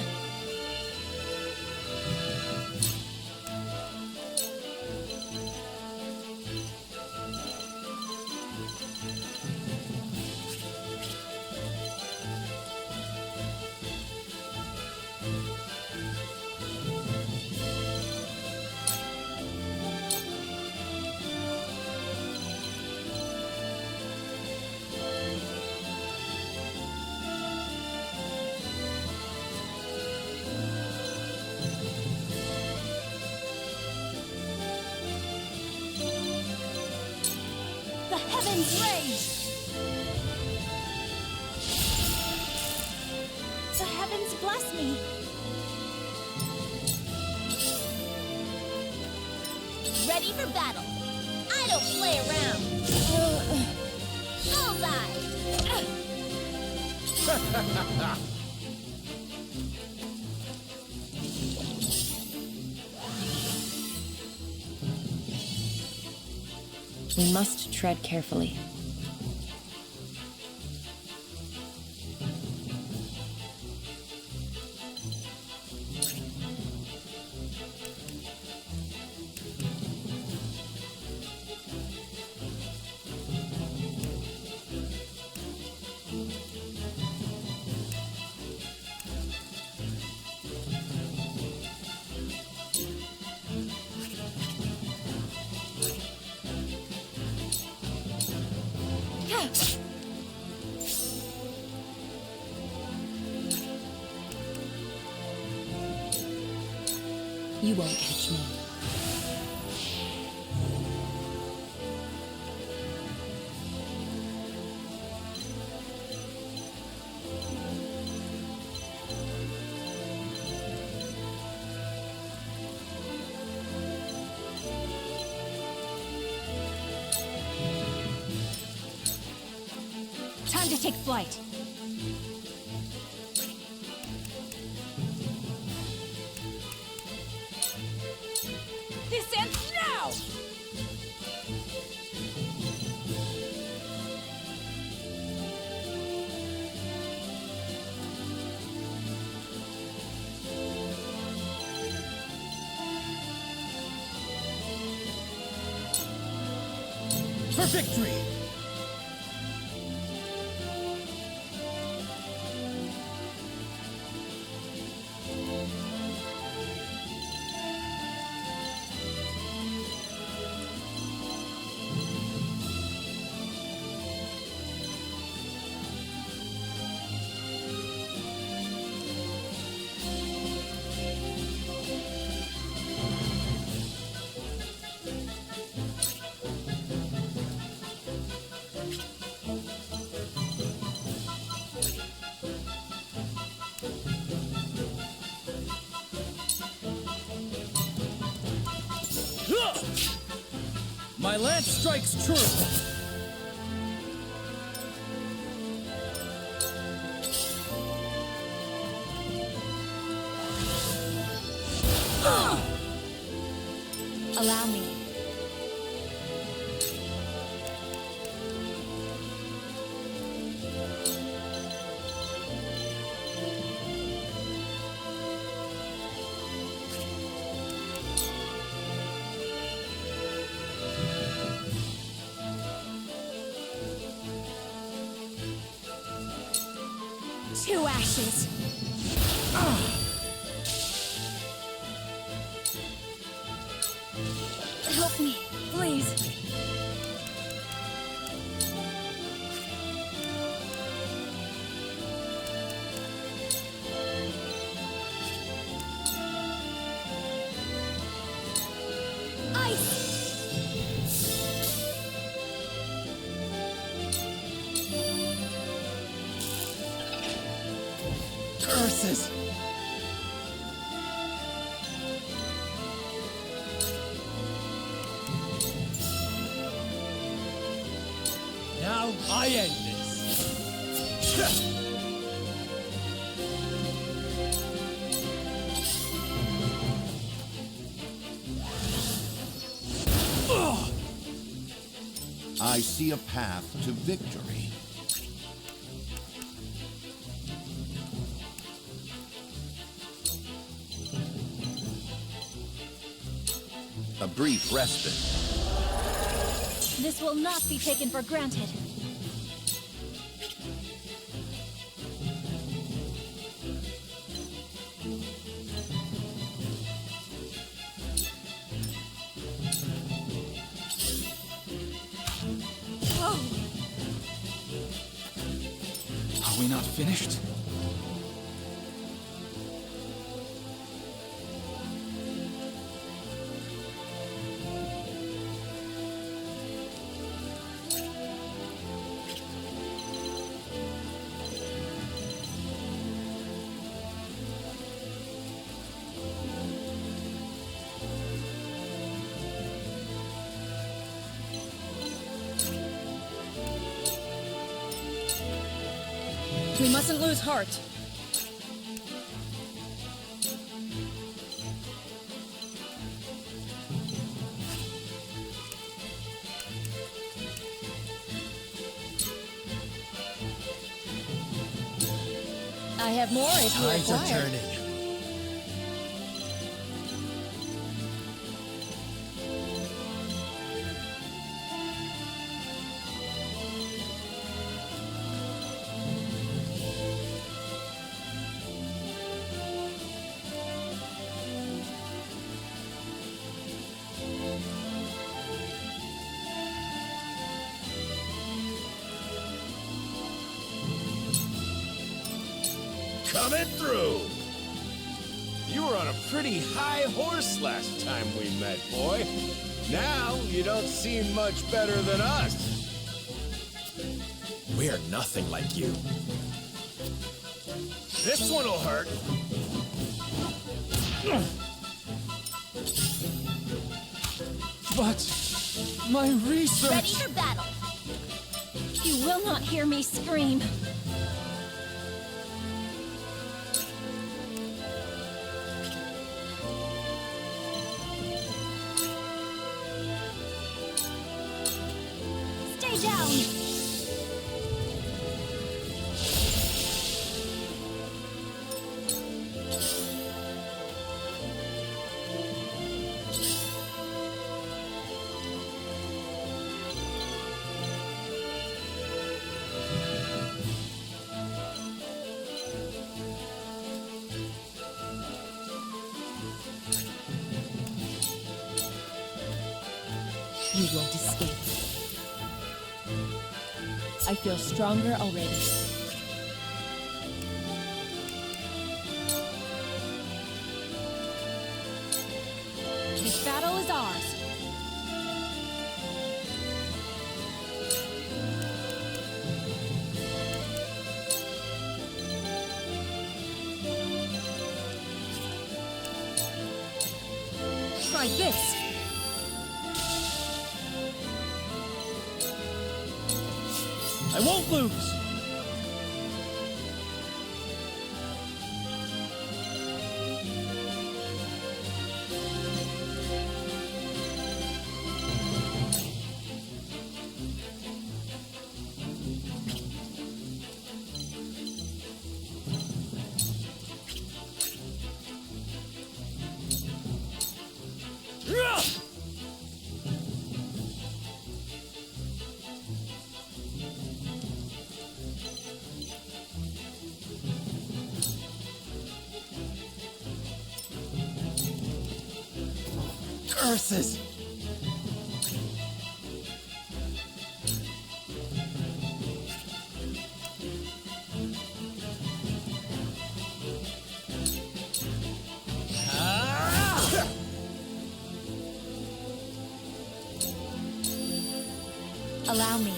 D: The heavens rage! The heavens bless me! Ready for battle! I don't play around! Bullseye!
R: We must tread carefully. You won't catch me.
D: Time to take flight. This ends now!
B: For victory! My lance strikes true!
P: Allow me.
D: Two ashes. Help me, please.
B: Curses! Now I end this.
F: I see a path to victory. A brief respite.
D: This will not be taken for granted.
S: Are we not finished?
R: We mustn't lose heart.
Q: I have more if you
B: Tides are
Q: require.
B: turning.
L: Coming through! You were on a pretty high horse last time we met, boy. Now, you don't seem much better than us.
G: We're nothing like you.
L: This one'll hurt.
R: But my research...
D: Ready for battle. You will not hear me scream. Stay down.
R: You won't escape. I feel stronger already.
D: This battle is ours.
R: Try this.
B: lose! Curses!
P: Allow me.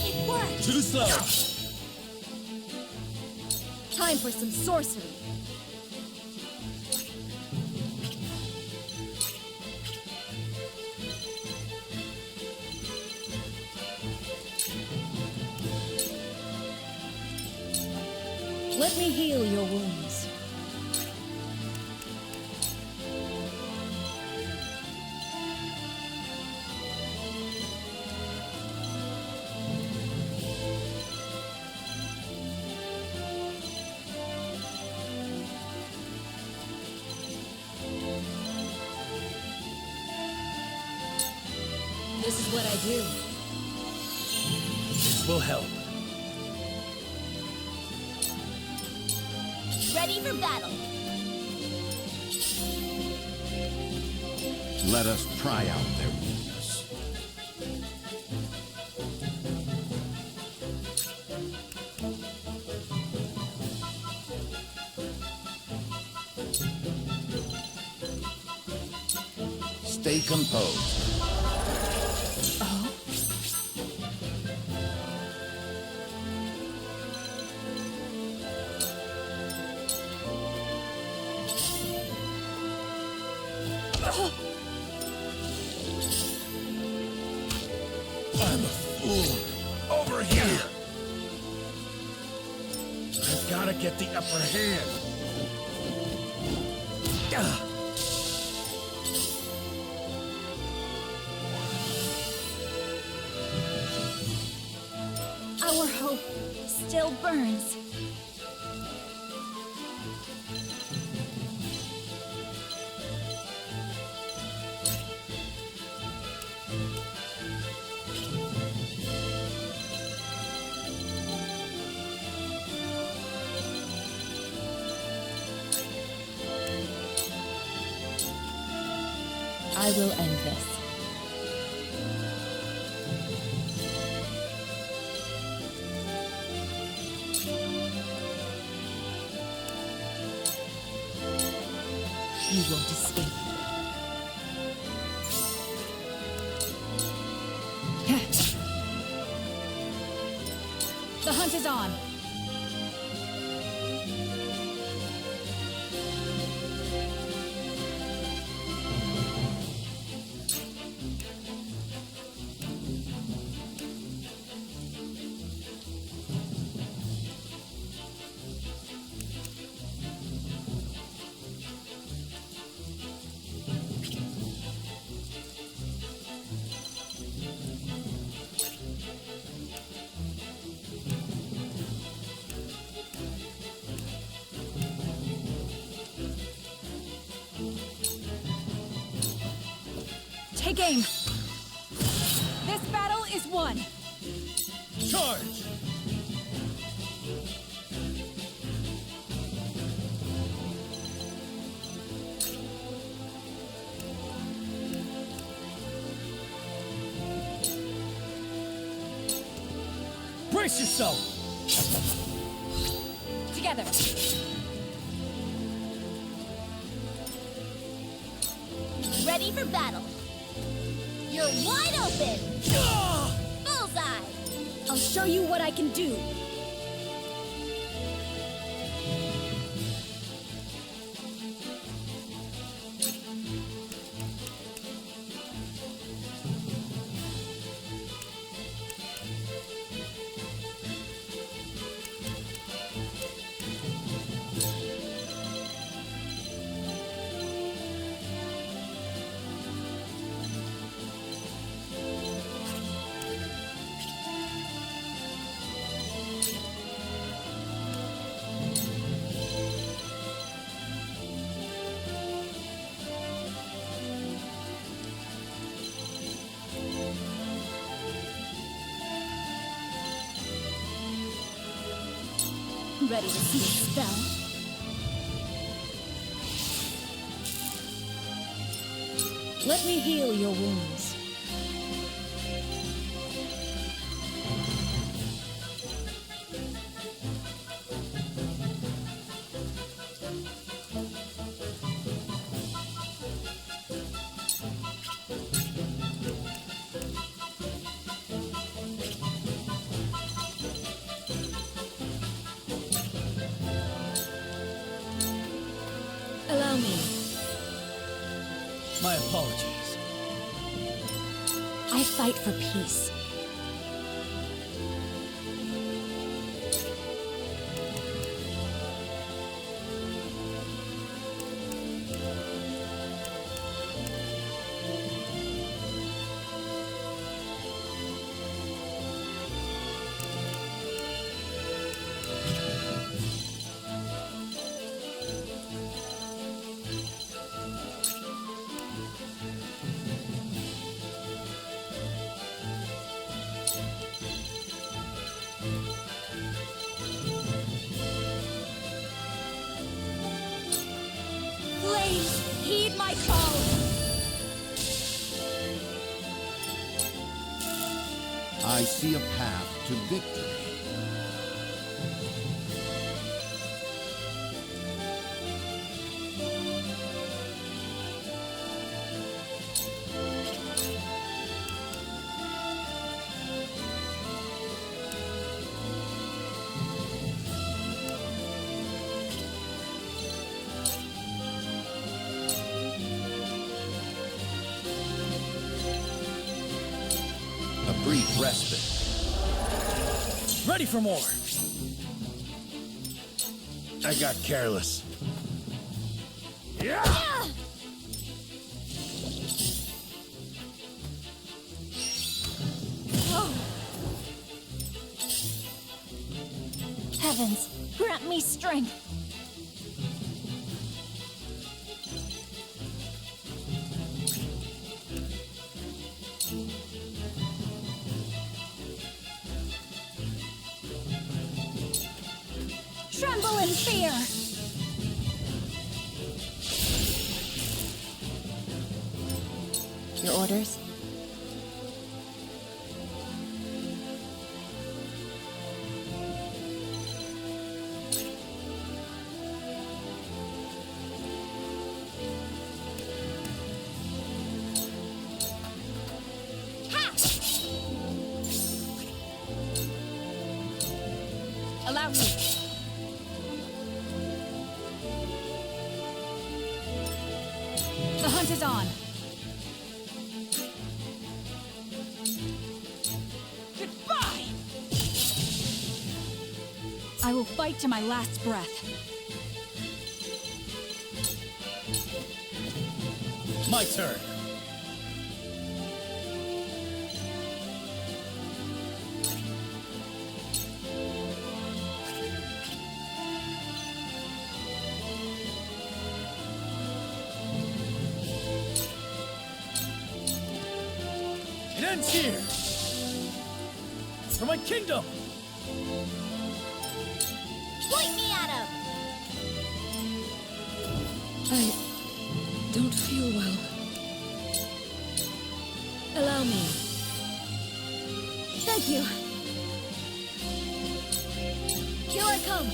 D: It worked!
B: Too slow!
D: Time for some sorcery.
K: Let me heal your wounds.
Q: This is what I do.
B: This will help.
D: Ready for battle.
F: Let us pry out their weakness. Stay composed.
J: I'm a fool. Over here. I've got to get the upper hand.
D: Our hope still burns.
P: I will end this. You won't escape.
D: The hunt is on. Take aim. This battle is won.
B: Charge! Brace yourself!
D: Together. ready for battle. You're wide open! Bullseye!
Q: I'll show you what I can do.
D: Ready to see a spell?
Q: Let me heal your wounds. Allow me.
B: My apologies.
P: I fight for peace.
D: Please, heed my call!
F: I see a path to victory. A brief respite.
B: Ready for more!
L: I got careless.
D: Yeah!
P: Oh. Heavens, grant me strength. Tremble in fear! Your orders?
D: Allow me.
P: The hunt is on!
D: Goodbye!
P: I will fight to my last breath.
B: My turn. It ends here! For my kingdom!
D: Point me at him!
Q: I don't feel well. Allow me.
D: Thank you. Here I come.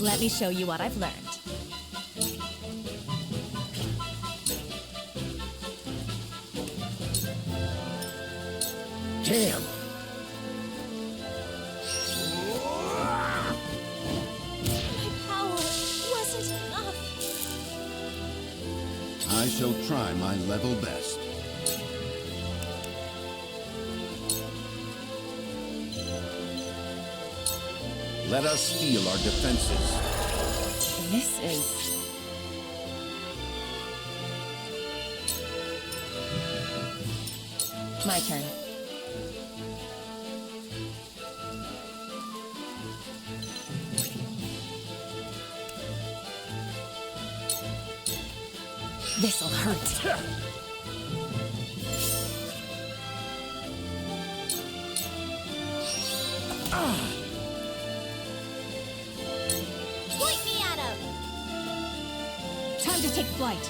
D: Let me show you what I've learned.
L: Damn!
D: My power wasn't enough.
F: I shall try my level best. Let us steel our defenses.
D: This is... my turn. This'll hurt. Point me at him! Time to take flight.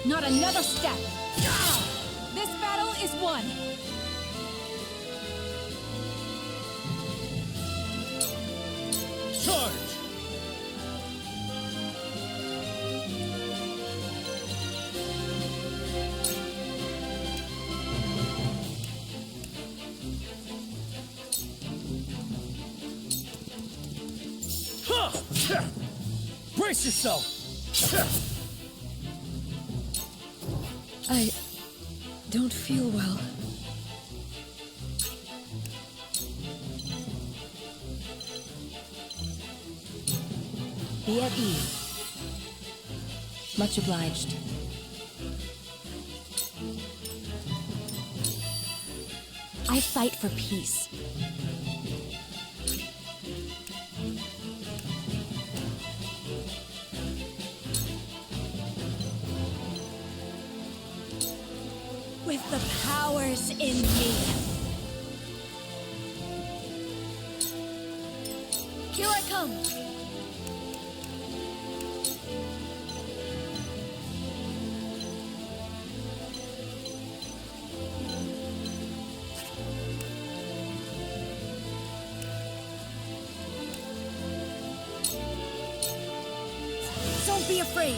Q: Not another step! This battle is won!
B: Charge! Brace yourself!
K: I don't feel well.
D: Be at ease. Much obliged. I fight for peace. With the powers in me. Here I come. Don't be afraid.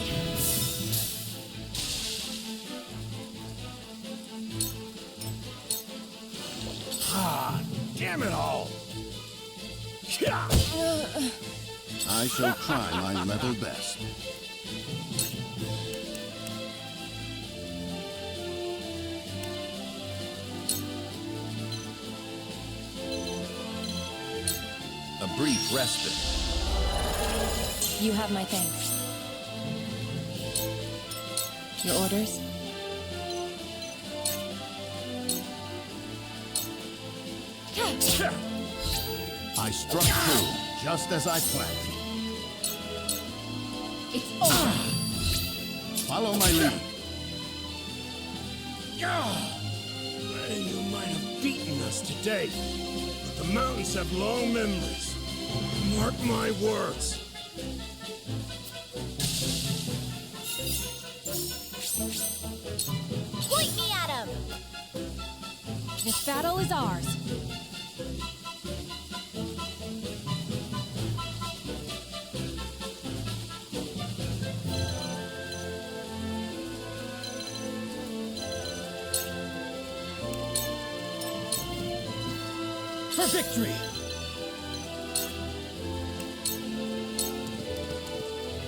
L: Ah, damn it all!
F: I shall try my level best. A brief respite.
D: You have my thanks. Your orders?
F: I struck through, just as I planned.
D: It's over.
F: Follow my lead.
L: You might have beaten us today, but the mountains have long memories. Mark my words.
D: Point me at him! This battle is ours.
B: For victory!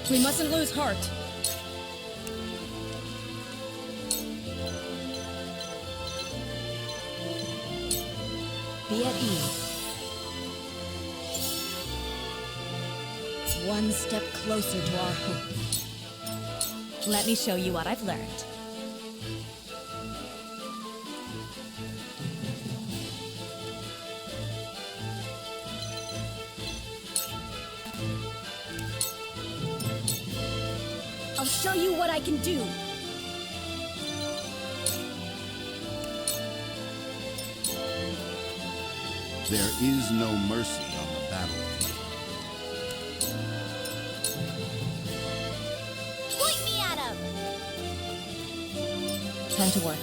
Q: We mustn't lose heart.
D: Be at ease. One step closer to our hope. Let me show you what I've learned. I'll show you what I can do.
F: There is no mercy on the battlefield.
D: Point me at him!
R: to work.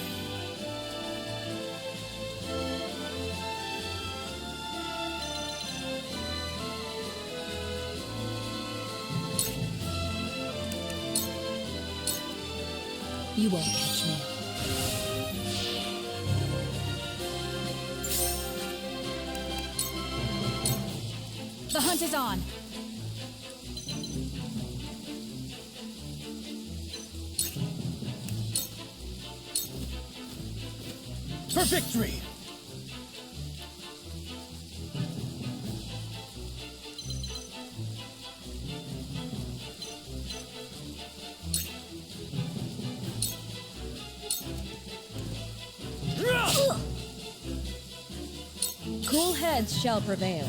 R: You won't catch me.
D: The hunt is on.
B: For victory!
K: Cool heads shall prevail.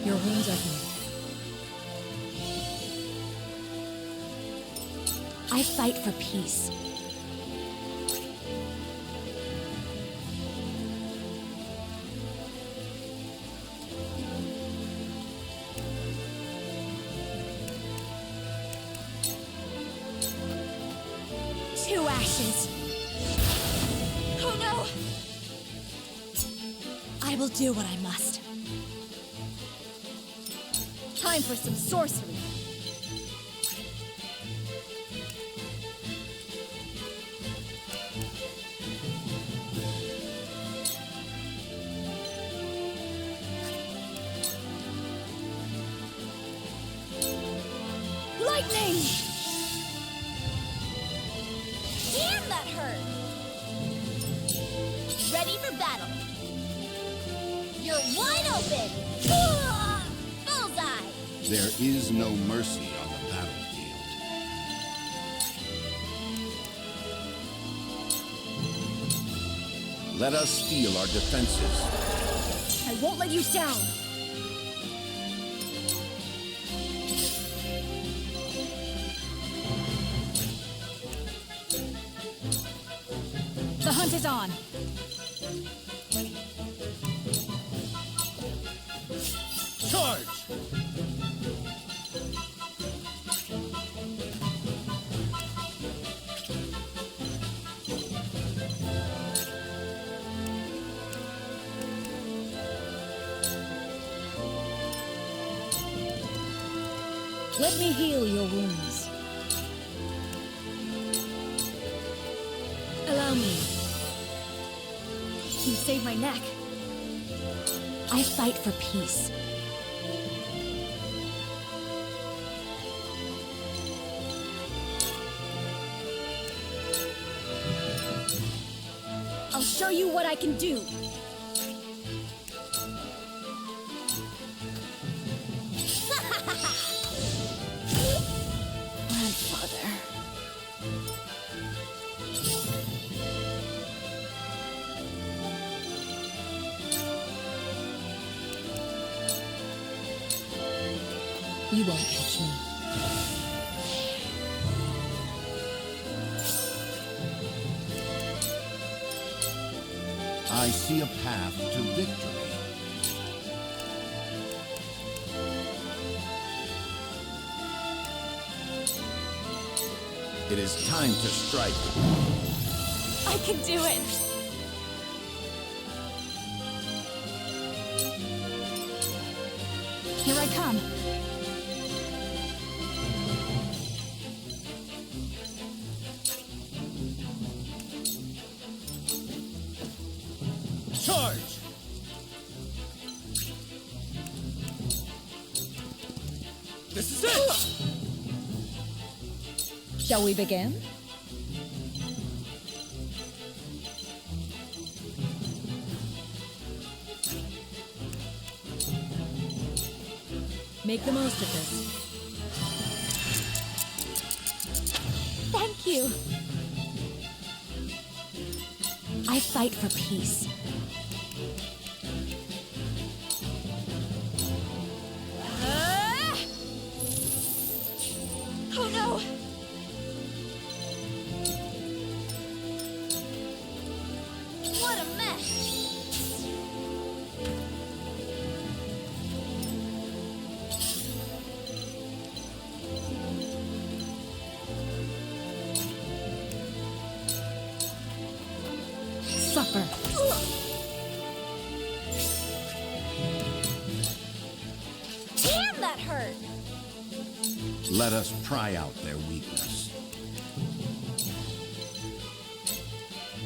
R: Your wounds are healed.
P: I fight for peace. Two ashes. Oh no! I will do what I must.
D: Time for some sorcery. Lightning! Damn, that hurt! Ready for battle. You're wide open! Bullseye!
F: There is no mercy on the battlefield. Let us steel our defenses.
D: I won't let you down! The hunt is on!
B: Charge!
K: Let me heal your wounds.
P: Allow me.
D: You saved my neck.
P: I fight for peace.
D: I'll show you what I can do.
P: Grandfather.
R: You won't catch me.
F: I see a path to victory. It is time to strike.
P: I can do it! Here I come.
B: Charge! This is it!
K: Shall we begin?
R: Make the most of this.
P: Thank you. I fight for peace.
D: Oh no!
Q: suffer.
D: Damn, that hurt!
F: Let us pry out their weakness.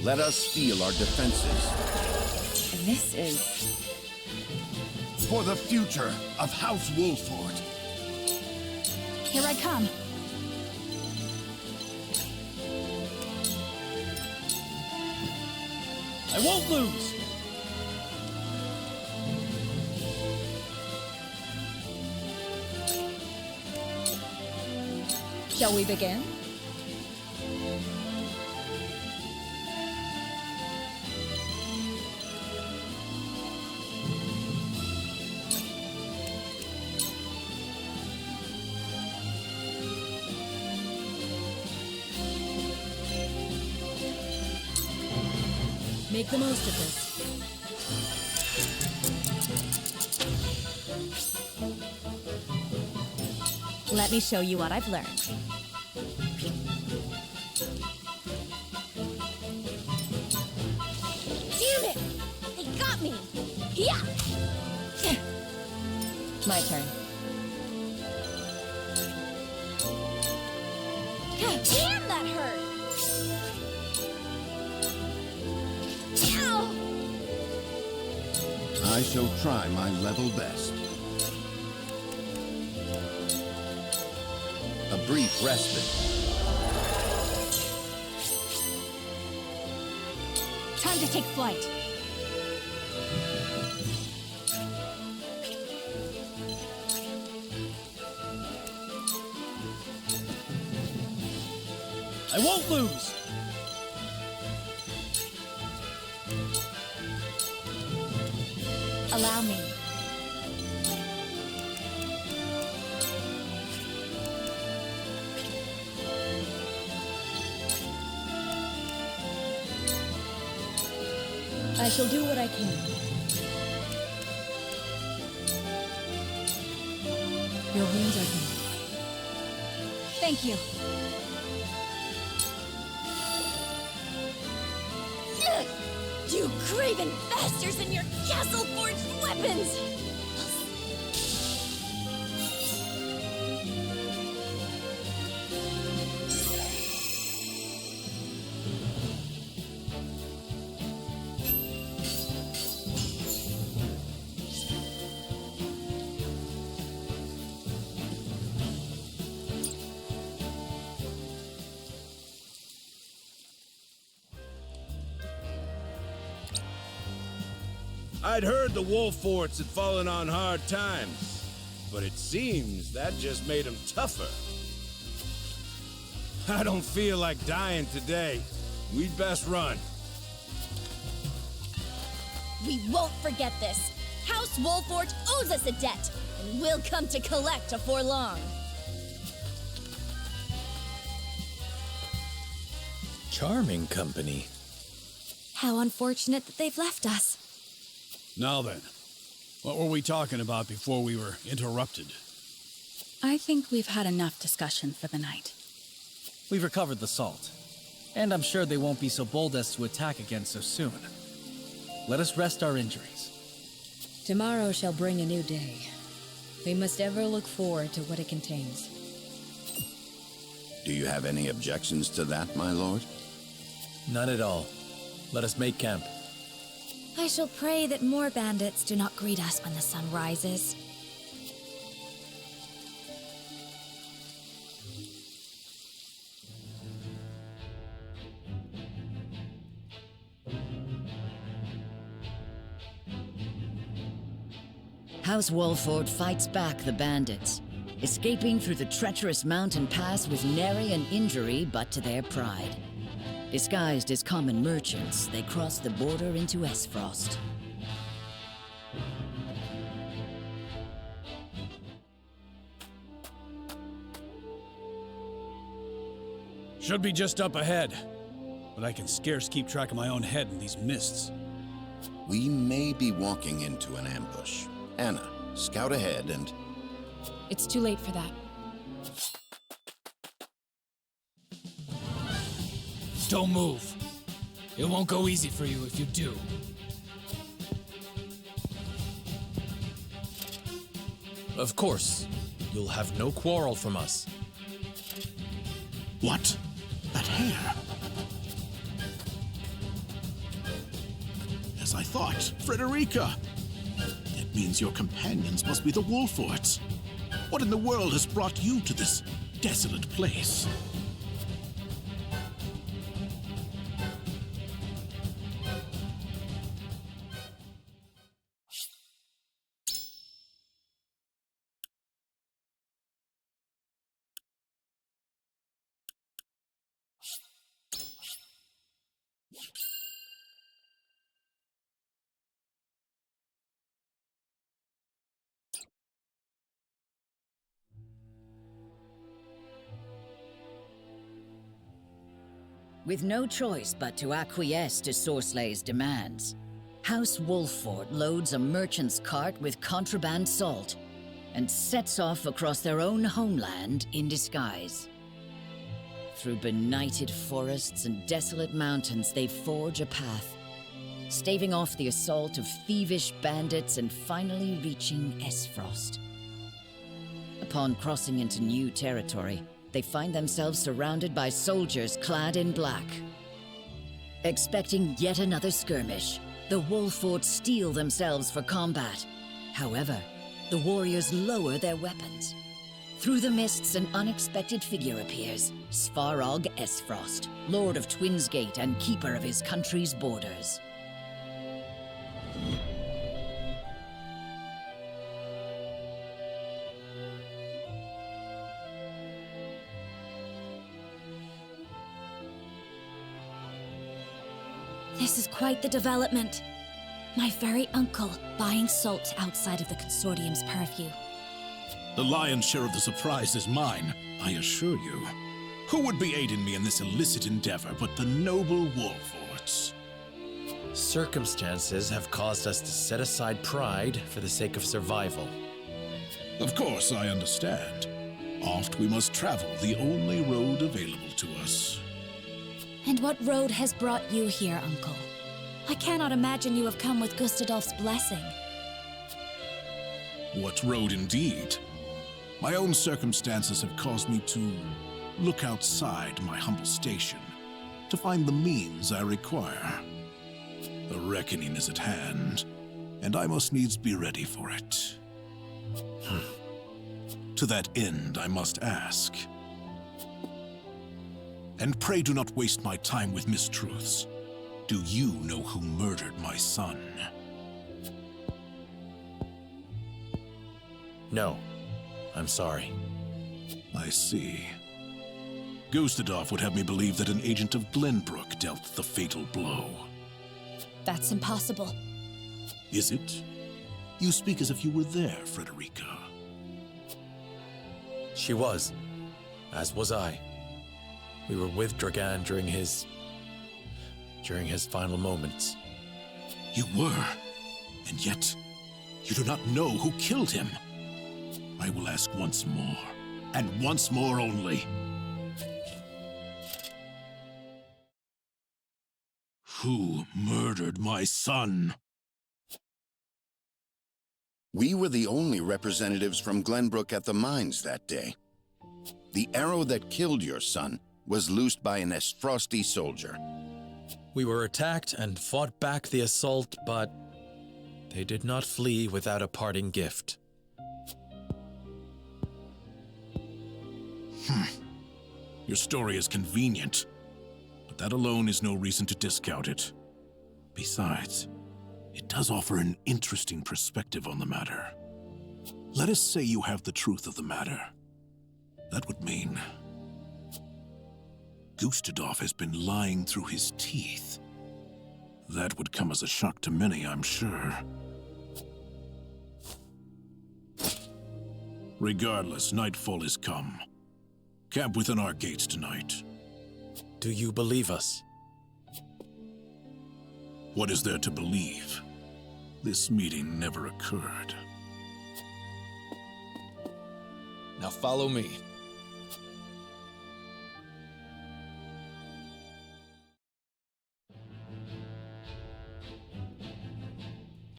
F: Let us feel our defenses.
K: This is...
F: For the future of House Wolford.
P: Here I come.
B: I won't lose!
K: Shall we begin?
Q: Make the most of this.
P: Let me show you what I've learned.
D: Damn it! They got me! Yeah!
K: My turn.
D: Damn, that hurt! Ow!
F: I shall try my level best. A brief respite.
P: Time to take flight.
B: I won't lose!
P: Allow me.
K: I shall do what I can.
Q: Your wounds are healed.
P: Thank you.
D: You craven bastards and your castle-forged weapons!
L: I'd heard the Wolforts had fallen on hard times, but it seems that just made them tougher. I don't feel like dying today. We'd best run.
D: We won't forget this. House Wolfort owes us a debt, and we'll come to collect afore long.
G: Charming company.
P: How unfortunate that they've left us.
H: Now then, what were we talking about before we were interrupted?
U: I think we've had enough discussion for the night.
B: We've recovered the salt, and I'm sure they won't be so bold as to attack again so soon. Let us rest our injuries.
K: Tomorrow shall bring a new day. We must ever look forward to what it contains.
F: Do you have any objections to that, my lord?
G: None at all. Let us make camp.
P: I shall pray that more bandits do not greet us when the sun rises.
O: House Wolford fights back the bandits, escaping through the treacherous mountain pass with nary an injury but to their pride. Disguised as common merchants, they cross the border into Esfrost.
H: Should be just up ahead, but I can scarce keep track of my own head in these mists.
F: We may be walking into an ambush. Anna, scout ahead and...
R: It's too late for that.
B: Don't move.
I: It won't go easy for you if you do.
G: Of course. You'll have no quarrel from us.
T: What? That hair? As I thought, Frederica! It means your companions must be the Wolforts. What in the world has brought you to this desolate place?
O: With no choice but to acquiesce to Sorslay's demands, House Wolfort loads a merchant's cart with contraband salt and sets off across their own homeland in disguise. Through benighted forests and desolate mountains, they forge a path, staving off the assault of thievish bandits and finally reaching Esfrost. Upon crossing into new territory, they find themselves surrounded by soldiers clad in black. Expecting yet another skirmish, the Wolforts steel themselves for combat. However, the warriors lower their weapons. Through the mists, an unexpected figure appears, Svarog Esfrost, Lord of Twinsgate and keeper of his country's borders.
P: This is quite the development. My very uncle buying salt outside of the Consortium's purview.
T: The lion's share of the surprise is mine, I assure you. Who would be aiding me in this illicit endeavor but the noble Wolforts?
G: Circumstances have caused us to set aside pride for the sake of survival.
T: Of course, I understand. Oft we must travel the only road available to us.
P: And what road has brought you here, Uncle? I cannot imagine you have come with Gustadolf's blessing.
T: What road indeed? My own circumstances have caused me to look outside my humble station, to find the means I require. The reckoning is at hand, and I must needs be ready for it. To that end, I must ask. And pray do not waste my time with mistruths. Do you know who murdered my son?
G: No. I'm sorry.
T: I see. Gustadolf would have me believe that an agent of Glenbrook dealt the fatal blow.
P: That's impossible.
T: Is it? You speak as if you were there, Frederica.
G: She was. As was I. We were with Dragan during his final moments.
T: You were? And yet, you do not know who killed him. I will ask once more, and once more only. Who murdered my son?
F: We were the only representatives from Glenbrook at the mines that day. The arrow that killed your son was loosed by an Esfrosti soldier.
G: We were attacked and fought back the assault, but they did not flee without a parting gift.
T: Your story is convenient, but that alone is no reason to discount it. Besides, it does offer an interesting perspective on the matter. Let us say you have the truth of the matter. That would mean Gustadolf has been lying through his teeth. That would come as a shock to many, I'm sure. Regardless, nightfall is come. Camp within our gates tonight.
G: Do you believe us?
T: What is there to believe? This meeting never occurred.
I: Now follow me.